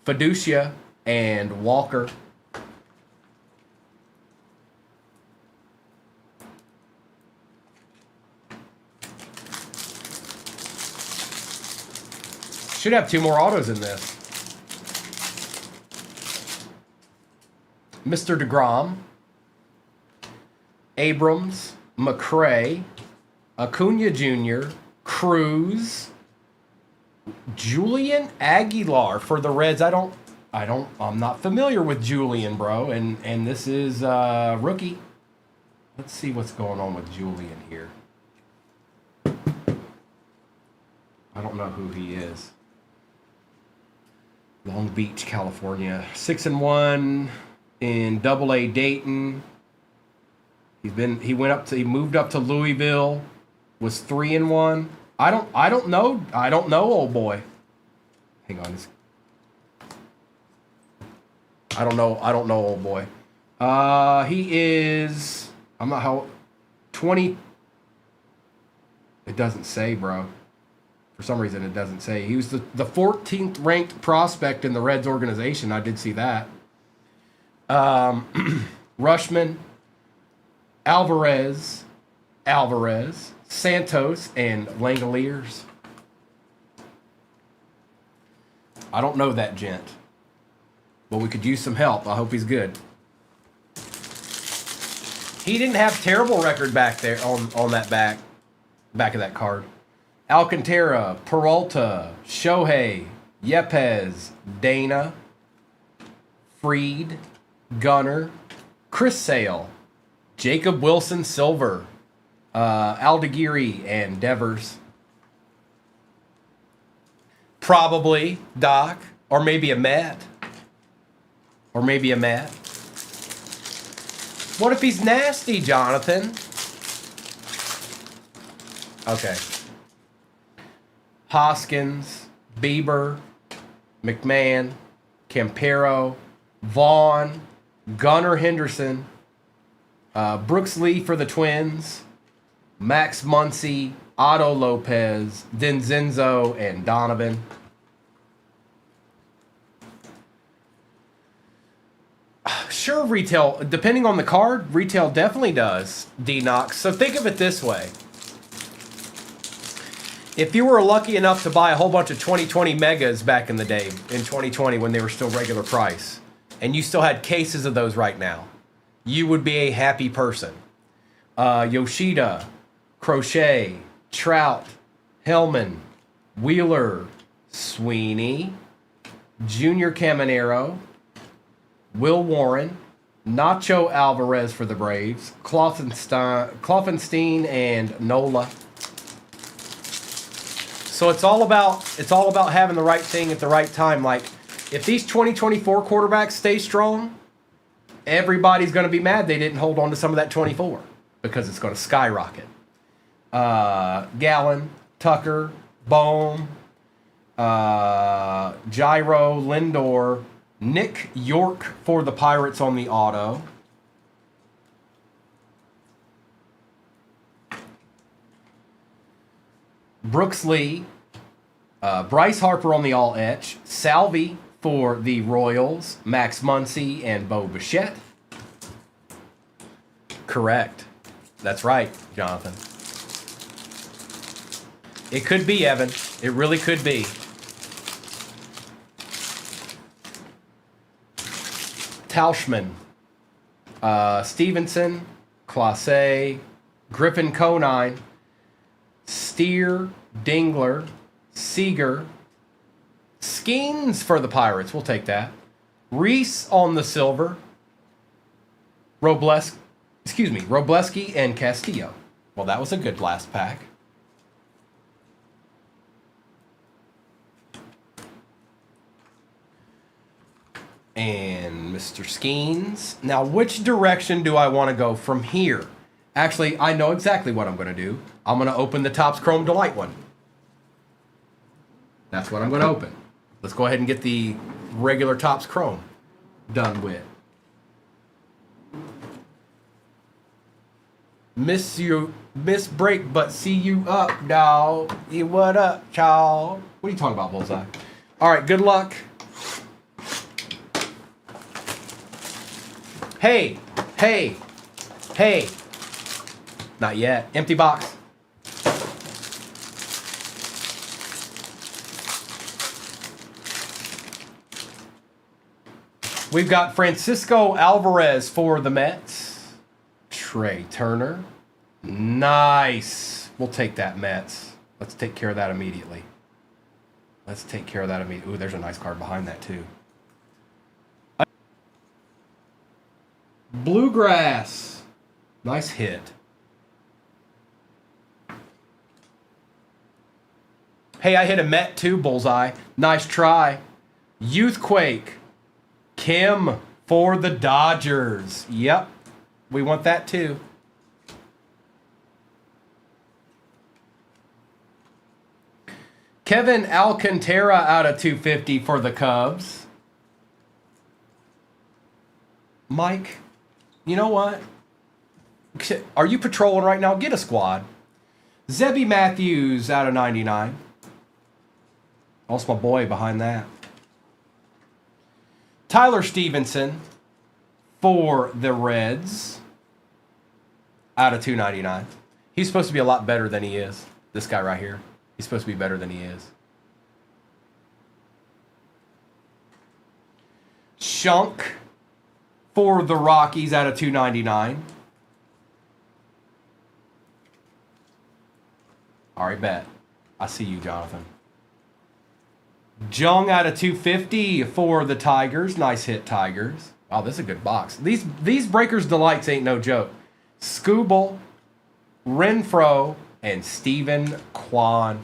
Fiducia, and Walker. Should have 2 more autos in this. Mr. DeGrom, Abrams, McCray, Acuna Jr., Cruz, Julian Aguilar for the Reds. I'm not familiar with Julian, bro. And this is rookie. Let's see what's going on with Julian here. I don't know who he is. Long Beach, California. 6-1 in Double-A Dayton. He moved up to Louisville. Was 3-1. I don't know, old boy. Hang on. I don't know, old boy. He is, I'm not how 20. It doesn't say, bro. For some reason, it doesn't say. He was the 14th ranked prospect in the Reds organization. I did see that. Rushman, Alvarez, Santos, and Langoliers. I don't know that gent, but we could use some help. I hope he's good. He didn't have terrible record back there on that back of that card. Alcantara, Peralta, Shohei, Yepes, Dana, Freed, Gunner, Chris Sale, Jacob Wilson Silver, Aldegiri, and Devers. Probably Doc, or maybe a Matt. What if he's nasty, Jonathan? Okay. Hoskins, Bieber, McMahon, Campero, Vaughn, Gunnar Henderson, Brooks Lee for the Twins, Max Muncy, Otto Lopez, Denzenzo, and Donovan. Sure, retail, depending on the card, retail definitely does, D-Knox. So think of it this way. If you were lucky enough to buy a whole bunch of 2020 megas back in the day, in 2020 when they were still regular price, and you still had cases of those right now, you would be a happy person. Yoshida, Crochet, Trout, Hellman, Wheeler, Sweeney, Junior Caminero, Will Warren, Nacho Alvarez for the Braves, Kloffenstein, and Nola. So it's all about having the right thing at the right time. Like, if these 2024 quarterbacks stay strong, everybody's going to be mad they didn't hold on to some of that 24 because it's going to skyrocket. Gallen, Tucker, Bohm, Gyro, Lindor, Nick York for the Pirates on the auto. Brooks Lee, Bryce Harper on the all etch, Salvi for the Royals, Max Muncy, and Bo Bichette. Correct. That's right, Jonathan. It could be, Evan. It really could be. Tauschman, Stevenson, Clase, Griffin Conine, Steer, Dingler, Seager, Skeens for the Pirates. We'll take that. Reese on the silver. Robleski and Castillo. Well, that was a good last pack. And Mr. Skeens. Now, which direction do I want to go from here? Actually, I know exactly what I'm going to do. I'm going to open the Topps Chrome Delight one. That's what I'm going to open. Let's go ahead and get the regular Topps Chrome done with. Miss break, but see you up, dawg. What up, child? What are you talking about, Bullseye? All right, good luck. Hey, hey, hey. Not yet. Empty box. We've got Francisco Alvarez for the Mets. Trey Turner. Nice. We'll take that, Mets. Let's take care of that immediately. Let's take care of that immediately. Ooh, there's a nice card behind that, too. Bluegrass. Nice hit. Hey, I hit a Met, too, Bullseye. Nice try. Youthquake. Kim for the Dodgers. Yep. We want that, too. Kevin Alcantara out of 250 for the Cubs. Mike, you know what? Are you patrolling right now? Get a squad. Zebby Matthews out of 99. Also my boy behind that. Tyler Stevenson for the Reds out of 299. He's supposed to be a lot better than he is. This guy right here. He's supposed to be better than he is. Shunk for the Rockies out of 299. All right, bet. I see you, Jonathan. Jung out of 250 for the Tigers. Nice hit, Tigers. Wow, this is a good box. These Breakers Delights ain't no joke. Scooble, Renfro, and Stephen Kwan.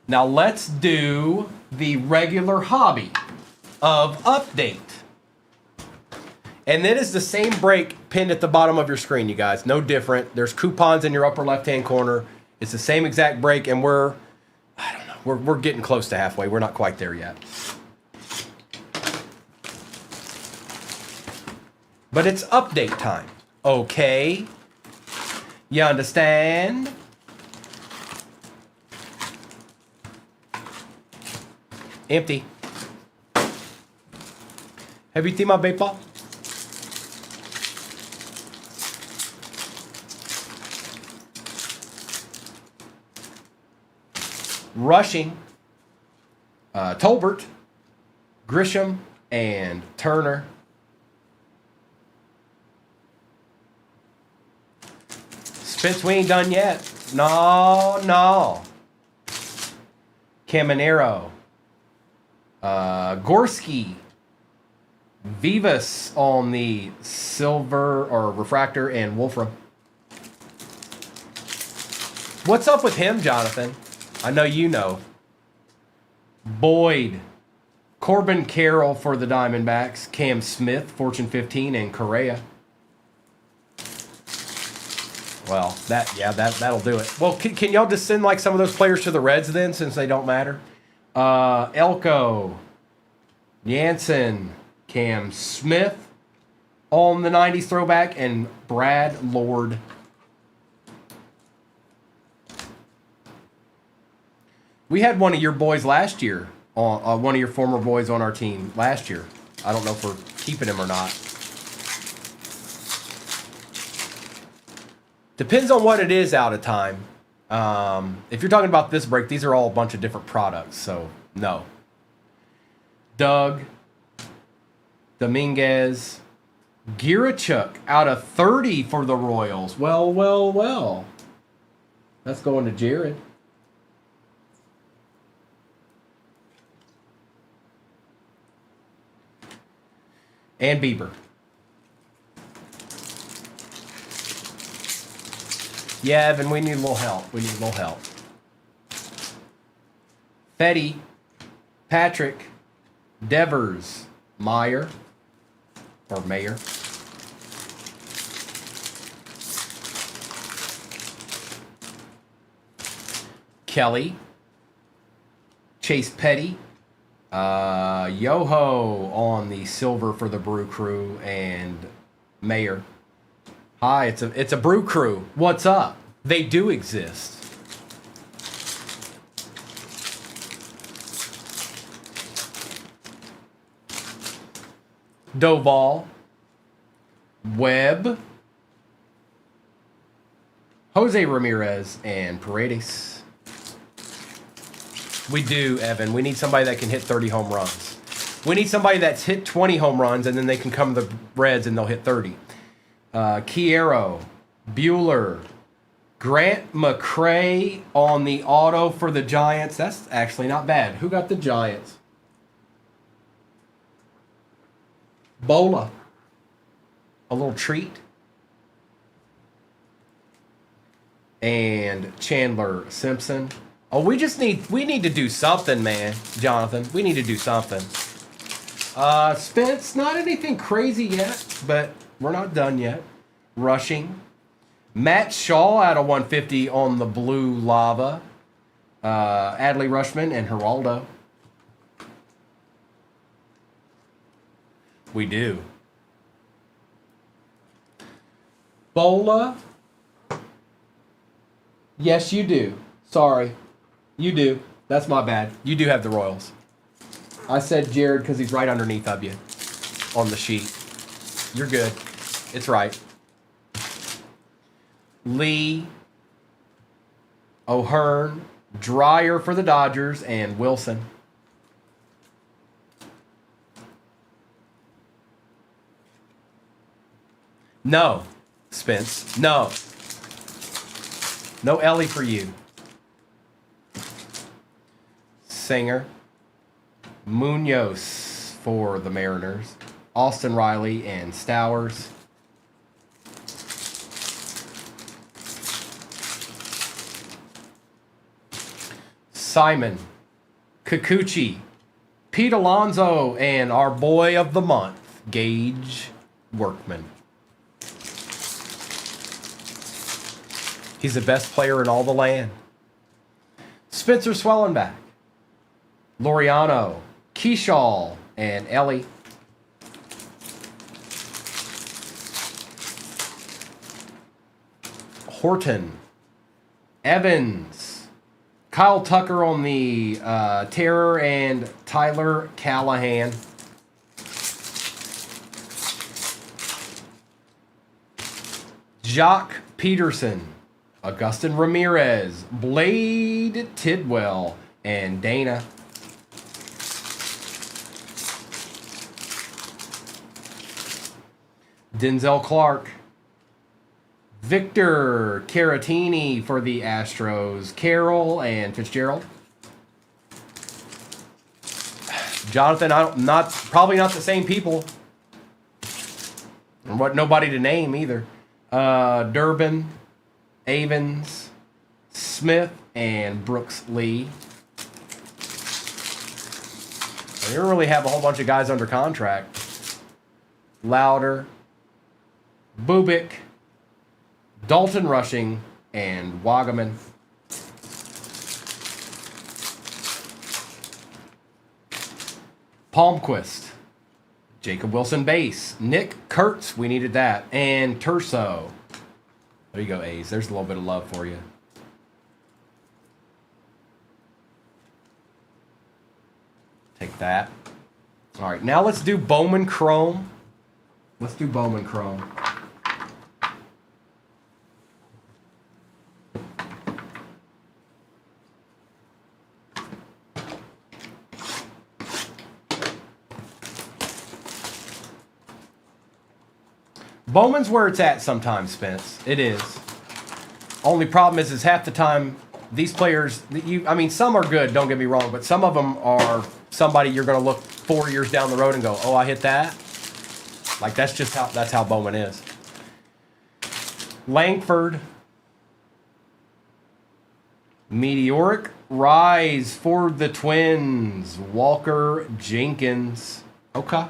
Now let's do the regular hobby of update. And it is the same break pinned at the bottom of your screen, you guys. No different. There's coupons in your upper left-hand corner. It's the same exact break, and I don't know, we're getting close to halfway. We're not quite there yet. But it's update time. Okay. You understand? Empty. Have you seen my baseball? Rushing. Tolbert, Grisham, and Turner. Spence, we ain't done yet. No. Caminero. Gorski. Vivas on the silver or refractor and Wolfram. What's up with him, Jonathan? I know you know. Boyd. Corbin Carroll for the Diamondbacks. Cam Smith, Fortune 15, and Correa. Well, that'll do it. Well, can y'all just send like some of those players to the Reds then, since they don't matter? Elko, Jansen, Cam Smith on the 90s throwback, and Brad Lord. We had one of your boys last year, one of your former boys on our team last year. I don't know if we're keeping him or not. Depends on what it is out of time. If you're talking about this break, these are all a bunch of different products, so no. Doug, Dominguez, Girachuk out of 30 for the Royals. Well. That's going to Jared. And Bieber. Yeah, Evan, we need a little help. Fetty, Patrick, Devers, Mayer. Kelly, Chase Petty, Yoho on the silver for the Brew Crew, and Mayer. Hi, it's a Brew Crew. What's up? They do exist. Doval, Webb, Jose Ramirez, and Paredes. We do, Evan. We need somebody that can hit 30 home runs. We need somebody that's hit 20 home runs, and then they can come to the Reds and they'll hit 30. Chiaro, Bueller, Grant McCray on the auto for the Giants. That's actually not bad. Who got the Giants? Bola. A little treat. And Chandler Simpson. Oh, we need to do something, man, Jonathan. We need to do something. Spence, not anything crazy yet, but we're not done yet. Rushing. Matt Shaw out of 150 on the blue lava. Adley Rushman and Geraldo. We do. Bola. Yes, you do. Sorry. You do. That's my bad. You do have the Royals. I said Jared because he's right underneath of you on the sheet. You're good. It's right. Lee, O'Hearn, Dreyer for the Dodgers, and Wilson. No, Spence. No. No Ellie for you. Singer. Munoz for the Mariners. Austin Riley and Stowers. Simon. Kikuchi. Pete Alonso and our boy of the month, Gage Workman. He's the best player in all the land. Spencer Swellenbach. Laureano. Keyshaw and Ellie. Horton. Evans. Kyle Tucker on the Terror and Tyler Callahan. Jock Peterson. Augustin Ramirez. Blade Tidwell and Dana. Denzel Clark. Victor Caratini for the Astros. Carroll and Fitzgerald. Jonathan, probably not the same people. And nobody to name either. Durbin, Avens, Smith, and Brooks Lee. We don't really have a whole bunch of guys under contract. Louder, Bubik, Dalton Rushing, and Wagaman. Palmquist, Jacob Wilson base, Nick Kurtz, we needed that, and Terso. There you go, A's. There's a little bit of love for you. Take that. All right, now let's do Bowman Chrome. Let's do Bowman Chrome. Bowman's where it's at sometimes, Spence. It is. Only problem is half the time these players, some are good, don't get me wrong, but some of them are somebody you're going to look 4 years down the road and go, oh, I hit that? Like, that's how Bowman is. Langford. Meteoric Rise for the Twins. Walker Jenkins. Okay.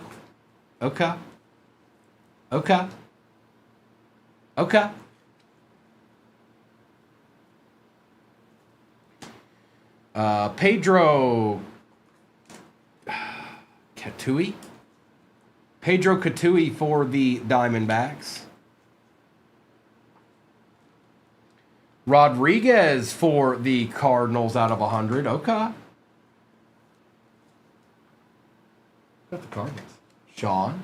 Pedro Katui. Pedro Katui for the Diamondbacks. Rodriguez for the Cardinals out of 100. Okay. Got the Cardinals. Sean.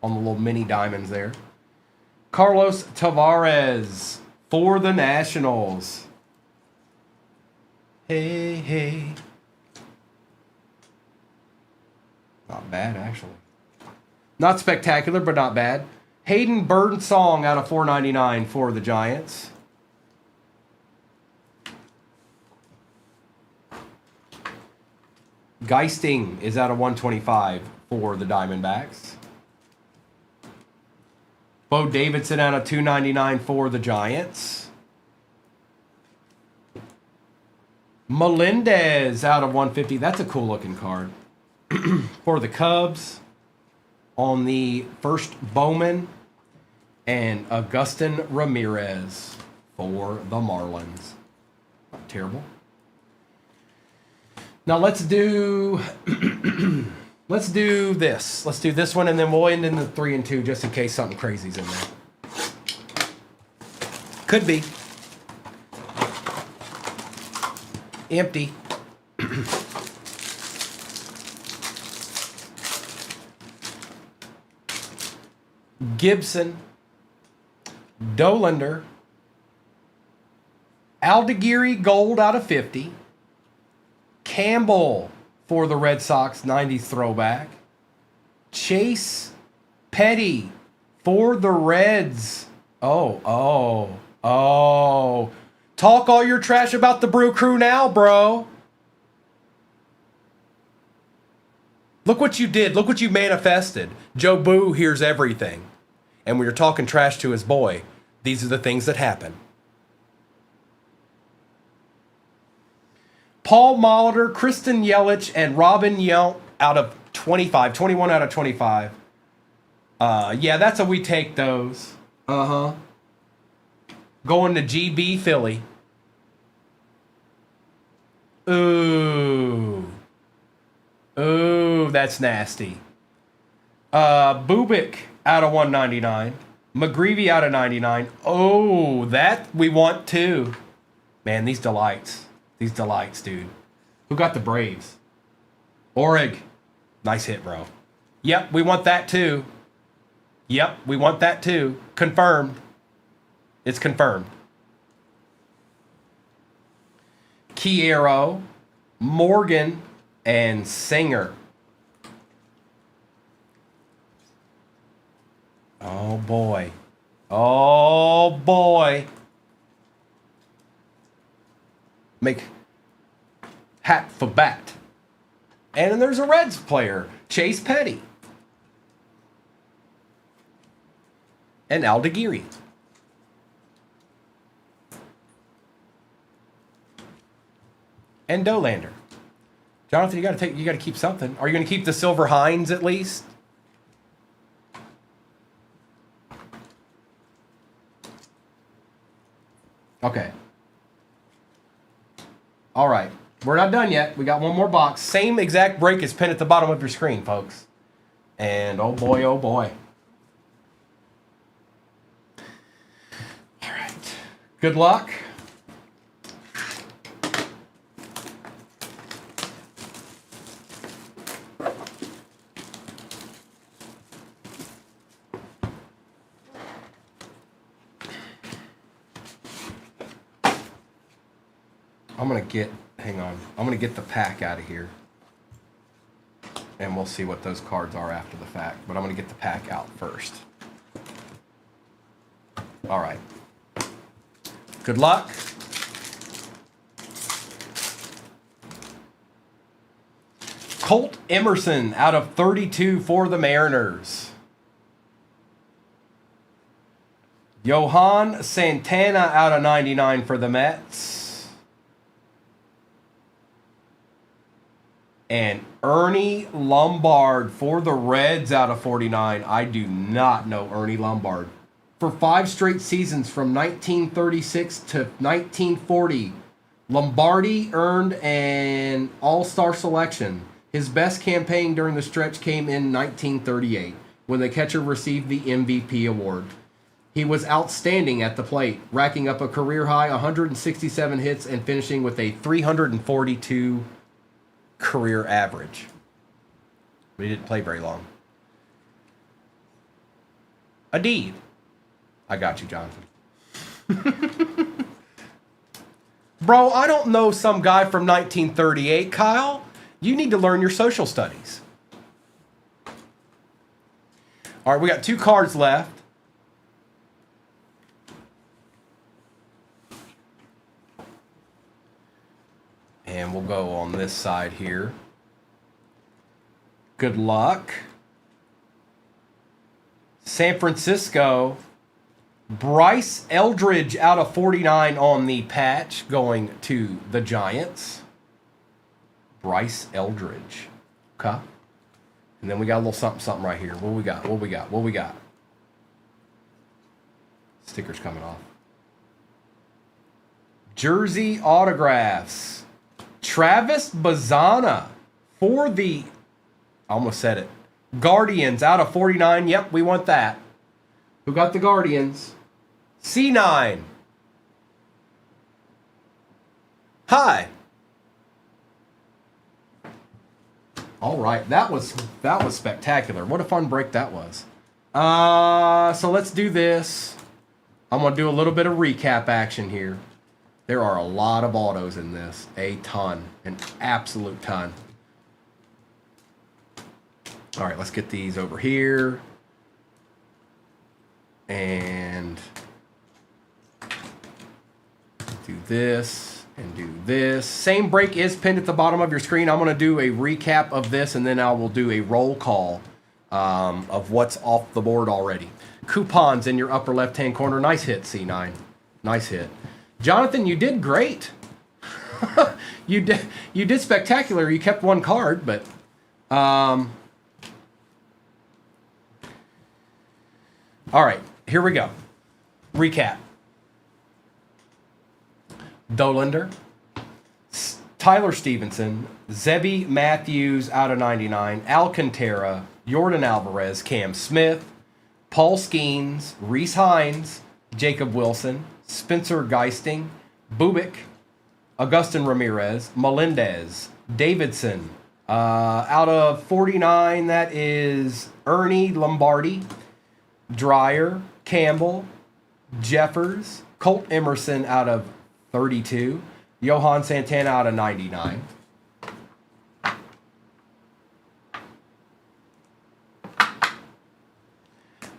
on the little mini diamonds there. Carlos Tavares for the Nationals. Hey, hey. Not bad, actually. Not spectacular, but not bad. Hayden Birdsong out of 499 for the Giants. Geisting is out of 125 for the Diamondbacks. Bo Davidson out of 299 for the Giants. Melendez out of 150. That's a cool looking card. For the Cubs. On the first Bowman. And Agustin Ramirez for the Marlins. Not terrible. Now let's do let's do this. Let's do this one, and then we'll end in the 3 and 2 just in case something crazy's in there. Could be. Empty. Gibson. Dollander. Aldegiri gold out of 50. Campbell for the Red Sox, 90s throwback. Chase Petty for the Reds. Oh. Talk all your trash about the Brew Crew now, bro. Look what you did. Look what you manifested. Joe Boo hears everything. And when you're talking trash to his boy, these are the things that happen. Paul Molitor, Kristen Yelich, and Robin Yount out of 25. 21 out of 25. Yeah, that's how we take those. Uh-huh. Going to GB Philly. Ooh, that's nasty. Bubik out of 199. McGreevy out of 99. Oh, that we want too. Man, these delights. These delights, dude. Who got the Braves? Orig. Nice hit, bro. Yep, we want that too. Yep, we want that too. Confirmed. It's confirmed. Kiero, Morgan, and Singer. Oh, boy. Oh, boy. Make hat for bat. And then there's a Reds player, Chase Petty. And Aldegiri. And Dollander. Jonathan, you gotta keep something. Are you gonna keep the Silver Hines at least? Okay. All right. We're not done yet. We got one more box. Same exact break is pinned at the bottom of your screen, folks. And oh boy, oh boy. All right. Good luck. I'm gonna get the pack out of here. And we'll see what those cards are after the fact. But I'm gonna get the pack out first. All right. Good luck. Colt Emerson out of 32 for the Mariners. Johan Santana out of 99 for the Mets. And Ernie Lombard for the Reds out of 49. I do not know Ernie Lombard. For 5 straight seasons from 1936 to 1940, Lombardi earned an All-Star selection. His best campaign during the stretch came in 1938, when the catcher received the MVP award. He was outstanding at the plate, racking up a career-high 167 hits and finishing with a 342 career average. But he didn't play very long. Adid. I got you, Jonathan. Bro, I don't know some guy from 1938, Kyle. You need to learn your social studies. All right, we got 2 cards left. And we'll go on this side here. Good luck. San Francisco. Bryce Eldridge out of 49 on the patch going to the Giants. Bryce Eldridge. Okay. And then we got a little something right here. What we got? Stickers coming off. Jersey autographs. Travis Bazana for the, I almost said it, Guardians out of 49. Yep, we want that. Who got the Guardians? C9. Hi. All right, that was spectacular. What a fun break that was. So let's do this. I'm going to do a little bit of recap action here. There are a lot of autos in this. A ton. An absolute ton. All right, let's get these over here. And do this and do this. Same break is pinned at the bottom of your screen. I'm going to do a recap of this, and then I will do a roll call of what's off the board already. Coupons in your upper left-hand corner. Nice hit, C9. Nice hit. Jonathan, you did great. You did spectacular. You kept 1 card, but all right, here we go. Recap. Dolander, Tyler Stevenson, Zebby Matthews out of 99, Alcantara, Jordan Alvarez, Cam Smith, Paul Skeens, Reese Hines, Jacob Wilson, Spencer Geisting, Bubik, Augustin Ramirez, Melendez, Davidson. Out of 49, that is Ernie Lombardi, Dreyer, Campbell, Jeffers, Colt Emerson out of 32, Johan Santana out of 99.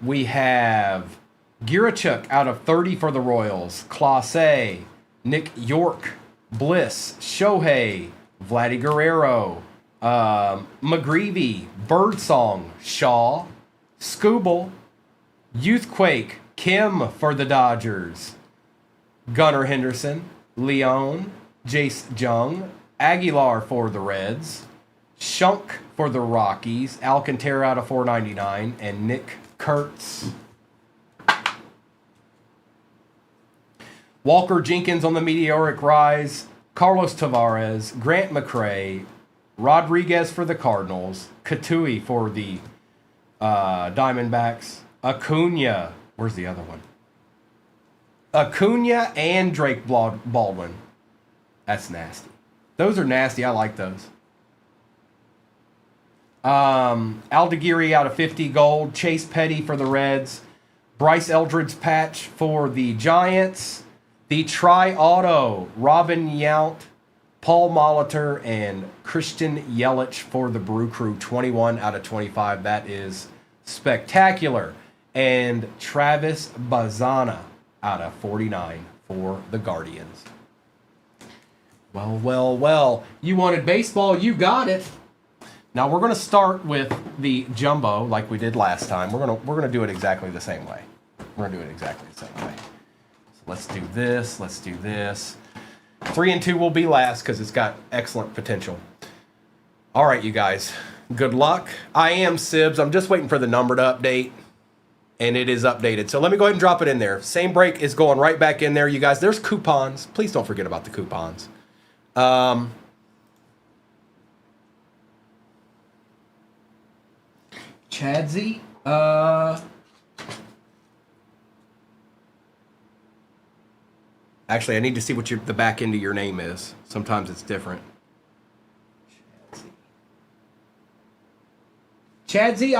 We have Girachuk out of 30 for the Royals, Clase, Nick York, Bliss, Shohei, Vladdy Guerrero, McGreevy, Birdsong, Shaw, Scooble, Youthquake, Kim for the Dodgers, Gunnar Henderson, Leon, Jace Jung, Aguilar for the Reds, Shunk for the Rockies, Alcantara out of 499, and Nick Kurtz. Walker Jenkins on the meteoric rise, Carlos Tavares, Grant McCray, Rodriguez for the Cardinals, Katui for the Diamondbacks, Acuna, where's the other one? Acuna and Drake Baldwin. That's nasty. Those are nasty. I like those. Aldegiri out of 50 gold. Chase Petty for the Reds. Bryce Eldridge patch for the Giants. The Tri-Auto. Robin Yount, Paul Molitor, and Christian Yelich for the Brew Crew. 21 out of 25. That is spectacular. And Travis Bazana out of 49 for the Guardians. Well, well, well. You wanted baseball, you got it. Now we're going to start with the jumbo like we did last time. We're going to do it exactly the same way. We're going to do it exactly the same way. So let's do this. Let's do this. 3 and 2 will be last because it's got excellent potential. All right, you guys. Good luck. I am Sibs. I'm just waiting for the number to update. And it is updated. So let me go ahead and drop it in there. Same break is going right back in there, you guys. There's coupons. Please don't forget about the coupons. Chadsy. Actually, I need to see what the back end of your name is. Sometimes it's different. Chadsy,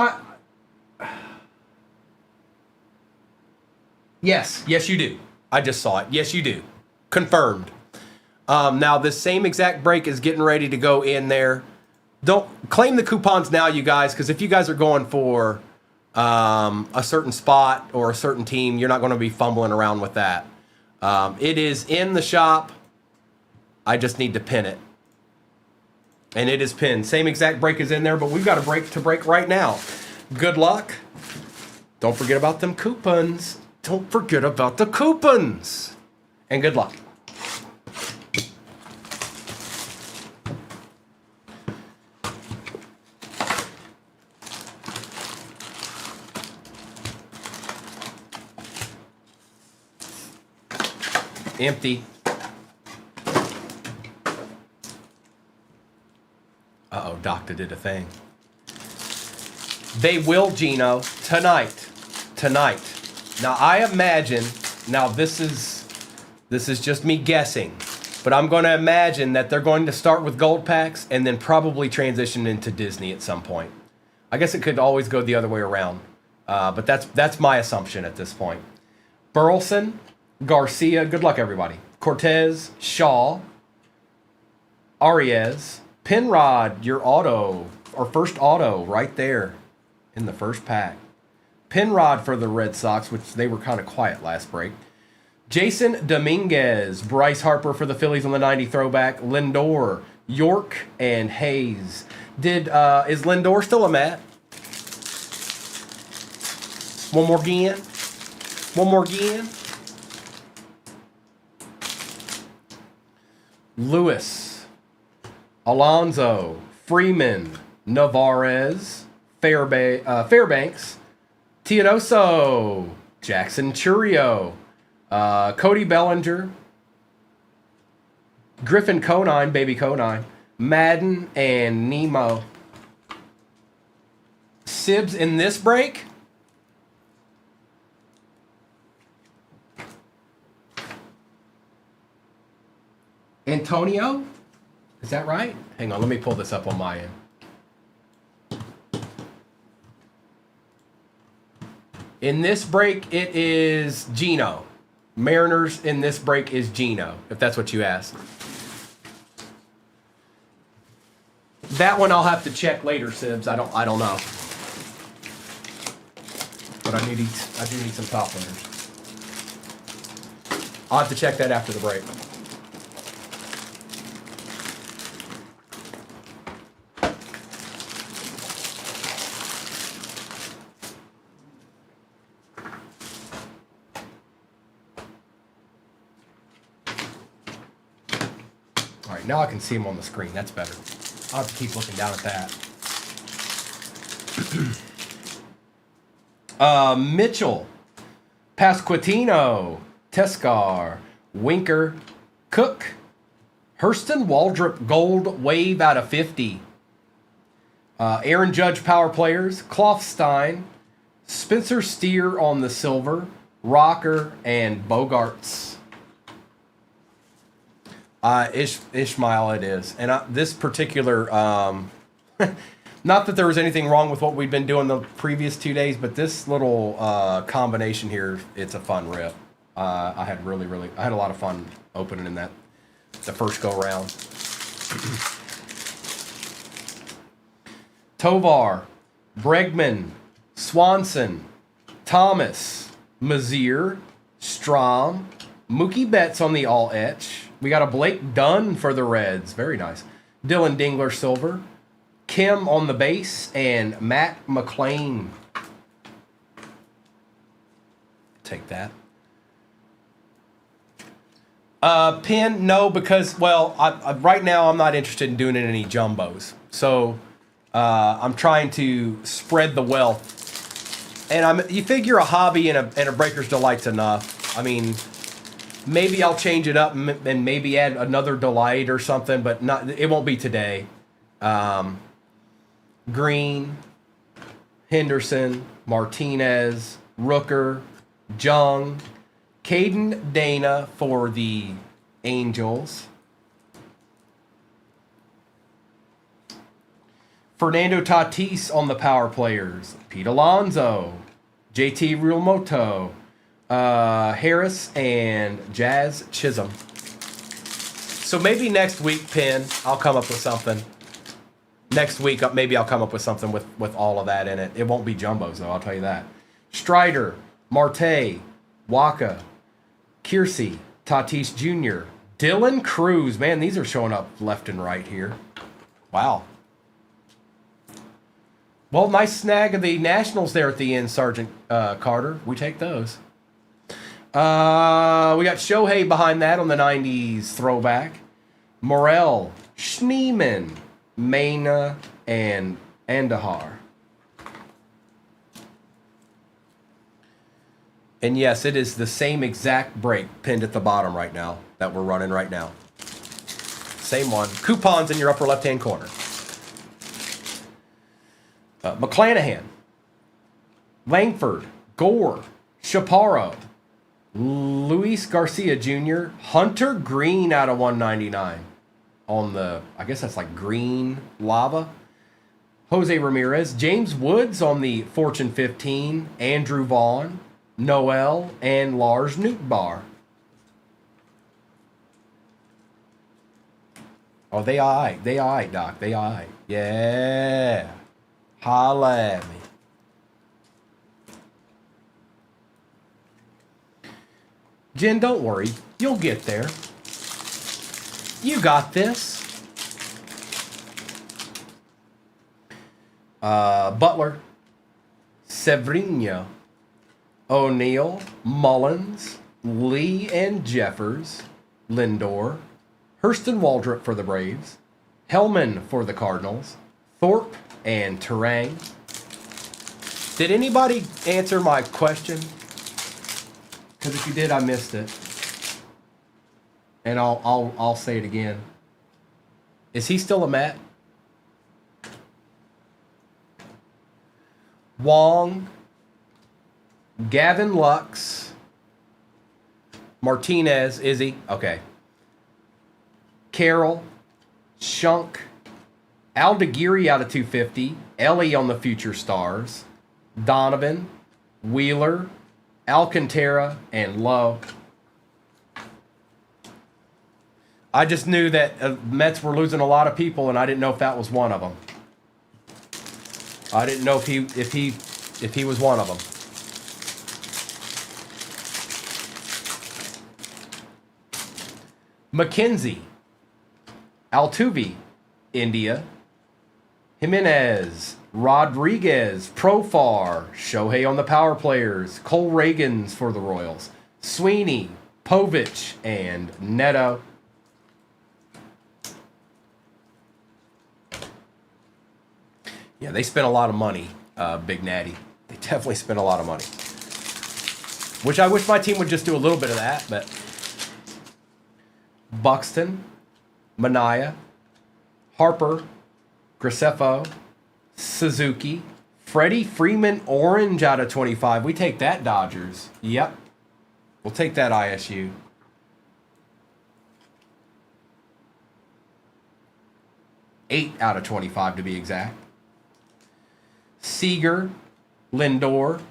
Yes, you do. I just saw it. Yes, you do. Confirmed. Now, this same exact break is getting ready to go in there. Don't claim the coupons now, you guys, because if you guys are going for a certain spot or a certain team, you're not going to be fumbling around with that. It is in the shop. I just need to pin it. And it is pinned. Same exact break is in there, but we've got a break to break right now. Good luck. Don't forget about them coupons. Don't forget about the coupons. And good luck. Empty. Uh-oh, Doctor did a thing. They will, Gino, tonight. Now, I imagine, now this is just me guessing, but I'm going to imagine that they're going to start with gold packs and then probably transition into Disney at some point. I guess it could always go the other way around, but that's my assumption at this point. Burleson, Garcia, good luck, everybody. Cortez, Shaw, Arias, Penrod, your auto, or first auto right there in the first pack. Penrod for the Red Sox, which they were kind of quiet last break. Jason Dominguez, Bryce Harper for the Phillies on the 90 throwback. Lindor, York, and Hayes. Is Lindor still a Met? One more again. Lewis, Alonso, Freeman, Navarez, Fairbanks, Teodoso, Jackson Churio, Cody Bellinger, Griffin Conine, Baby Conine, Madden, and Nemo. Sibs in this break? Antonio? Is that right? Hang on, let me pull this up on my end. In this break, it is Gino. Mariners in this break is Gino, if that's what you asked. That one I'll have to check later, Sibs. I don't know. But I do need some top winners. I'll have to check that after the break. All right, now I can see them on the screen. That's better. I'll have to keep looking down at that. Mitchell, Pasquantino, Tescar, Winker, Cook, Hurston Waldrop Gold Wave out of 50. Aaron Judge Power Players, Kloffstein, Spencer Steer on the silver, Rocker, and Bogarts. Ishmael it is. And this particular, not that there was anything wrong with what we'd been doing the previous 2 days, but this little combination here, it's a fun rip. I had a lot of fun opening in the first go round. Tovar, Bregman, Swanson, Thomas, Mazier, Strom, Mookie Betts on the all-etch. We got a Blake Dunn for the Reds. Very nice. Dylan Dingler silver. Kim on the base. And Matt McClain. Take that. Pin, no, because, well, right now I'm not interested in doing any jumbos. So I'm trying to spread the wealth. And you figure a hobby and a Breaker's Delight's enough. I mean, maybe I'll change it up and maybe add another Delight or something, but it won't be today. Green, Henderson, Martinez, Rooker, Jung, Caden Dana for the Angels. Fernando Tatis on the power players. Pete Alonso, JT Realmuto, Harris and Jazz Chisholm. So maybe next week, Penn, I'll come up with something. Next week, maybe I'll come up with something with all of that in it. It won't be jumbos, though, I'll tell you that. Strider, Marte, Waka, Kiersey, Tatis Jr., Dylan Cruz. Man, these are showing up left and right here. Wow. Well, nice snag of the Nationals there at the end, Sergeant Carter. We take those. We got Shohei behind that on the 90s throwback. Morel, Schneeman, Mena, and Andahar. And yes, it is the same exact break pinned at the bottom right now that we're running right now. Same one. Coupons in your upper left-hand corner. McClanahan, Langford, Gore, Chaparro, Luis Garcia Jr., Hunter Green out of 199 on the, I guess that's like green lava. Jose Ramirez, James Woods on the Fortune 15, Andrew Vaughn, Noel, and Lars Nootbaar. Oh, they all right. They all right, Doc. They all right. Yeah. Holla at me. Jen, don't worry. You'll get there. You got this. Butler, Severino, O'Neill, Mullins, Lee and Jeffers, Lindor, Hurston Waldrop for the Braves, Hellman for the Cardinals, Thorpe, and Terang. Did anybody answer my question? Because if you did, I missed it. And I'll say it again. Is he still a Met? Wong, Gavin Lux, Martinez, is he? Okay. Carroll, Shunk, Aldeguerre out of 250, Ellie on the Future Stars, Donovan, Wheeler, Alcantara, and Lowe. I just knew that Mets were losing a lot of people, and I didn't know if that was one of them. I didn't know if he was one of them. McKenzie, Altuve, India, Jimenez, Rodriguez, Profar, Shohei on the power players, Cole Reagans for the Royals, Sweeney, Povich, and Neto. Yeah, they spent a lot of money, Big Natty. They definitely spent a lot of money. Which I wish my team would just do a little bit of that, but Buxton, Manaea, Harper, Graceffo, Suzuki, Freddie Freeman orange out of 25. We take that, Dodgers. Yep. We'll take that, ISU. Eight out of 25 to be exact. Seager, Lindor,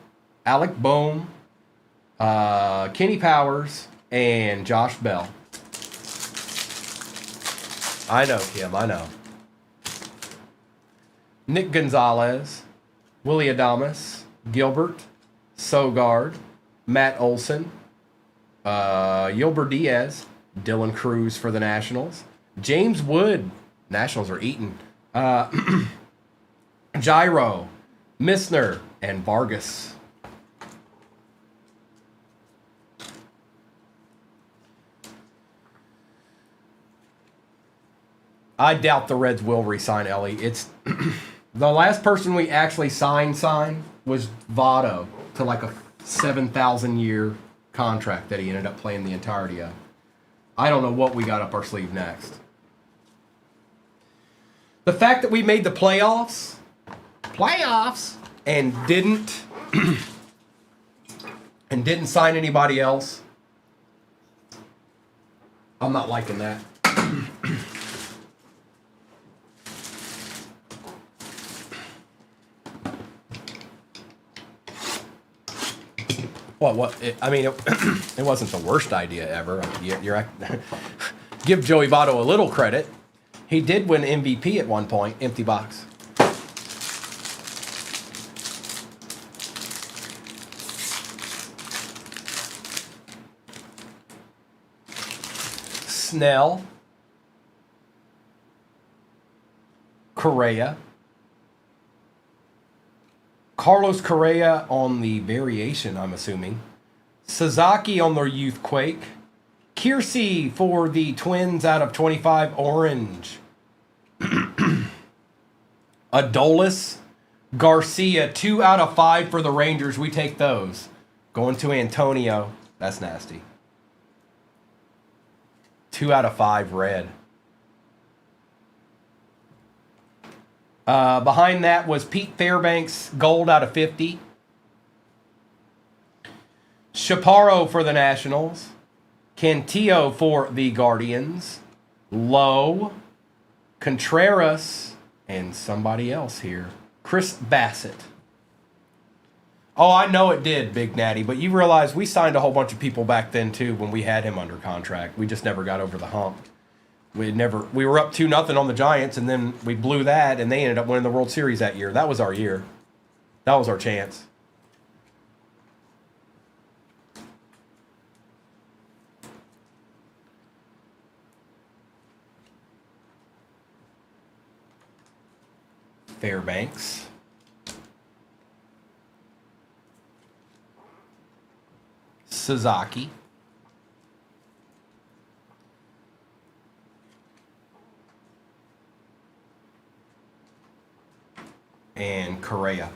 Alec Bohm, Kenny Powers, and Josh Bell. I know, Kim, I know. Nick Gonzalez, Willie Adames, Gilbert, Sogard, Matt Olson, Yolber Diaz, Dylan Cruz for the Nationals, James Wood, Nationals are eating, Gyro, Missner, and Vargas. I doubt the Reds will re-sign Ellie. It's the last person we actually signed was Votto to like a 7,000 year contract that he ended up playing the entirety of. I don't know what we got up our sleeve next. The fact that we made the playoffs and didn't sign anybody else, I'm not liking that. I mean, it wasn't the worst idea ever. Give Joey Votto a little credit. He did win MVP at one point. Empty box. Snell. Correa. Carlos Correa on the variation, I'm assuming. Sasaki on the Youth Quake. Kiersey for the Twins out of 25 orange. Adolis. Garcia, 2 out of 5 for the Rangers. We take those. Going to Antonio. That's nasty. 2 out of 5 red. Behind that was Pete Fairbanks, gold out of 50. Chaparro for the Nationals. Cantillo for the Guardians. Lowe. Contreras. And somebody else here. Chris Bassett. Oh, I know it did, Big Natty, but you realize we signed a whole bunch of people back then, too, when we had him under contract. We just never got over the hump. We were up 2-0 on the Giants, and then we blew that, and they ended up winning the World Series that year. That was our year. That was our chance. Fairbanks. Sasaki. And Correa.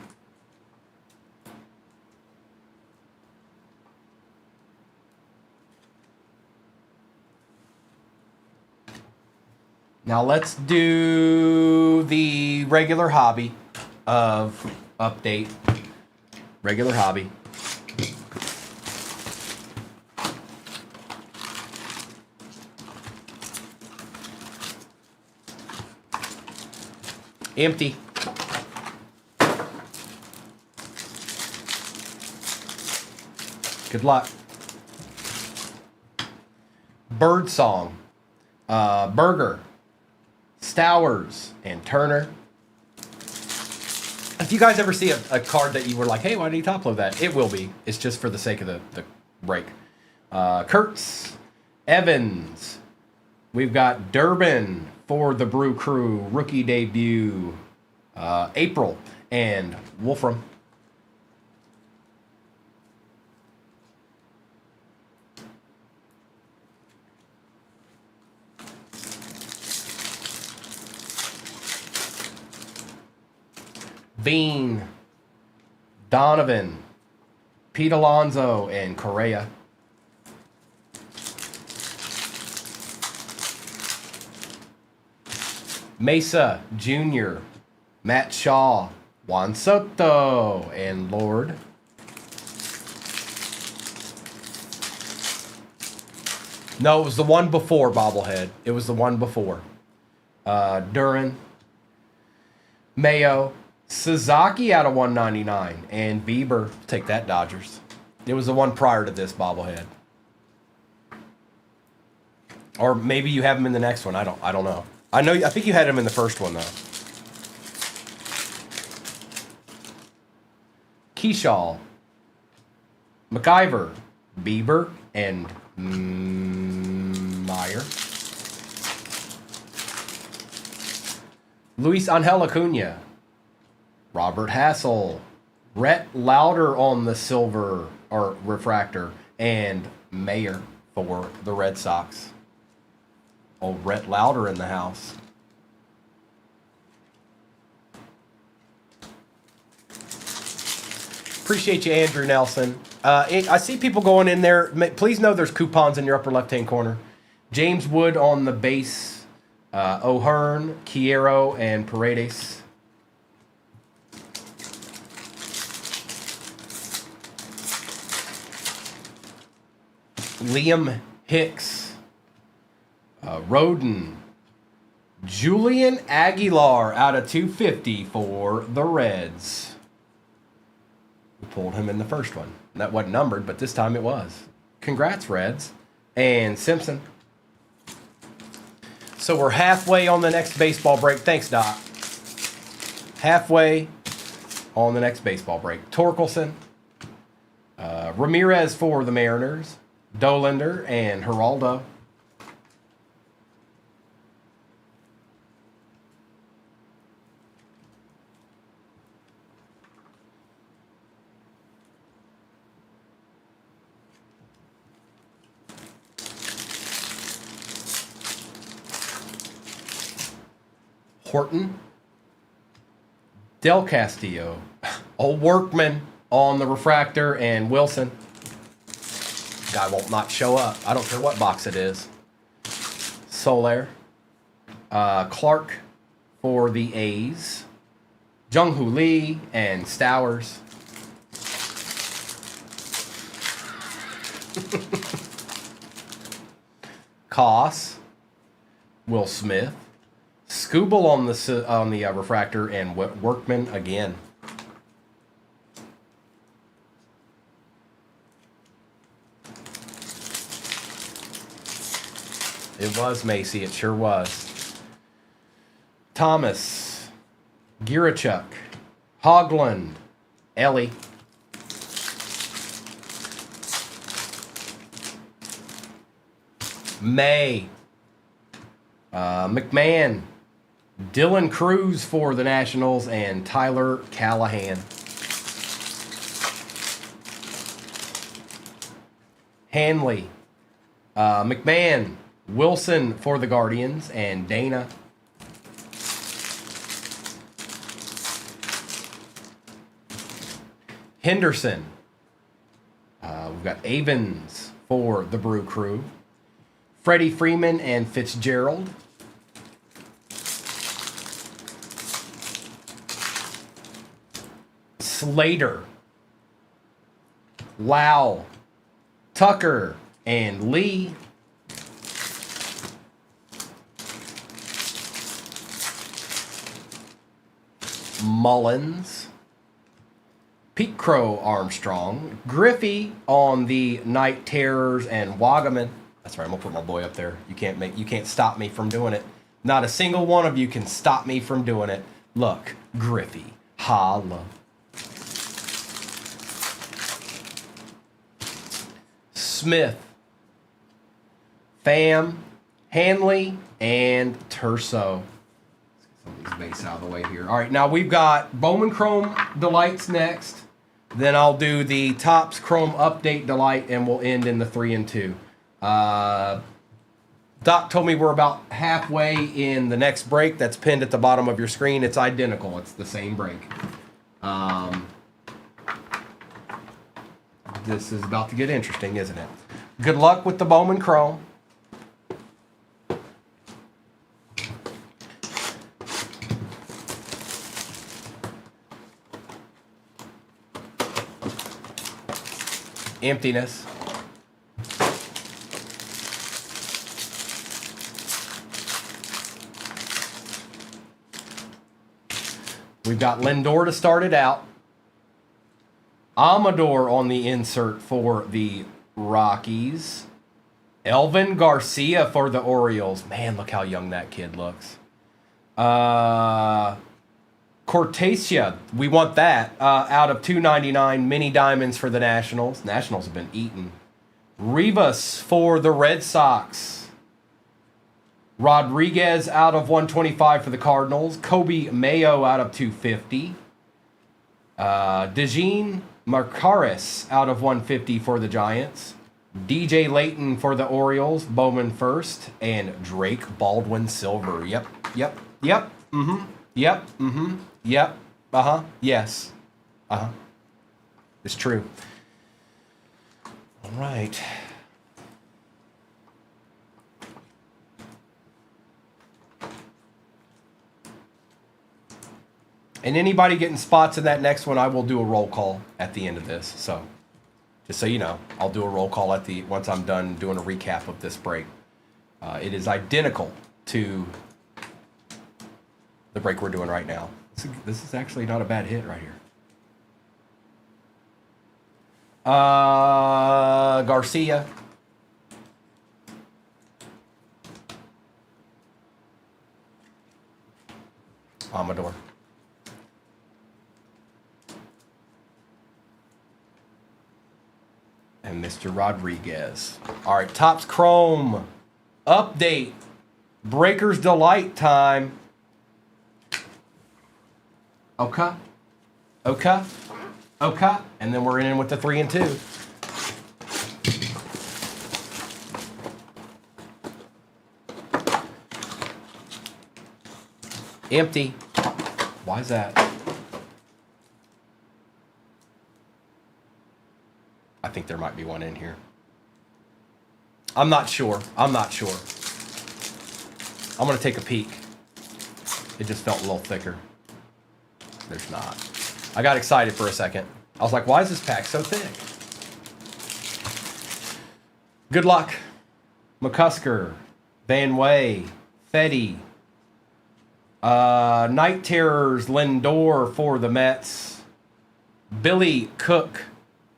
Now let's do the regular hobby of update. Regular hobby. Empty. Good luck. Birdsong, Berger, Stowers, and Turner. If you guys ever see a card that you were like, hey, why did he top load that? It will be. It's just for the sake of the break. Kurtz, Evans. We've got Durbin for the Brew Crew, rookie debut. April and Wolfram. Bean, Donovan, Pete Alonso, and Correa. Mesa Jr., Matt Shaw, Juan Soto, and Lord. No, it was the one before bobblehead. It was the one before. Duran, Mayo, Sasaki out of 199, and Bieber. Take that, Dodgers. It was the one prior to this bobblehead. Or maybe you have him in the next one. I don't know. I think you had him in the first one though. Keyshaw, McIver, Bieber, and Meyer. Luis Angel Acuna, Robert Hassel, Rhett Lauder on the silver or refractor, and Mayer for the Red Sox. Old Rhett Lauder in the house. Appreciate you, Andrew Nelson. I see people going in there. Please know there's coupons in your upper left-hand corner. James Wood on the base. O'Hearn, Quiero, and Paredes. Liam Hicks, Roden, Julian Aguilar out of 250 for the Reds. We pulled him in the first one. That wasn't numbered, but this time it was. Congrats, Reds. And Simpson. So we're halfway on the next baseball break. Thanks, Doc. Halfway on the next baseball break. Torkelson. Ramirez for the Mariners. Dolander and Geraldo. Horton, Del Castillo, old Workman on the refractor, and Wilson. Guy won't not show up. I don't care what box it is. Soler, Clark for the A's, Jung-Hoo Lee, and Stowers. Koss, Will Smith. Scooble on the refractor, and Workman again. It was Macy. It sure was. Thomas, Girachuk, Hogland, Ellie. May, McMahon, Dylan Cruz for the Nationals, and Tyler Callahan. Hanley, McMahon, Wilson for the Guardians, and Dana. Henderson. We've got Avens for the Brew Crew. Freddie Freeman and Fitzgerald. Slater, Lau, Tucker, and Lee. Mullins, Pete Crow Armstrong, Griffey on the Night Terrors, and Wagaman. That's right, I'm gonna put my boy up there. You can't stop me from doing it. Not a single one of you can stop me from doing it. Look, Griffey, holla. Smith, Pham, Hanley, and Terso. Let's get some of these base out of the way here. All right, now we've got Bowman Chrome Delights next. Then I'll do the Topps Chrome Update Delight, and we'll end in the 3 and 2. Doc told me we're about halfway in the next break. That's pinned at the bottom of your screen. It's identical. It's the same break. This is about to get interesting, isn't it? Good luck with the Bowman Chrome. Emptiness. We've got Lindor to start it out. Amador on the insert for the Rockies. Elvin Garcia for the Orioles. Man, look how young that kid looks. Cortasia, we want that. Out of 299, mini diamonds for the Nationals. Nationals have been eaten. Rivas for the Red Sox. Rodriguez out of 125 for the Cardinals. Kobe Mayo out of 250. DeJean Marcaris out of 150 for the Giants. DJ Layton for the Orioles. Bowman first. And Drake Baldwin Silver. Yep. Yep. Yes. It's true. All right. And anybody getting spots in that next one, I will do a roll call at the end of this. So, just so you know, I'll do a roll call at the once I'm done doing a recap of this break. It is identical to the break we're doing right now. This is actually not a bad hit right here. Garcia. Amador. And Mr. Rodriguez. All right, Topps Chrome. Update. Breakers Delight time. Okay. Okay. Okay. And then we're in with the 3 and 2. Empty. Why is that? I think there might be one in here. I'm not sure. I'm not sure. I'm going to take a peek. It just felt a little thicker. There's not. I got excited for a second. I was like, why is this pack so thick? Good luck. McCusker, Van Way, Fetty, Night Terrors, Lindor for the Mets, Billy Cook,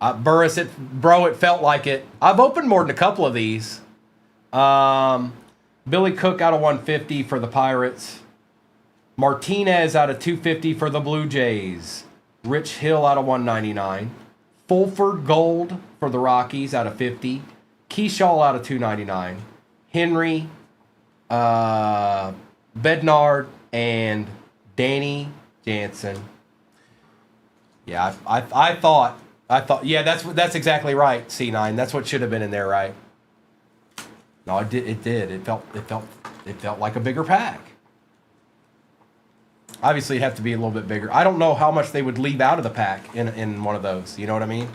Burris, it felt like it. I've opened more than a couple of these. Billy Cook out of 150 for the Pirates. Martinez out of 250 for the Blue Jays. Rich Hill out of 199. Fulford Gold for the Rockies out of 50. Keyshaw out of 299. Henry, Bednard, and Danny Jansen. Yeah, I thought, yeah, that's exactly right, C9. That's what should have been in there, right? No, it did. It felt like a bigger pack. Obviously, it'd have to be a little bit bigger. I don't know how much they would leave out of the pack in one of those. You know what I mean?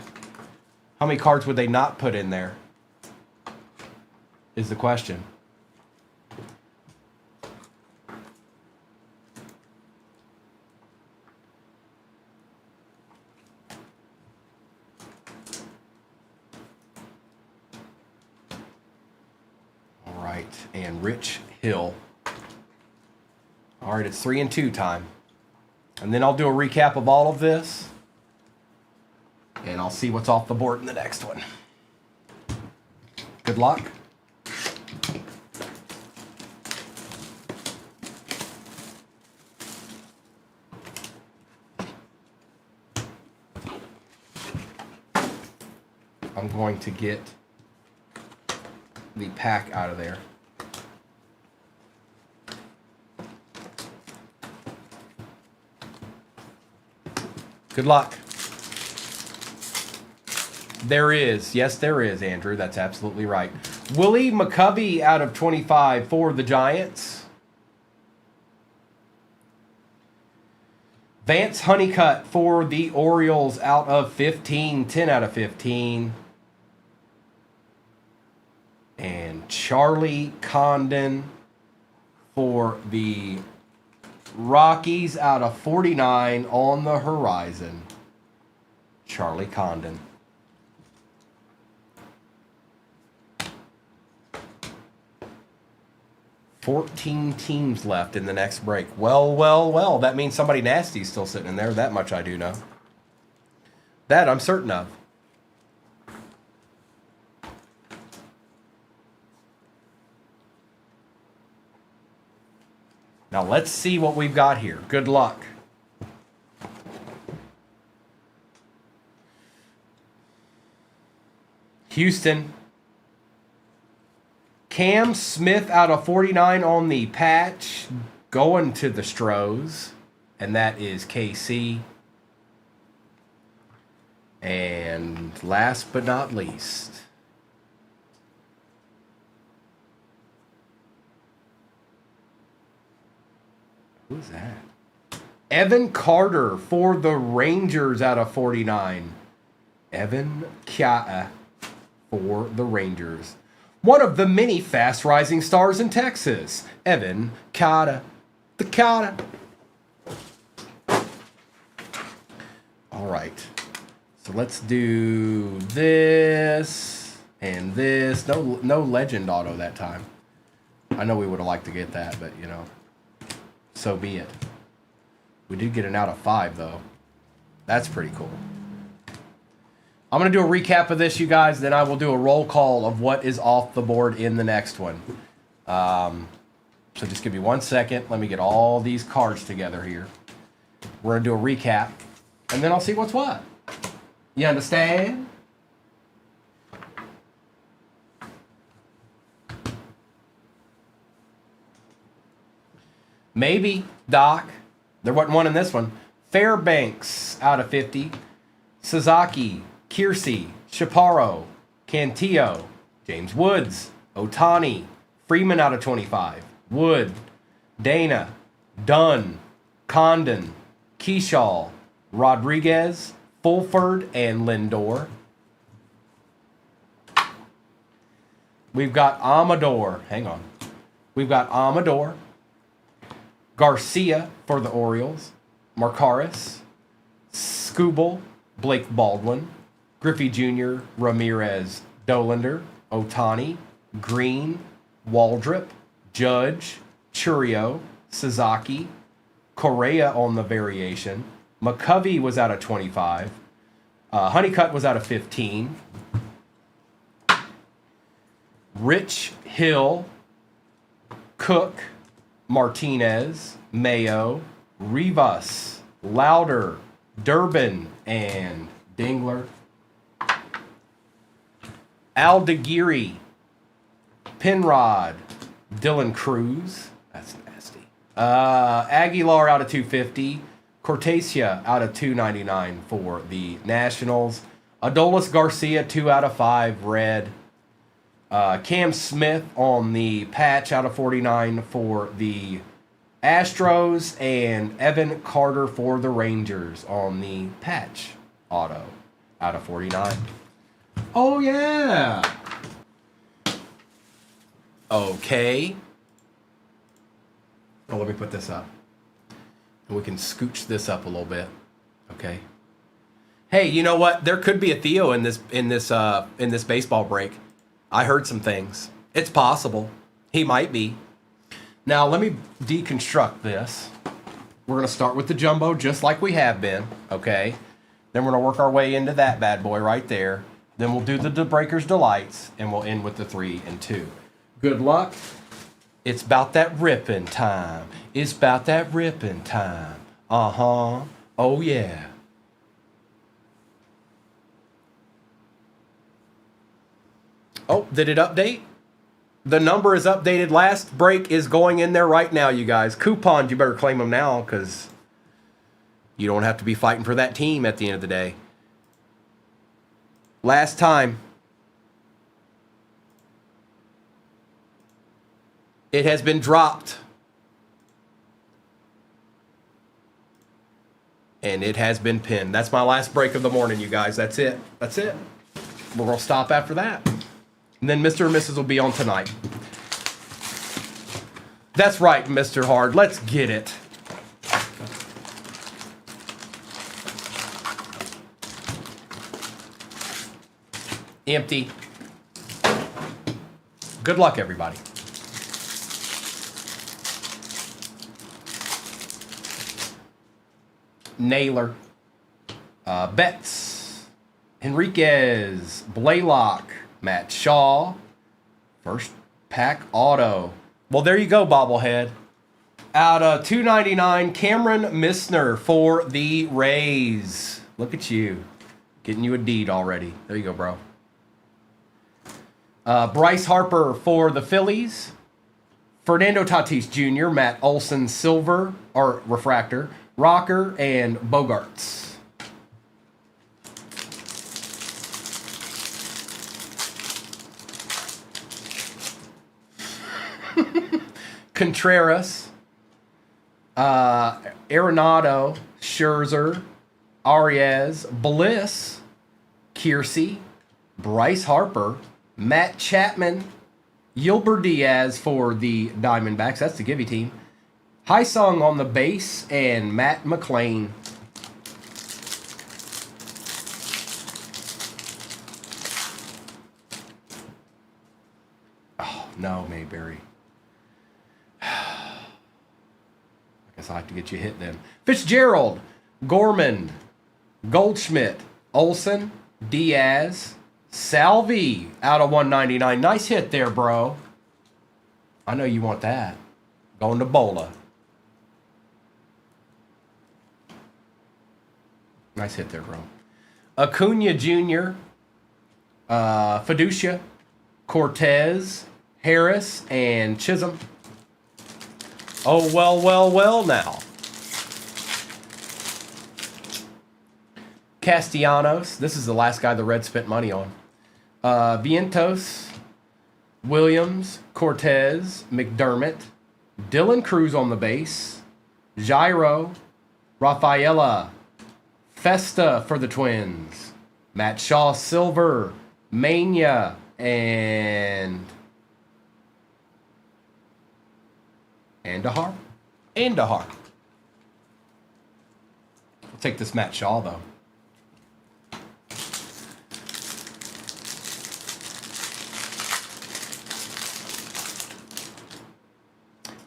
How many cards would they not put in there? Is the question. All right, and Rich Hill. All right, it's 3 and 2 time. And then I'll do a recap of all of this. And I'll see what's off the board in the next one. Good luck. I'm going to get the pack out of there. Good luck. There is. Yes, there is, Andrew. That's absolutely right. Willie McCovey out of 25 for the Giants. Vance Honeycutt for the Orioles out of 15. 10 out of 15. And Charlie Condon for the Rockies out of 49 on the horizon. Charlie Condon. $14 teams left in the next break. Well. That means somebody nasty is still sitting in there. That much I do know. That I'm certain of. Now let's see what we've got here. Good luck. Houston. Cam Smith out of 49 on the patch. Going to the Stros. And that is KC. And last but not least. Who's that? Evan Carter for the Rangers out of 49. Evan Kia for the Rangers. One of the many fast rising stars in Texas. Evan Kia. The Kia. All right. So let's do this and this. No legend auto that time. I know we would have liked to get that, but you know. So be it. We did get an out of 5, though. That's pretty cool. I'm going to do a recap of this, you guys. Then I will do a roll call of what is off the board in the next one. So just give me 1 second. Let me get all these cards together here. We're going to do a recap, and then I'll see what's what. You understand? Maybe, Doc. There wasn't one in this one. Fairbanks out of 50. Sasaki, Kiersey, Chaparro, Cantillo, James Woods, Otani, Freeman out of 25. Wood, Dana, Dunn, Condon, Keyshaw, Rodriguez, Fulford, and Lindor. We've got Amador. Hang on. We've got Amador, Garcia for the Orioles, Marcaris, Skubal, Blake Baldwin, Griffey Jr., Ramirez, Dollander, Otani, Green, Waldrop, Judge, Churio, Sasaki, Correa on the variation. McCovey was out of 25. Honeycutt was out of 15. Rich Hill, Cook, Martinez, Mayo, Rivas, Lauder, Durbin, and Dingler. Aldeguerre, Penrod, Dylan Cruz. That's nasty. Aguilar out of 250. Cortesia out of 299 for the Nationals. Adolis Garcia, 2 out of 5, red. Cam Smith on the patch out of 49 for the Astros. And Evan Carter for the Rangers on the patch auto out of 49. Oh, yeah. Okay. Oh, let me put this up. And we can scooch this up a little bit. Okay. Hey, you know what? There could be a Theo in this baseball break. I heard some things. It's possible. He might be. Now, let me deconstruct this. We're going to start with the jumbo just like we have been, okay? Then we're going to work our way into that bad boy right there. Then we'll do the Breakers Delights, and we'll end with the 3 and 2. Good luck. It's about that ripping time. It's about that ripping time. Uh-huh. Oh, yeah. Oh, did it update? The number is updated. Last break is going in there right now, you guys. Coupons, you better claim them now because you don't have to be fighting for that team at the end of the day. Last time. It has been dropped. And it has been pinned. That's my last break of the morning, you guys. That's it. That's it. We're going to stop after that. And then Mr. and Mrs. will be on tonight. That's right, Mr. Hard. Let's get it. Empty. Good luck, everybody. Naylor. Betts. Enriquez. Blaylock. Matt Shaw. First pack auto. Well, there you go, bobblehead. Out of $2.99, Cameron Missner for the Rays. Look at you. Getting you a deed already. There you go, bro. Bryce Harper for the Phillies. Fernando Tatis Jr., Matt Olson Silver, or Refractor, Rocker, and Bogarts. Contreras, Arenado, Scherzer, Arias, Bliss, Kiersey, Bryce Harper, Matt Chapman, Yilber Diaz for the Diamondbacks. That's the Gibby team. Hysung on the base, and Matt McClain. Oh, no, Mayberry. I guess I'll have to get you hit then. Fitzgerald, Gorman, Goldschmidt, Olson, Diaz. Salvi out of 199. Nice hit there, bro. I know you want that. Going to Bola. Nice hit there, bro. Acuna Jr., Fiducia, Cortez, Harris, and Chisholm. Oh, well now. Castellanos. This is the last guy the Reds spent money on. Vientos, Williams, Cortez, McDermott, Dylan Cruz on the base, Jairo, Rafaela, Festa for the Twins, Matt Shaw Silver, Mania, and Andahar. I'll take this Matt Shaw, though.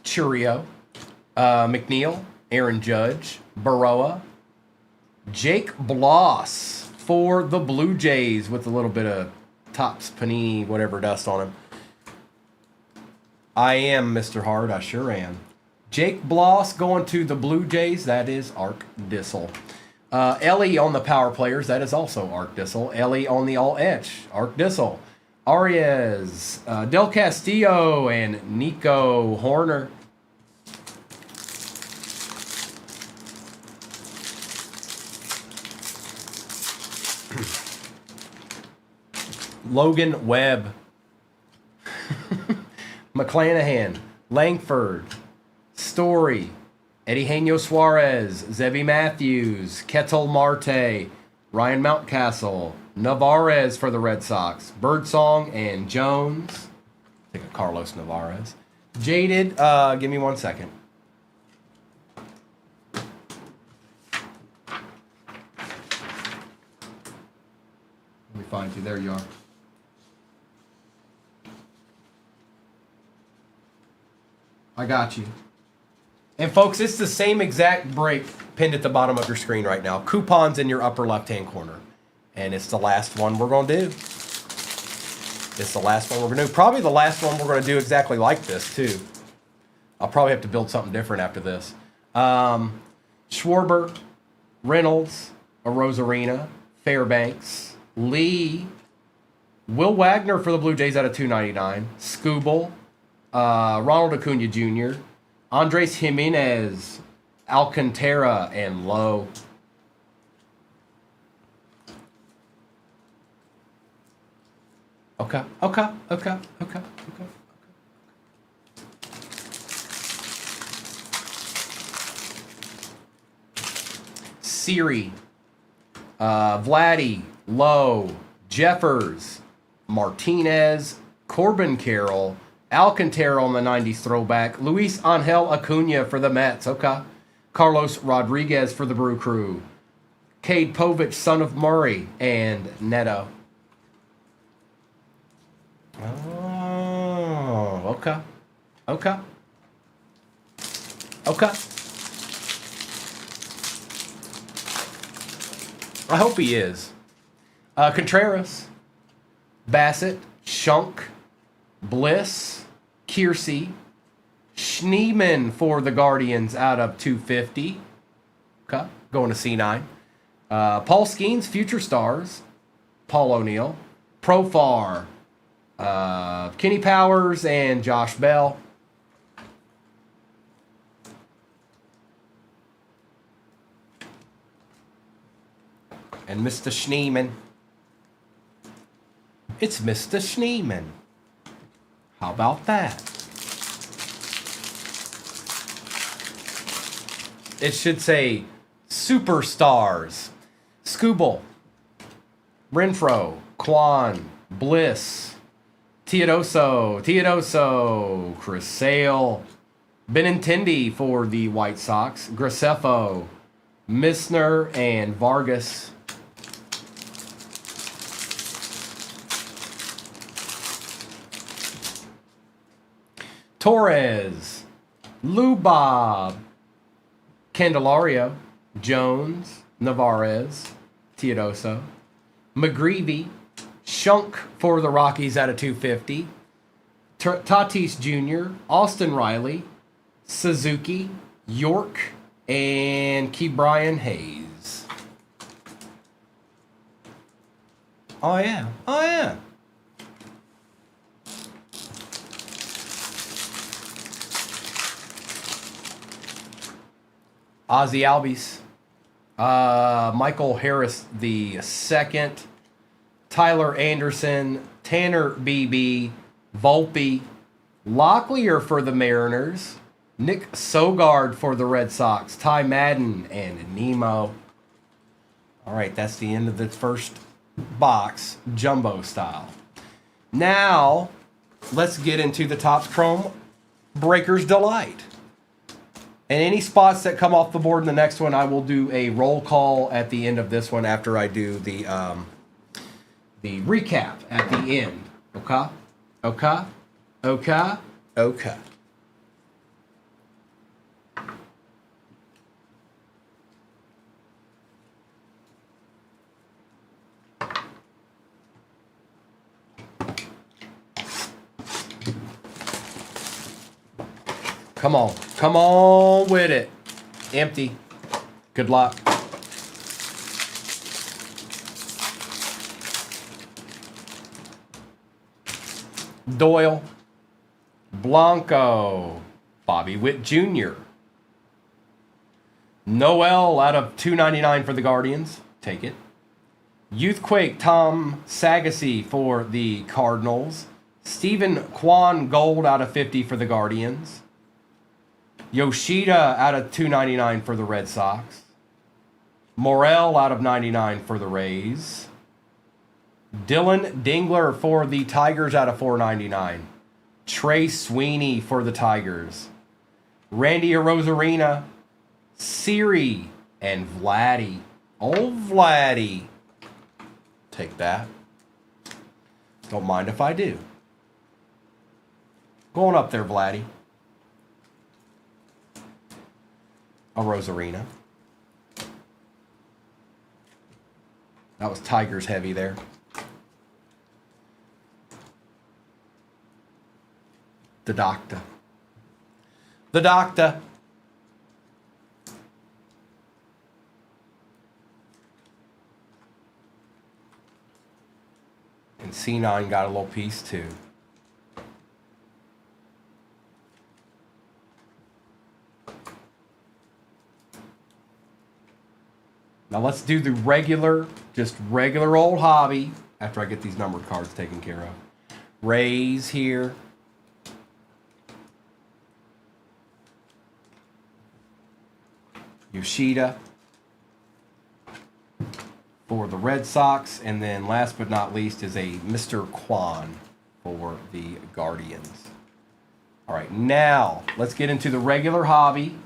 Churio, McNeil, Aaron Judge, Baroa, Jake Bloss for the Blue Jays with a little bit of Topps Panini, whatever dust on him. I am Mr. Hard, I sure am. Jake Bloss going to the Blue Jays, that is Arc Dissel. Ellie on the Power Players, that is also Arc Dissel. Ellie on the All Etch, Arc Dissel. Arias, Del Castillo, and Nico Horner. Logan Webb, McClanahan, Langford, Story, Eugenio Suarez, Zevi Matthews, Ketel Marte, Ryan Mountcastle, Navarez for the Red Sox, Birdsong, and Jones. I think of Carlos Navarez. Jaded, give me 1 second. Let me find you. There you are. I got you. And folks, it's the same exact break pinned at the bottom of your screen right now. Coupons in your upper left-hand corner. And it's the last one we're going to do. It's the last one we're going to do. Probably the last one we're going to do exactly like this, too. I'll probably have to build something different after this. Schwarber, Reynolds, Arozarena, Fairbanks, Lee, Will Wagner for the Blue Jays out of 299, Scooble, Ronald Acuna Jr., Andres Jimenez, Alcantara, and Lowe. Okay. Siri, Vladdy, Lowe, Jeffers, Martinez, Corbin Carroll, Alcantara on the 90s throwback, Luis Angel Acuna for the Mets, okay. Carlos Rodriguez for the Brew Crew, Cade Povich, son of Murray, and Neto. Oh, okay. I hope he is. Contreras, Bassett, Shunk, Bliss, Kiersey, Schneeman for the Guardians out of 250. Okay, going to C9. Paul Skeens, Future Stars, Paul O'Neill, Profar, Kenny Powers, and Josh Bell. And Mr. Schneeman. It's Mr. Schneeman. How about that? It should say Superstars. Scooble, Renfro, Kwan, Bliss, Teodoso, Chris Sale, Benintendi for the White Sox, Graceffo, Missner, and Vargas. Torres, Lubob, Candelario, Jones, Navarez, Teodoso, McGreevy, Shunk for the Rockies out of 250. Tatis Jr., Austin Riley, Suzuki, York, and Ke'Bryan Hayes. Oh, yeah. Oh, yeah. Ozzy Albies. Michael Harris the second. Tyler Anderson, Tanner BB, Volpe, Locklear for the Mariners, Nick Sogard for the Red Sox, Ty Madden, and Nemo. All right, that's the end of the first box, jumbo style. Now, let's get into the Topps Chrome Breakers Delight. And any spots that come off the board in the next one, I will do a roll call at the end of this one after I do the recap at the end. Okay? Okay? Okay? Okay. Come on. Come on with it. Empty. Good luck. Doyle. Blanco. Bobby Witt Jr. Noel out of $2.99 for the Guardians. Take it. Youthquake Tom Sagassi for the Cardinals. Stephen Kwan Gold out of 50 for the Guardians. Yoshida out of $2.99 for the Red Sox. Morel out of 99 for the Rays. Dylan Dingler for the Tigers out of $4.99. Trey Sweeney for the Tigers. Randy Arozarena, Siri, and Vladdy. Oh, Vladdy. Take that. Don't mind if I do. Going up there, Vladdy. Arozarena. That was Tigers heavy there. The Doctor. The Doctor. And C9 got a little piece too. Now let's do the regular, just regular old hobby after I get these numbered cards taken care of. Rays here. Yoshida for the Red Sox. And then last but not least is a Mr. Kwan for the Guardians. All right, now let's get into the regular hobby.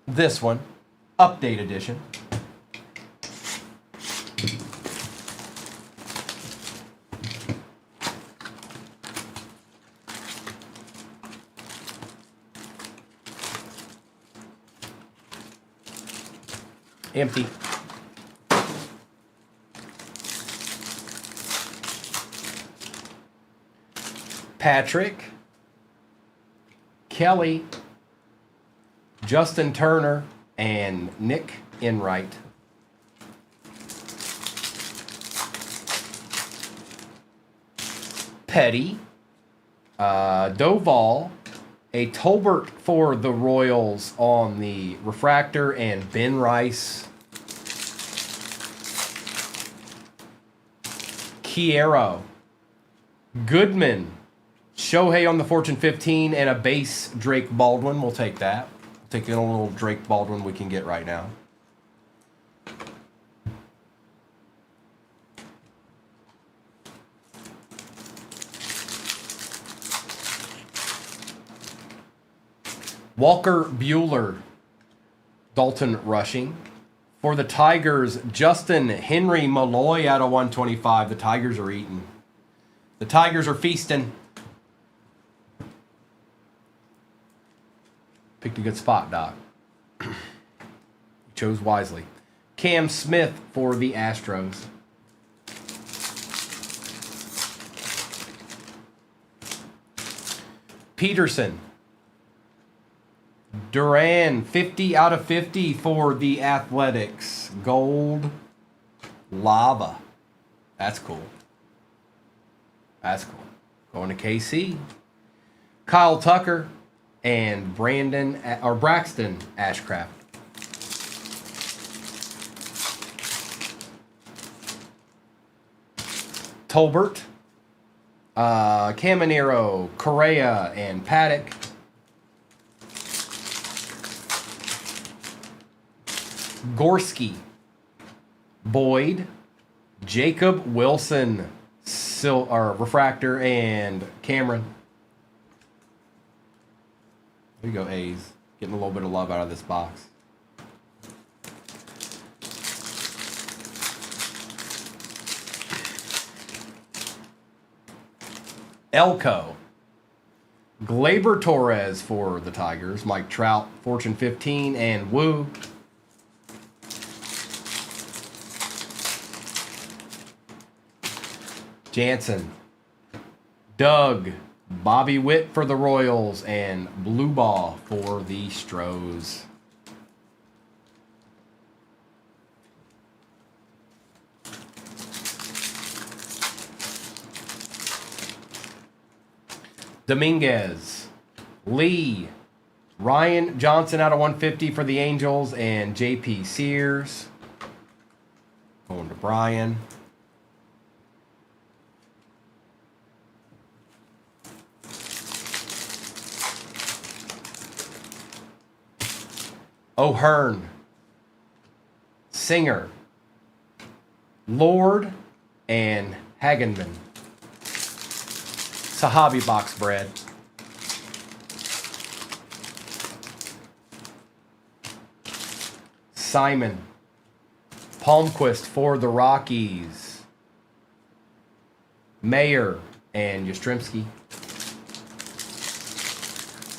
This one. Update edition. Empty. Patrick. Kelly. Justin Turner. And Nick Enright. Petty. Doval. A Tolbert for the Royals on the refractor. And Ben Rice. Kiero. Goodman. Shohei on the Fortune 15. And a base Drake Baldwin. We'll take that. Take a little Drake Baldwin we can get right now. Walker Buehler, Dalton Rushing. For the Tigers, Justin Henry Malloy out of 125. The Tigers are eating. The Tigers are feasting. Picked a good spot, Doc. You chose wisely. Cam Smith for the Astros. Peterson. Duran, 50 out of 50 for the Athletics. Gold lava. That's cool. That's cool. Going to KC. Kyle Tucker and Braxton Ashcraft. Tolbert. Caminero, Correa, and Paddock. Gorski, Boyd, Jacob Wilson, Refractor, and Cameron. There you go, A's. Getting a little bit of love out of this box. Elko. Gleyber Torres for the Tigers. Mike Trout, Fortune 15, and Woo. Jansen. Doug. Bobby Witt for the Royals, and Blue Ball for the Stros. Dominguez, Lee, Ryan Johnson out of 150 for the Angels, and J.P. Sears. Going to Brian. O'Hearn, Singer, Lord, and Hagenman. It's a hobby box, Brad. Simon, Palmquist for the Rockies. Mayer and Yastrzemski.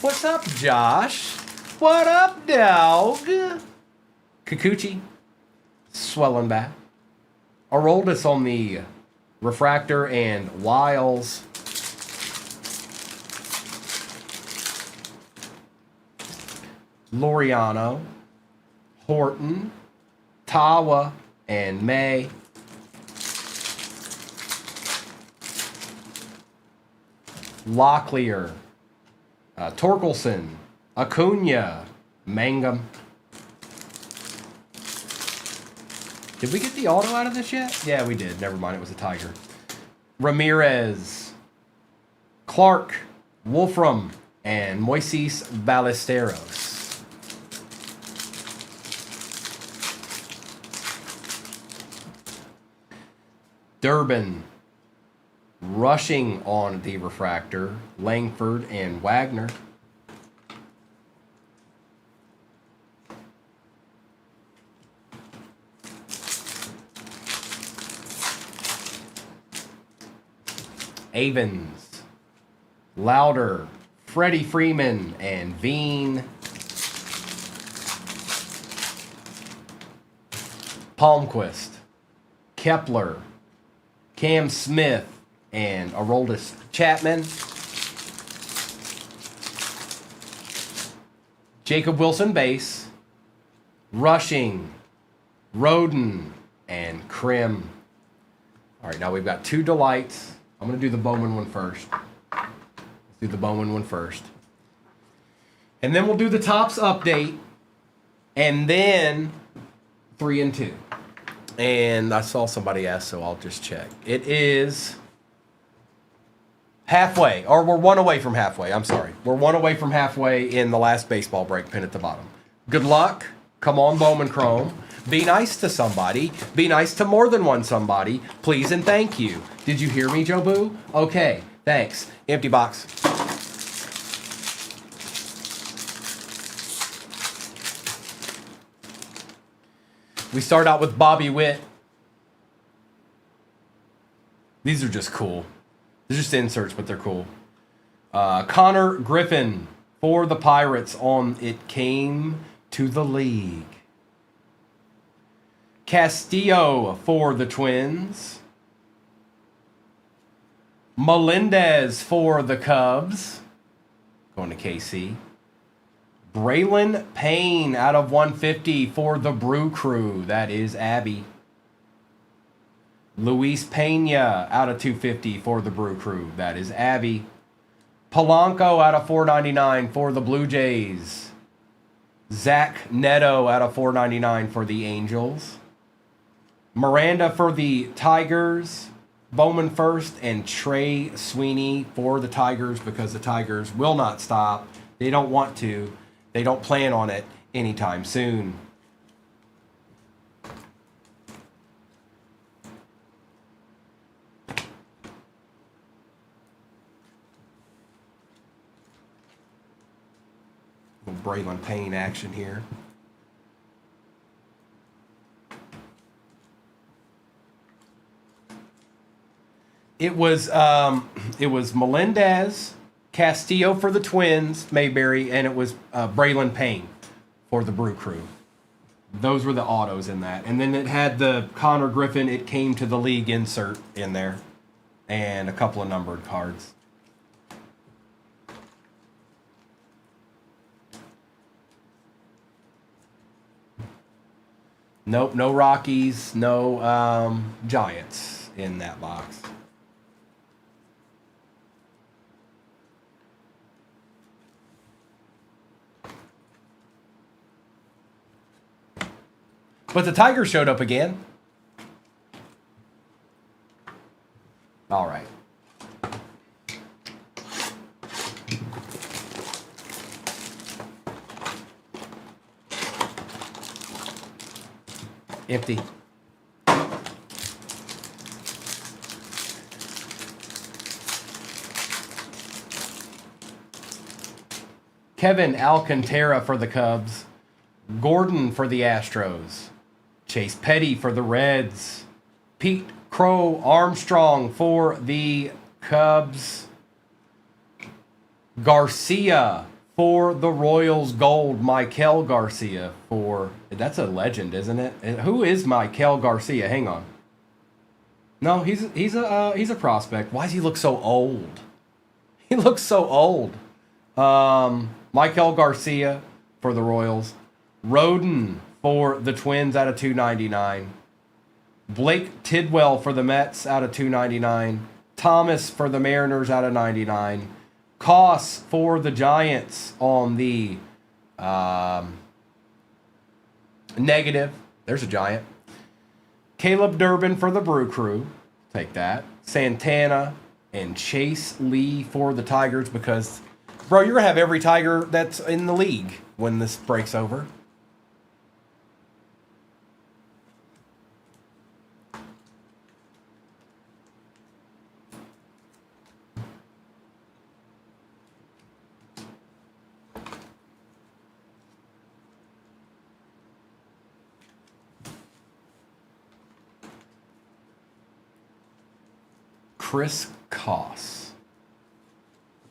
What's up, Josh? What up, dog? Kikuchi, Swellenbach. Aroldis on the Refractor, and Wiles. Laureano, Horton, Tawa, and May. Locklear, Torkelson, Acuna, Mangum. Did we get the auto out of this yet? Yeah, we did. Never mind. It was a Tiger. Ramirez, Clark, Wolfram, and Moises Ballesteros. Durbin, rushing on the Refractor, Langford and Wagner. Avens, Louder, Freddie Freeman, and Veen. Palmquist, Kepler, Cam Smith, and Aroldis Chapman. Jacob Wilson base, rushing, Roden, and Krim. All right, now we've got two delights. I'm going to do the Bowman one first. Let's do the Bowman one first. And then we'll do the Topps update. And then 3 and 2. And I saw somebody ask, so I'll just check. It is halfway, or we're one away from halfway. I'm sorry. We're one away from halfway in the last baseball break pin at the bottom. Good luck. Come on, Bowman Chrome. Be nice to somebody. Be nice to more than one somebody. Please and thank you. Did you hear me, Joe Boo? Okay, thanks. Empty box. We start out with Bobby Witt. These are just cool. They're just inserts, but they're cool. Connor Griffin for the Pirates on It Came to the League. Castillo for the Twins. Melendez for the Cubs. Going to KC. Braylon Payne out of 150 for the Brew Crew. That is Abby. Luis Pena out of 250 for the Brew Crew. That is Abby. Polanco out of 499 for the Blue Jays. Zach Neto out of 499 for the Angels. Miranda for the Tigers. Bowman first, and Trey Sweeney for the Tigers because the Tigers will not stop. They don't want to. They don't plan on it anytime soon. Braylon Payne action here. It was Melendez, Castillo for the Twins, Mayberry, and it was Braylon Payne for the Brew Crew. Those were the autos in that. And then it had the Connor Griffin, it came to the league insert in there, and a couple of numbered cards. Nope, no Rockies, no Giants in that box. But the Tigers showed up again. All right. Empty. Kevin Alcantara for the Cubs. Gordon for the Astros. Chase Petty for the Reds. Pete Crow Armstrong for the Cubs. Garcia for the Royals Gold. Michael Garcia for... That's a legend, isn't it? Who is Michael Garcia? Hang on. No, he's a prospect. Why does he look so old? He looks so old. Michael Garcia for the Royals. Roden for the Twins out of 299. Blake Tidwell for the Mets out of 299. Thomas for the Mariners out of 99. Koss for the Giants on the negative. There's a Giant. Caleb Durbin for the Brew Crew. Take that. Santana and Chase Lee for the Tigers because, bro, you're going to have every Tiger that's in the league when this breaks over.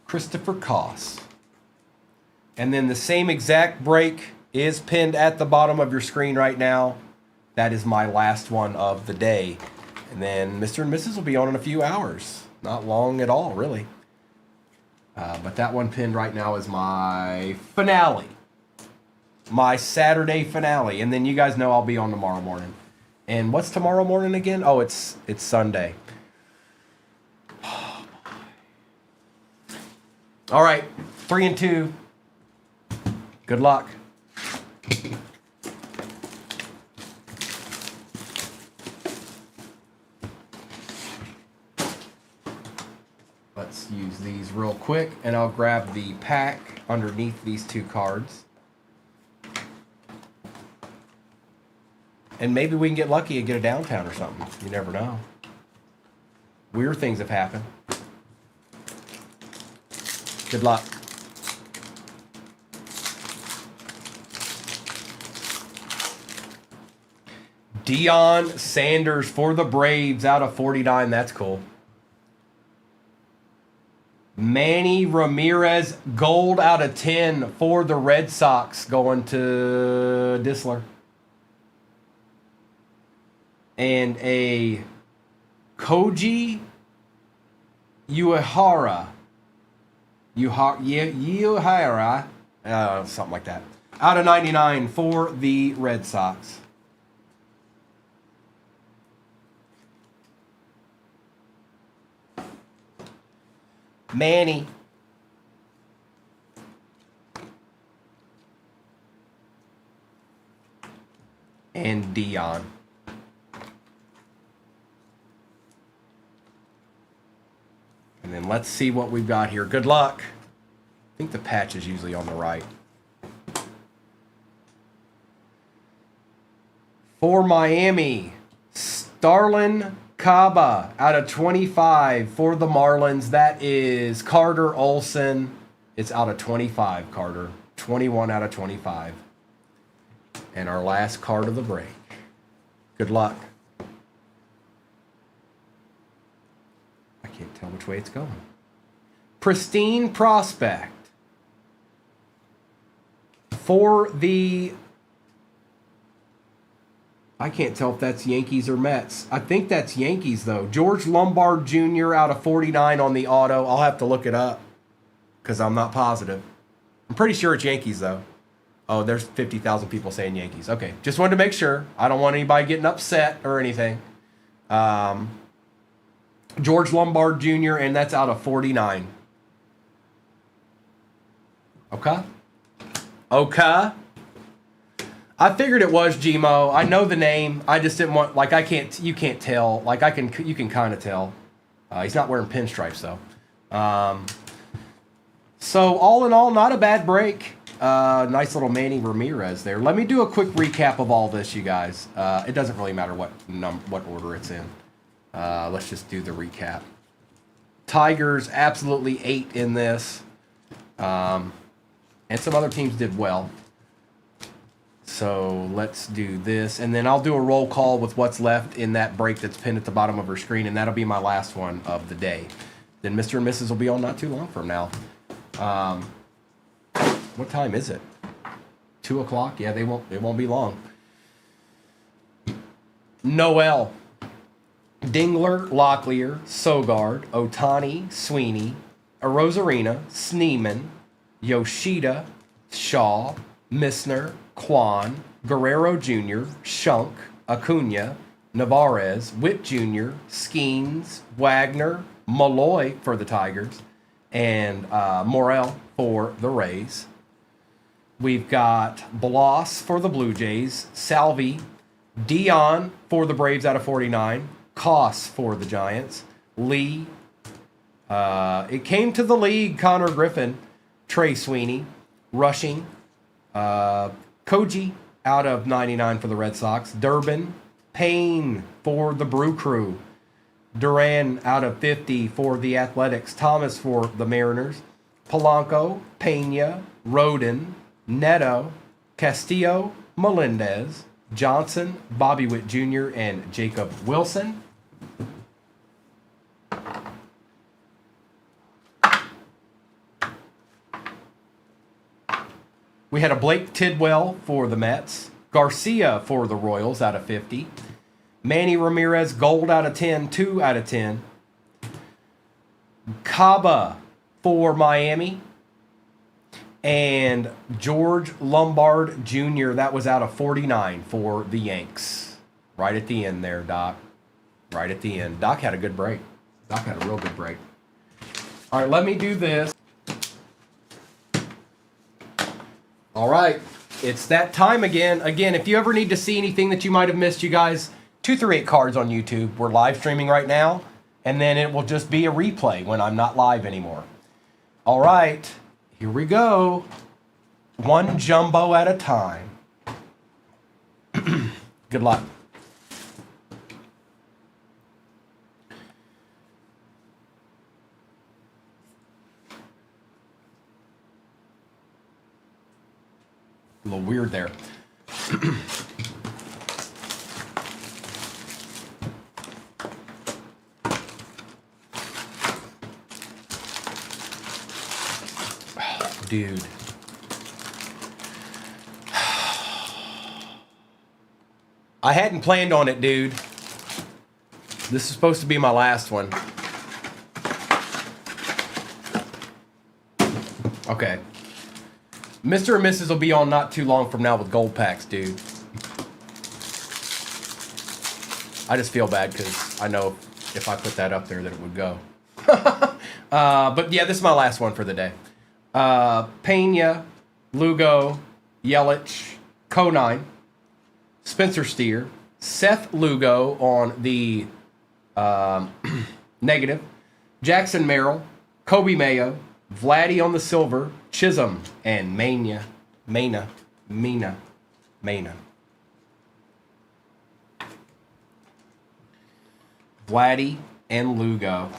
Christopher Koss. And then the same exact break is pinned at the bottom of your screen right now. That is my last one of the day. And then Mr. and Mrs. will be on in a few hours. Not long at all, really. But that one pinned right now is my finale. My Saturday finale. And then you guys know I'll be on tomorrow morning. And what's tomorrow morning again? Oh, it's Sunday. All right, 3 and 2. Good luck. Let's use these real quick, and I'll grab the pack underneath these two cards. And maybe we can get lucky and get a downtown or something. You never know. Weird things have happened. Good luck. Deion Sanders for the Braves out of 49. That's cool. Manny Ramirez gold out of 10 for the Red Sox going to Disler. and a Koji Uehara. Uehara. Something like that. Out of 99 for the Red Sox. Manny. And Dion. And then let's see what we've got here. Good luck. I think the patch is usually on the right. For Miami, Starlin Caba out of 25 for the Marlins. That is Carter Olson. It's out of 25, Carter. 21 out of 25. And our last card of the break. Good luck. I can't tell which way it's going. Pristine Prospect. For the... I can't tell if that's Yankees or Mets. I think that's Yankees, though. George Lombard Jr. out of 49 on the auto. I'll have to look it up because I'm not positive. I'm pretty sure it's Yankees, though. Oh, there's 50,000 people saying Yankees. Okay, just wanted to make sure. I don't want anybody getting upset or anything. George Lombard Jr., and that's out of 49. Okay. Okay. I figured it was Gmo. I know the name. I just didn't want, like, you can't tell. Like, you can kind of tell. He's not wearing pinstripes, though. So, all in all, not a bad break. Nice little Manny Ramirez there. Let me do a quick recap of all this, you guys. It doesn't really matter what order it's in. Let's just do the recap. Tigers absolutely ate in this. And some other teams did well. So let's do this. And then I'll do a roll call with what's left in that break that's pinned at the bottom of our screen. And that'll be my last one of the day. Then Mr. and Mrs. will be on not too long from now. What time is it? 2 o'clock? Yeah, it won't be long. Noel. Dingler, Locklear, Sogard, Otani, Sweeney, Arozarena, Sneeman, Yoshida, Shaw, Missner, Kwan, Guerrero Jr., Shunk, Acuna, Navarez, Witt Jr., Skeens, Wagner, Malloy for the Tigers, and Morel for the Rays. We've got Bloss for the Blue Jays, Salvi, Dion for the Braves out of 49, Koss for the Giants, Lee. It came to the league, Connor Griffin, Trey Sweeney, Rushing, Koji out of 99 for the Red Sox, Durbin, Payne for the Brew Crew, Duran out of 50 for the Athletics, Thomas for the Mariners, Polanco, Pena, Rodin, Neto, Castillo, Melendez, Johnson, Bobby Witt Jr., and Jacob Wilson. We had a Blake Tidwell for the Mets, Garcia for the Royals out of 50, Manny Ramirez gold out of 10, 2 out of 10, Caba for Miami, and George Lombard Jr., that was out of 49 for the Yanks. Right at the end there, Doc. Right at the end. Doc had a good break. Doc had a real good break. All right, let me do this. All right, it's that time again. Again, if you ever need to see anything that you might have missed, you guys, 238 Cards on YouTube. We're live streaming right now, and then it will just be a replay when I'm not live anymore. All right, here we go. One jumbo at a time. Good luck. A little weird there. Dude. I hadn't planned on it, dude. This is supposed to be my last one. Okay. Mr. and Mrs. will be on not too long from now with gold packs, dude. I just feel bad because I know if I put that up there that it would go. But yeah, this is my last one for the day. Pena, Lugo, Yelich, Conine, Spencer Steer, Seth Lugo on the negative, Jackson Merrill, Kobe Mayo, Vladdy on the silver, Chisholm, and Mena. Vladdy and Lugo.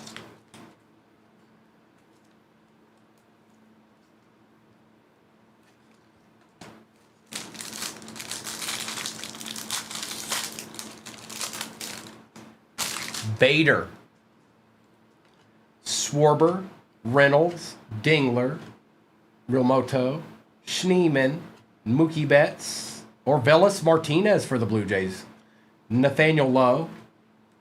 Bader, Schwarber, Reynolds, Dingler, Realmoto, Schneemann, Mookie Betts, Orvelis Martinez for the Blue Jays, Nathaniel Lowe,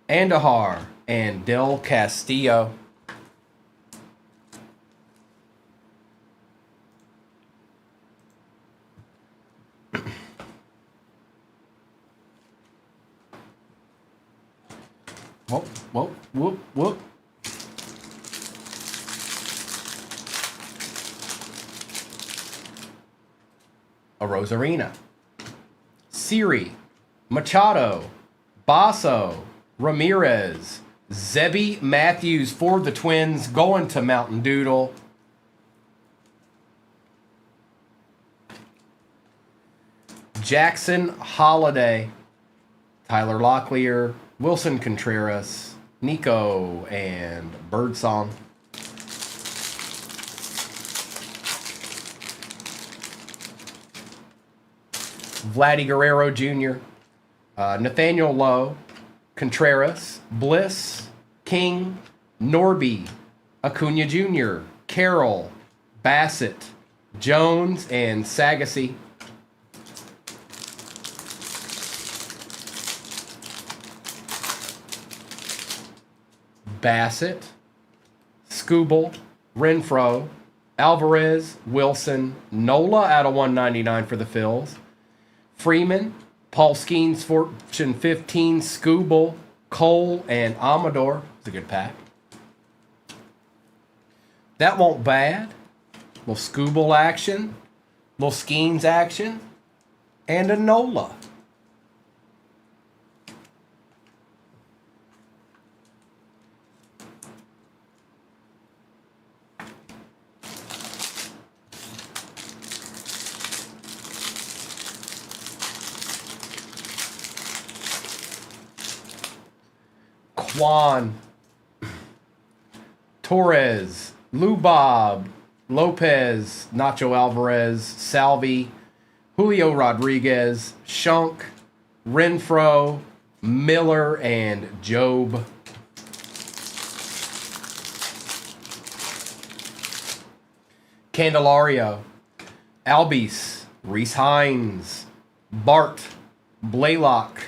Andahar, and Del Castillo. Whoop. A Rosarina. Siri, Machado, Basso, Ramirez, Zebby Matthews for the Twins going to Mountain Doodle. Jackson Holiday, Tyler Locklear, Wilson Contreras, Nico, and Birdsong. Vladdy Guerrero Jr., Nathaniel Lowe, Contreras, Bliss, King, Norby, Acuna Jr., Carroll, Bassett, Jones, and Sagassi. Bassett, Skubal, Renfroe, Alvarez, Wilson, Nola out of 199 for the Phils, Freeman, Paul Skeens, Fortune 15, Skubal, Cole, and Amador. It's a good pack. That won't bad. Little Skubal action, little Skeens action, and a Nola. Juan, Torres, Lubob, Lopez, Nacho Alvarez, Salvi, Julio Rodriguez, Shunk, Renfroe, Miller, and Job. Candelario, Albies, Reese Hines, Bart, Blaylock,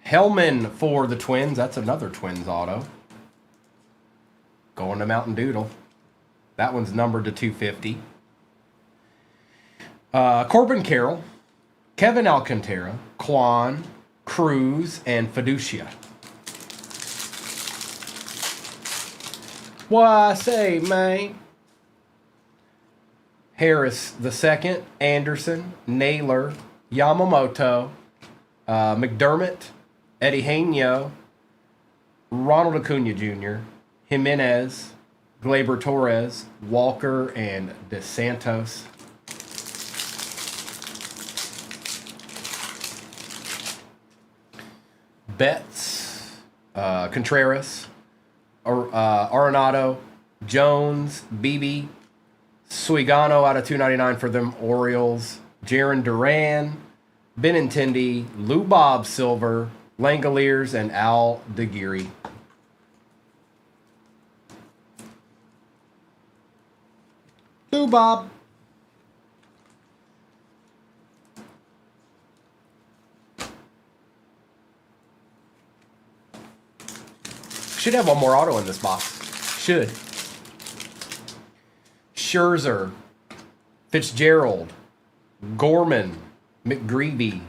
Hellman for the Twins. That's another Twins auto. Going to Mountain Doodle. That one's numbered to 250. Corbin Carroll, Kevin Alcantara, Quan, Cruz, and Fiducia. Why, say, man. Harris II, Anderson, Naylor, Yamamoto, McDermott, Eddie Hainio, Ronald Acuna Jr., Jimenez, Gleyber Torres, Walker, and DeSantos. Betts, Contreras, Arenado, Jones, Beebe, Suigano out of 299 for them Orioles, Jaron Duran, Benintendi, Lubob Silver, Langoliers, and Al DeGeary. Lubob. Should have one more auto in this box. Should. Scherzer, Fitzgerald, Gorman, McGreevy,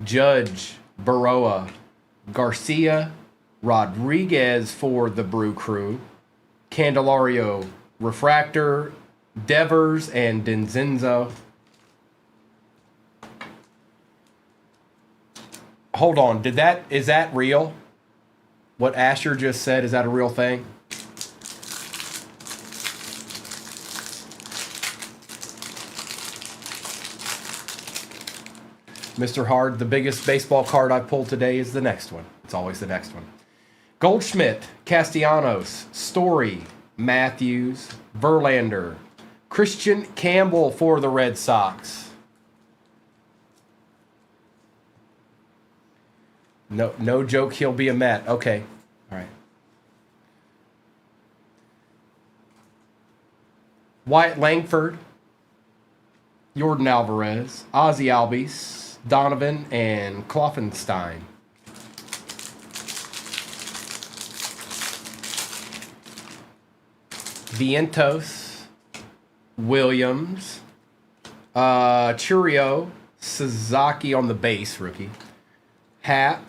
Judge, Baroa, Garcia, Rodriguez for the Brew Crew, Candelario, Refractor, Devers, and Denzenzo. Hold on, is that real? What Asher just said, is that a real thing? Mr. Hard, the biggest baseball card I pulled today is the next one. It's always the next one. Goldschmidt, Castellanos, Story, Matthews, Verlander, Christian Campbell for the Red Sox. No joke, he'll be a Met. Okay. All right. Wyatt Langford, Jordan Alvarez, Ozzie Albies, Donovan, and Kloffenstein. Vientos, Williams, Churio, Sasaki on the base, rookie, Happ,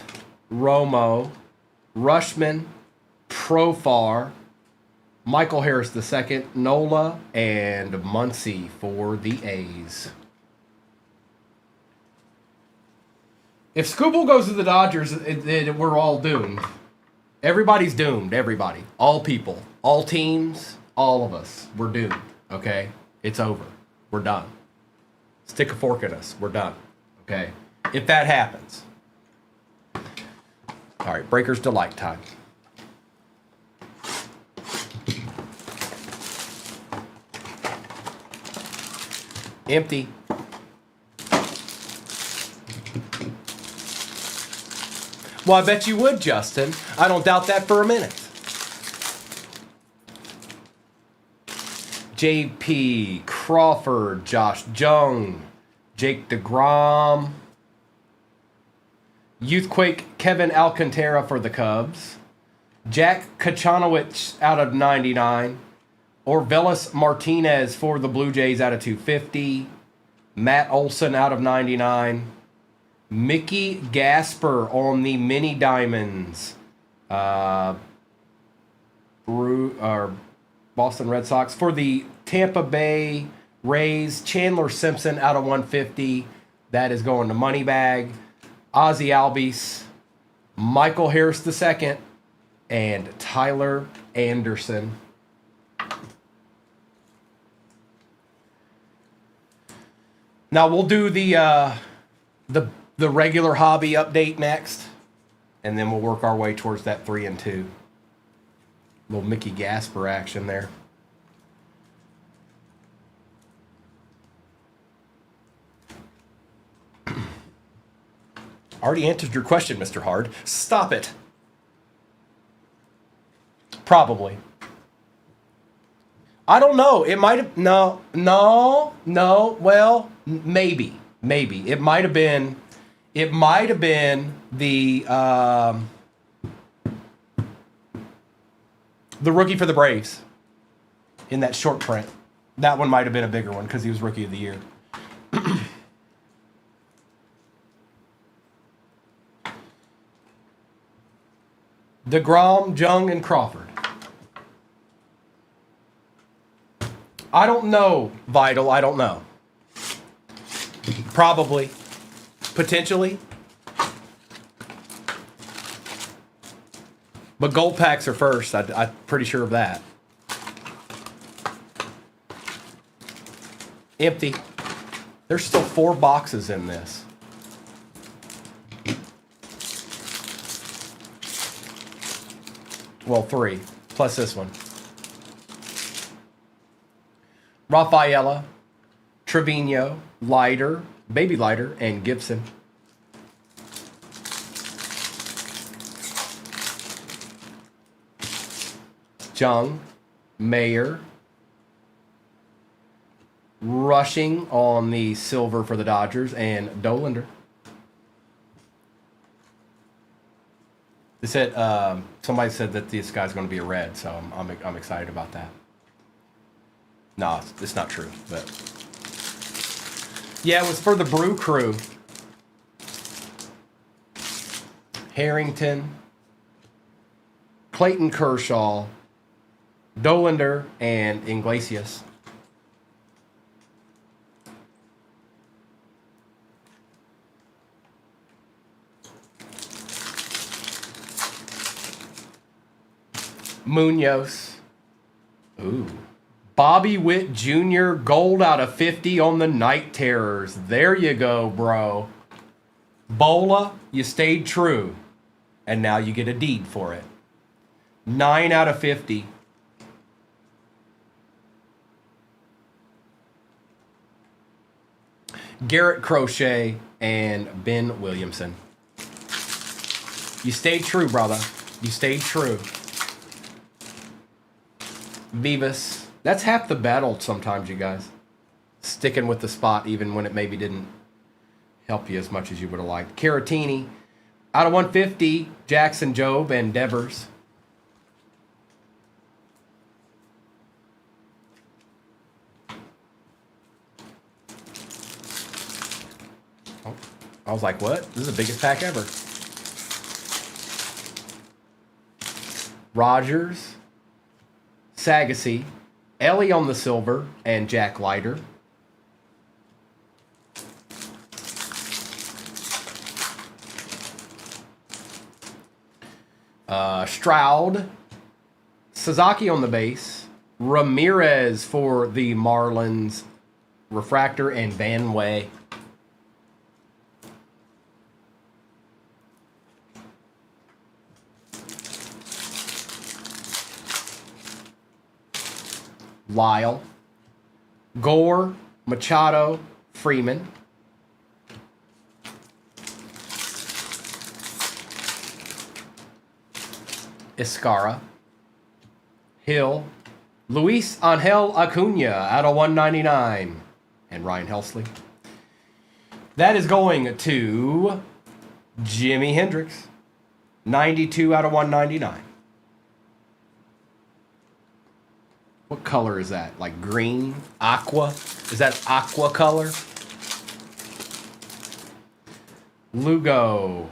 Romo, Rushman, Profar, Michael Harris II, Nola, and Muncy for the A's. If Scooble goes to the Dodgers, we're all doomed. Everybody's doomed. Everybody. All people. All teams. All of us. We're doomed. Okay? It's over. We're done. Stick a fork in us. We're done. Okay? If that happens. All right. Breakers Delight time. Empty. Well, I bet you would, Justin. I don't doubt that for a minute. JP, Crawford, Josh Jung, Jake DeGrom, Youthquake, Kevin Alcantara for the Cubs, Jack Kachanowicz out of 99, Orvelis Martinez for the Blue Jays out of 250, Matt Olson out of 99, Mickey Gasper on the Mini Diamonds. Boston Red Sox. For the Tampa Bay Rays, Chandler Simpson out of 150. That is going to Moneybag. Ozzie Albies, Michael Harris II, and Tyler Anderson. Now we'll do the regular hobby update next, and then we'll work our way towards that 3 and 2. Little Mickey Gasper action there. Already answered your question, Mr. Hard. Stop it. Probably. I don't know. It might have... No. Well, maybe. It might have been the rookie for the Braves in that short print. That one might have been a bigger one because he was Rookie of the Year. DeGrom, Jung, and Crawford. I don't know, Vital. I don't know. Probably. Potentially. But gold packs are first. I'm pretty sure of that. Empty. There's still 4 boxes in this. Well, 3. Plus this one. Rafaela, Trevino, Leiter, Baby Leiter, and Gibson. Jung, Mayer, Rushing on the silver for the Dodgers, and Dolander. They said somebody said that this guy's going to be a red, so I'm excited about that. No, it's not true, but yeah, it was for the Brew Crew. Harrington, Clayton Kershaw, Dolander, and Iglesias. Munoz. Ooh. Bobby Witt Jr. gold out of 50 on the Night Terrors. There you go, bro. Bola, you stayed true. And now you get a deed for it. 9 out of 50. Garrett Crochet and Ben Williamson. You stayed true, brother. You stayed true. Vivas. That's half the battle sometimes, you guys. Sticking with the spot even when it maybe didn't help you as much as you would have liked. Caratini. Out of 150, Jackson Jobe and Devers. Oh, I was like, what? This is the biggest pack ever. Rogers, Sagasy, Ellie on the silver, and Jack Leiter. Stroud, Sasaki on the base, Ramirez for the Marlins refractor, and Van Way. Lyle, Gore, Machado, Freeman. Escara, Hill, Luis Angel Acuna out of 199, and Ryan Helsley. That is going to Jimi Hendrix, 92 out of 199. What color is that? Like green? Aqua? Is that aqua color? Lugo.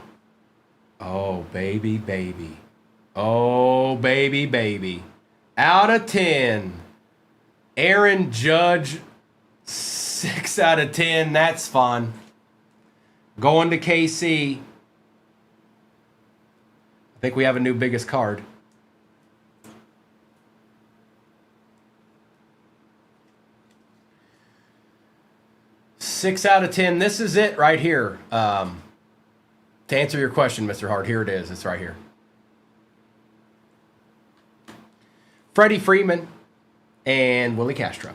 Oh, baby, baby. Oh, baby, baby. Out of 10. Aaron Judge, 6 out of 10. That's fun. Going to KC. I think we have a new biggest card. Six out of 10. This is it right here. To answer your question, Mr. Hart, here it is. It's right here. Freddie Freeman and Willie Castro.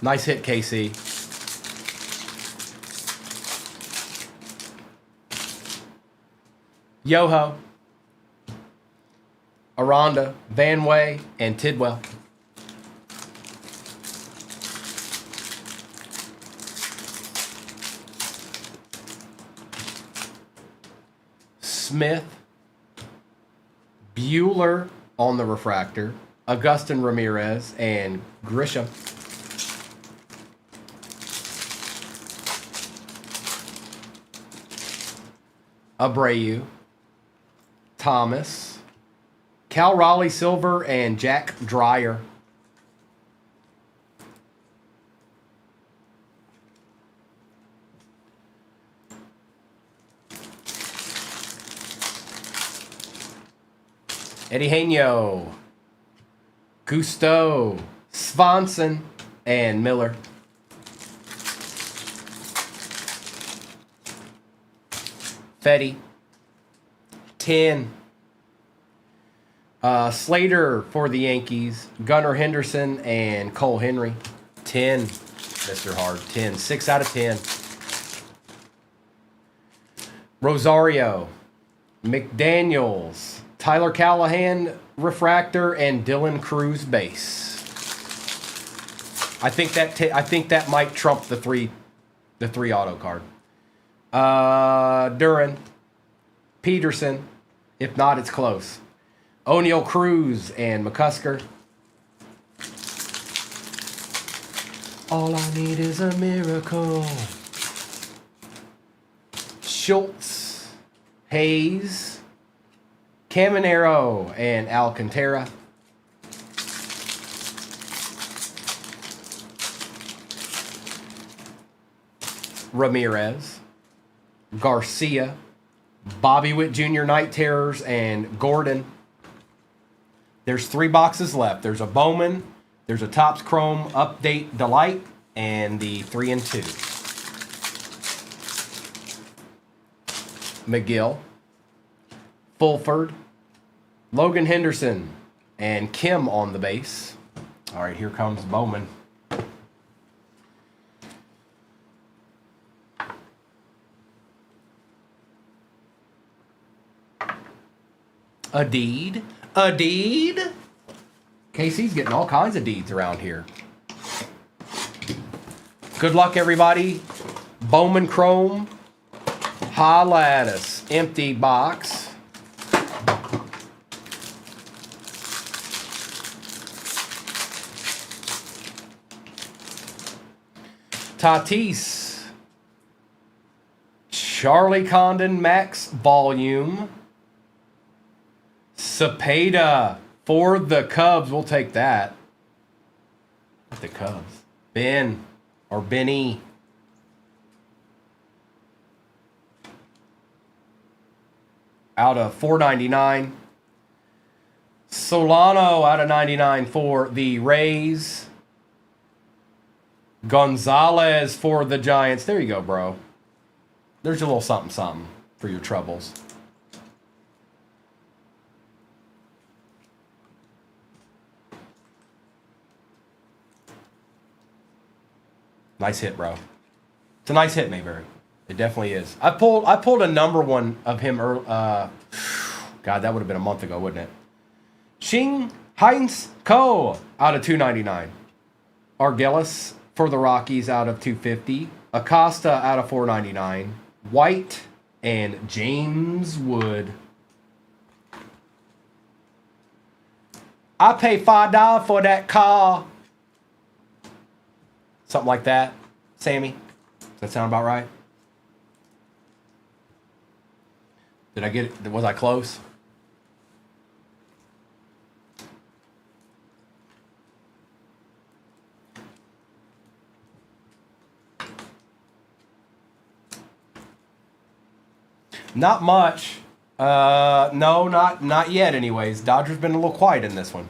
Nice hit, KC. Yoho, Aranda, Van Way, and Tidwell. Smith, Bueller on the refractor, Augustin Ramirez, and Grisham. Abreu, Thomas, Cal Raleigh Silver, and Jack Dreyer. Eddie Haino, Gusto, Swanson, and Miller. Fetty, 10. Slater for the Yankees, Gunnar Henderson, and Cole Henry. 10, Mr. Hard. 10. 6 out of 10. Rosario, McDaniels, Tyler Callahan, refractor, and Dylan Cruz base. I think that might trump the three auto card. Duran, Peterson. If not, it's close. O'Neal Cruz and McCusker. All I need is a miracle. Schultz, Hayes, Caminero, and Alcantara. Ramirez, Garcia, Bobby Witt Jr. Night Terrors, and Gordon. There's 3 boxes left. There's a Bowman, there's a Topps Chrome Update Delight, and the 3 and 2. McGill, Fulford, Logan Henderson, and Kim on the base. All right, here comes Bowman. A deed. KC's getting all kinds of deeds around here. Good luck, everybody. Bowman Chrome, High Lattice, empty box. Tatis, Charlie Condon Max Volume. Cepeda for the Cubs. We'll take that. The Cubs. Ben or Benny. Out of 499. Solano out of 99 for the Rays. Gonzalez for the Giants. There you go, bro. There's a little something for your troubles. Nice hit, bro. It's a nice hit, Mayberry. It definitely is. I pulled a number one of him. God, that would have been a month ago, wouldn't it? Shing Heinz Ko out of 299. Argelis for the Rockies out of 250. Acosta out of 499. White and James Wood. I pay $5 for that car. Something like that. Sammy, does that sound about right? Did I get it? Was I close? Not much. No, not yet anyways. Dodgers been a little quiet in this one.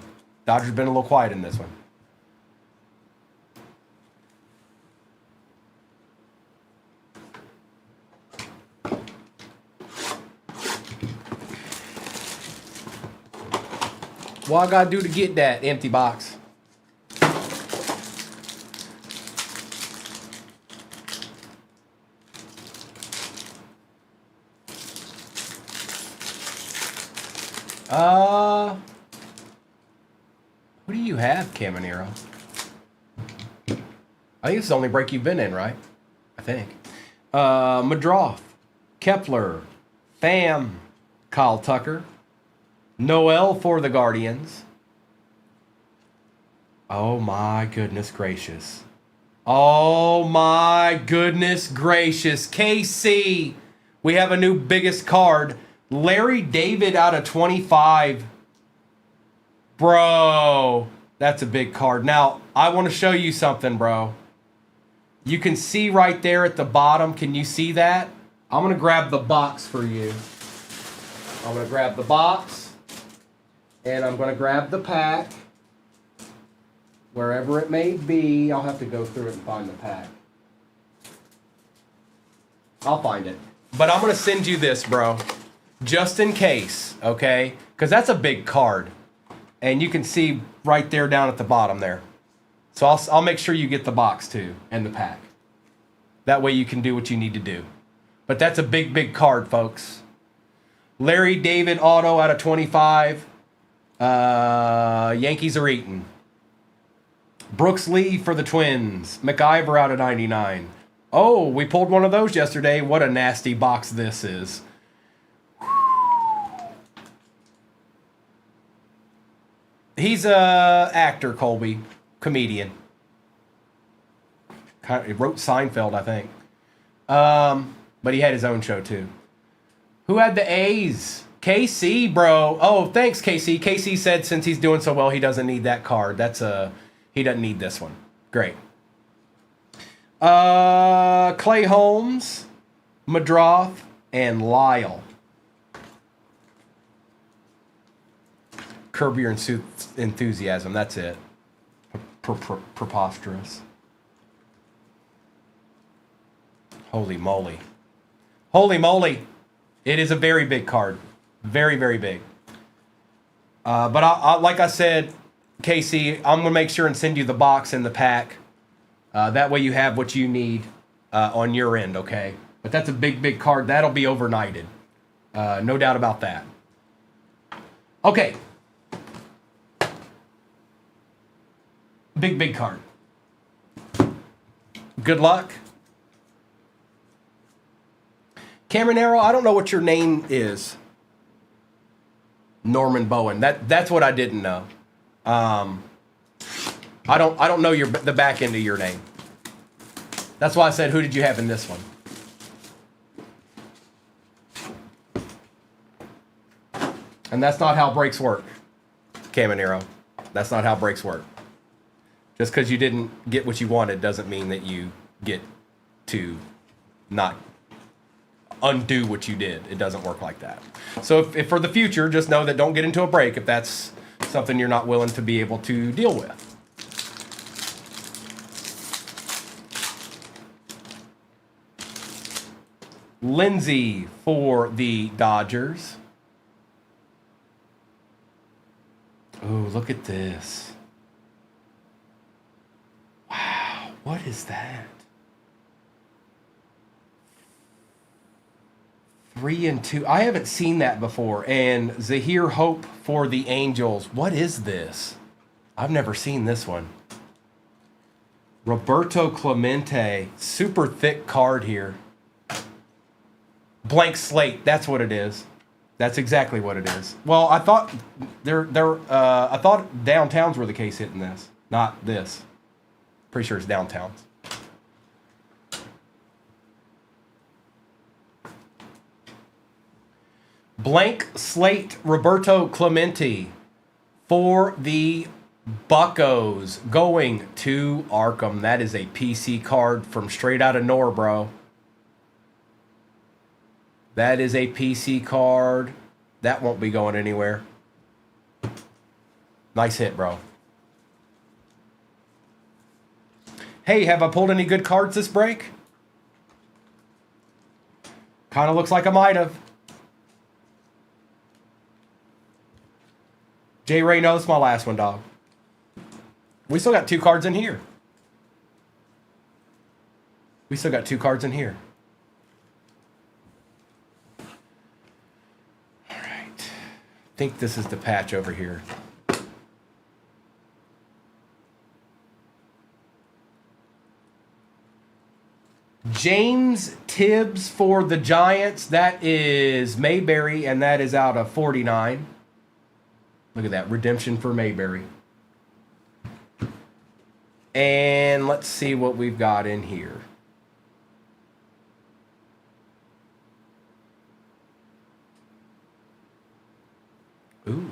What I gotta do to get that empty box? Who do you have, Caminero? I think it's the only break you've been in, right? I think. Madroff, Kepler, Pham, Kyle Tucker, Noel for the Guardians. Oh my goodness gracious. Oh my goodness gracious. KC, we have a new biggest card. Larry David out of 25. Bro, that's a big card. Now, I want to show you something, bro. You can see right there at the bottom. Can you see that? I'm going to grab the box for you. I'm going to grab the box. And I'm going to grab the pack. Wherever it may be. I'll have to go through it and find the pack. I'll find it. But I'm going to send you this, bro. Just in case, okay? Because that's a big card. And you can see right there down at the bottom there. So I'll make sure you get the box too and the pack. That way you can do what you need to do. But that's a big, big card, folks. Larry David auto out of 25. Yankees are eating. Brooks Lee for the Twins. McIver out of 99. Oh, we pulled one of those yesterday. What a nasty box this is. He's a actor, Colby. Comedian. He wrote Seinfeld, I think. But he had his own show, too. Who had the A's? KC, bro. Oh, thanks, KC. KC said since he's doing so well, he doesn't need that card. He doesn't need this one. Great. Clay Holmes, Madroth, and Lyle. Curb your enthusiasm. That's it. Preposterous. Holy moly. Holy moly. It is a very big card. Very, very big. But I, like I said, Casey, I'm going to make sure and send you the box and the pack. That way you have what you need on your end, okay? But that's a big, big card. That'll be overnighted. No doubt about that. Okay. Big, big card. Good luck. Cameron Arrow, I don't know what your name is. Norman Bowen. That's what I didn't know. I don't know the back end of your name. That's why I said, who did you have in this one? And that's not how breaks work, Cameron Arrow. That's not how breaks work. Just because you didn't get what you wanted doesn't mean that you get to not undo what you did. It doesn't work like that. So if for the future, just know that don't get into a break if that's something you're not willing to be able to deal with. Lindsay for the Dodgers. Oh, look at this. Wow, what is that? 3 and 2. I haven't seen that before. And Zahir Hope for the Angels. What is this? I've never seen this one. Roberto Clemente. Super thick card here. Blank slate. That's what it is. That's exactly what it is. Well, I thought I thought downtowns were the case hitting this, not this. Pretty sure it's downtowns. Blank slate Roberto Clemente for the Buccos going to Arkham. That is a PC card from straight out of Nor, bro. That is a PC card. That won't be going anywhere. Nice hit, bro. Hey, have I pulled any good cards this break? Kind of looks like I might have. J. Ray, no, that's my last one, dog. We still got 2 cards in here. We still got 2 cards in here. All right. I think this is the patch over here. James Tibbs for the Giants. That is Mayberry, and that is out of 49. Look at that. Redemption for Mayberry. And let's see what we've got in here. Ooh.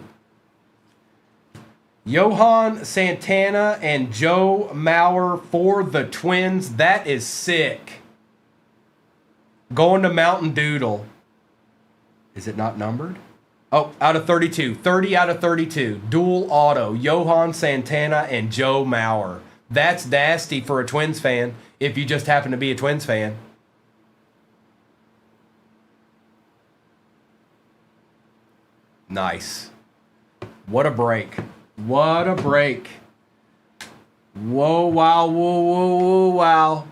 Johan Santana and Joe Mauer for the Twins. That is sick. Going to Mountain Doodle. Is it not numbered? Oh, out of 32. 30 out of 32. Dual auto. Johan Santana and Joe Mauer. That's nasty for a Twins fan if you just happen to be a Twins fan. Nice. What a break. What a break. Whoa, wow, whoa, whoa, whoa, wow.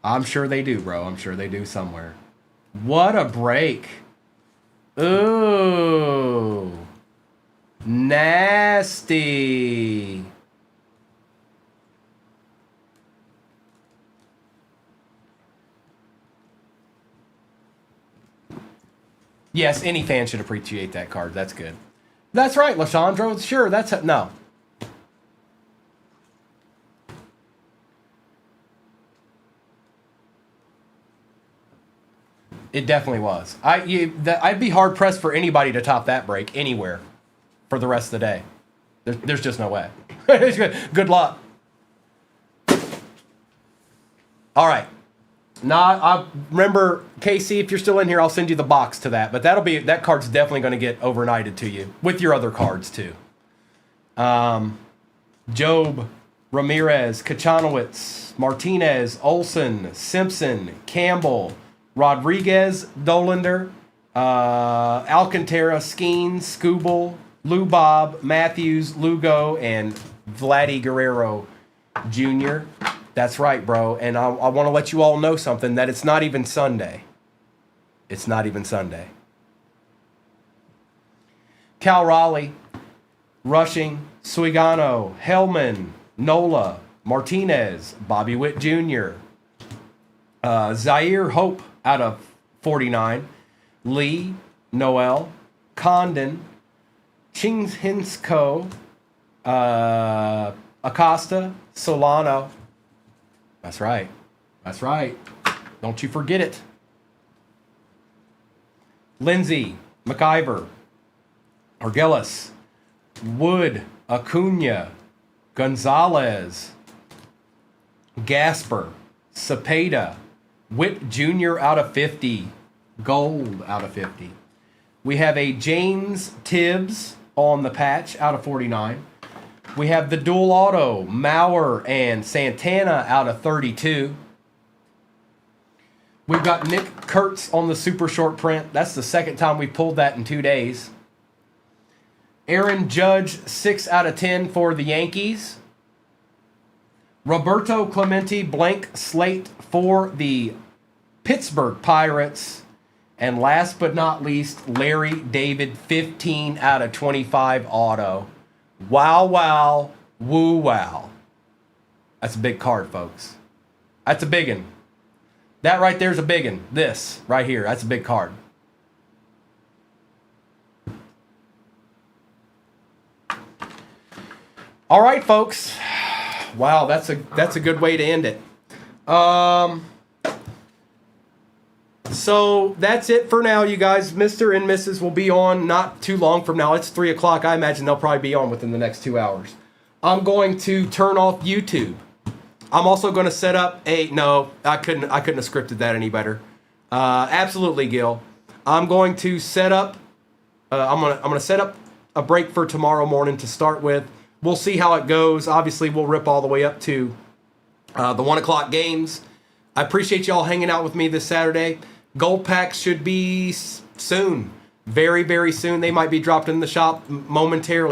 I'm sure they do, bro. I'm sure they do somewhere. What a break. Ooh. Nasty. Yes, any fan should appreciate that card. That's good. That's right, Lashandro. Sure, no. It definitely was. I'd be hard pressed for anybody to top that break anywhere for the rest of the day. There's just no way. Good luck. All right. Now, I remember, Casey, if you're still in here, I'll send you the box to that. But that card's definitely going to get overnighted to you with your other cards too. Job, Ramirez, Kachanowicz, Martinez, Olson, Simpson, Campbell, Rodriguez, Dolander, Alcantara, Skeens, Skubal, Lubob, Matthews, Lugo, and Vladdy Guerrero Jr. That's right, bro. And I want to let you all know something, that it's not even Sunday. It's not even Sunday. Cal Raleigh, Rushing, Suigano, Hellman, Nola, Martinez, Bobby Witt Jr., Zaire Hope out of 49, Lee, Noel, Condon, Chinghinsko, Acosta, Solano. That's right. That's right. Don't you forget it. Lindsay, McIver, Argelis, Wood, Acuna, Gonzalez, Gasper, Cepeda, Witt Jr. out of 50, gold out of 50. We have a James Tibbs on the patch out of 49. We have the dual auto, Mauer and Santana out of 32. We've got Nick Kurtz on the super short print. That's the second time we pulled that in 2 days. Aaron Judge, 6 out of 10 for the Yankees. Roberto Clemente, blank slate for the Pittsburgh Pirates. And last but not least, Larry David, 15 out of 25 auto. Wow, wow, woo, wow. That's a big card, folks. That's a big one. That right there's a big one. This right here, that's a big card. All right, folks. Wow, that's a good way to end it. So that's it for now, you guys. Mr. and Mrs. will be on not too long from now. It's 3 o'clock. I imagine they'll probably be on within the next 2 hours. I'm going to turn off YouTube. I'm also going to set up no, I couldn't have scripted that any better. Absolutely, Gil. I'm going to set up. I'm gonna set up a break for tomorrow morning to start with. We'll see how it goes. Obviously, we'll rip all the way up to the 1 o'clock games. I appreciate y'all hanging out with me this Saturday. Gold packs should be soon. Very, very soon. They might be dropped in the shop momentarily.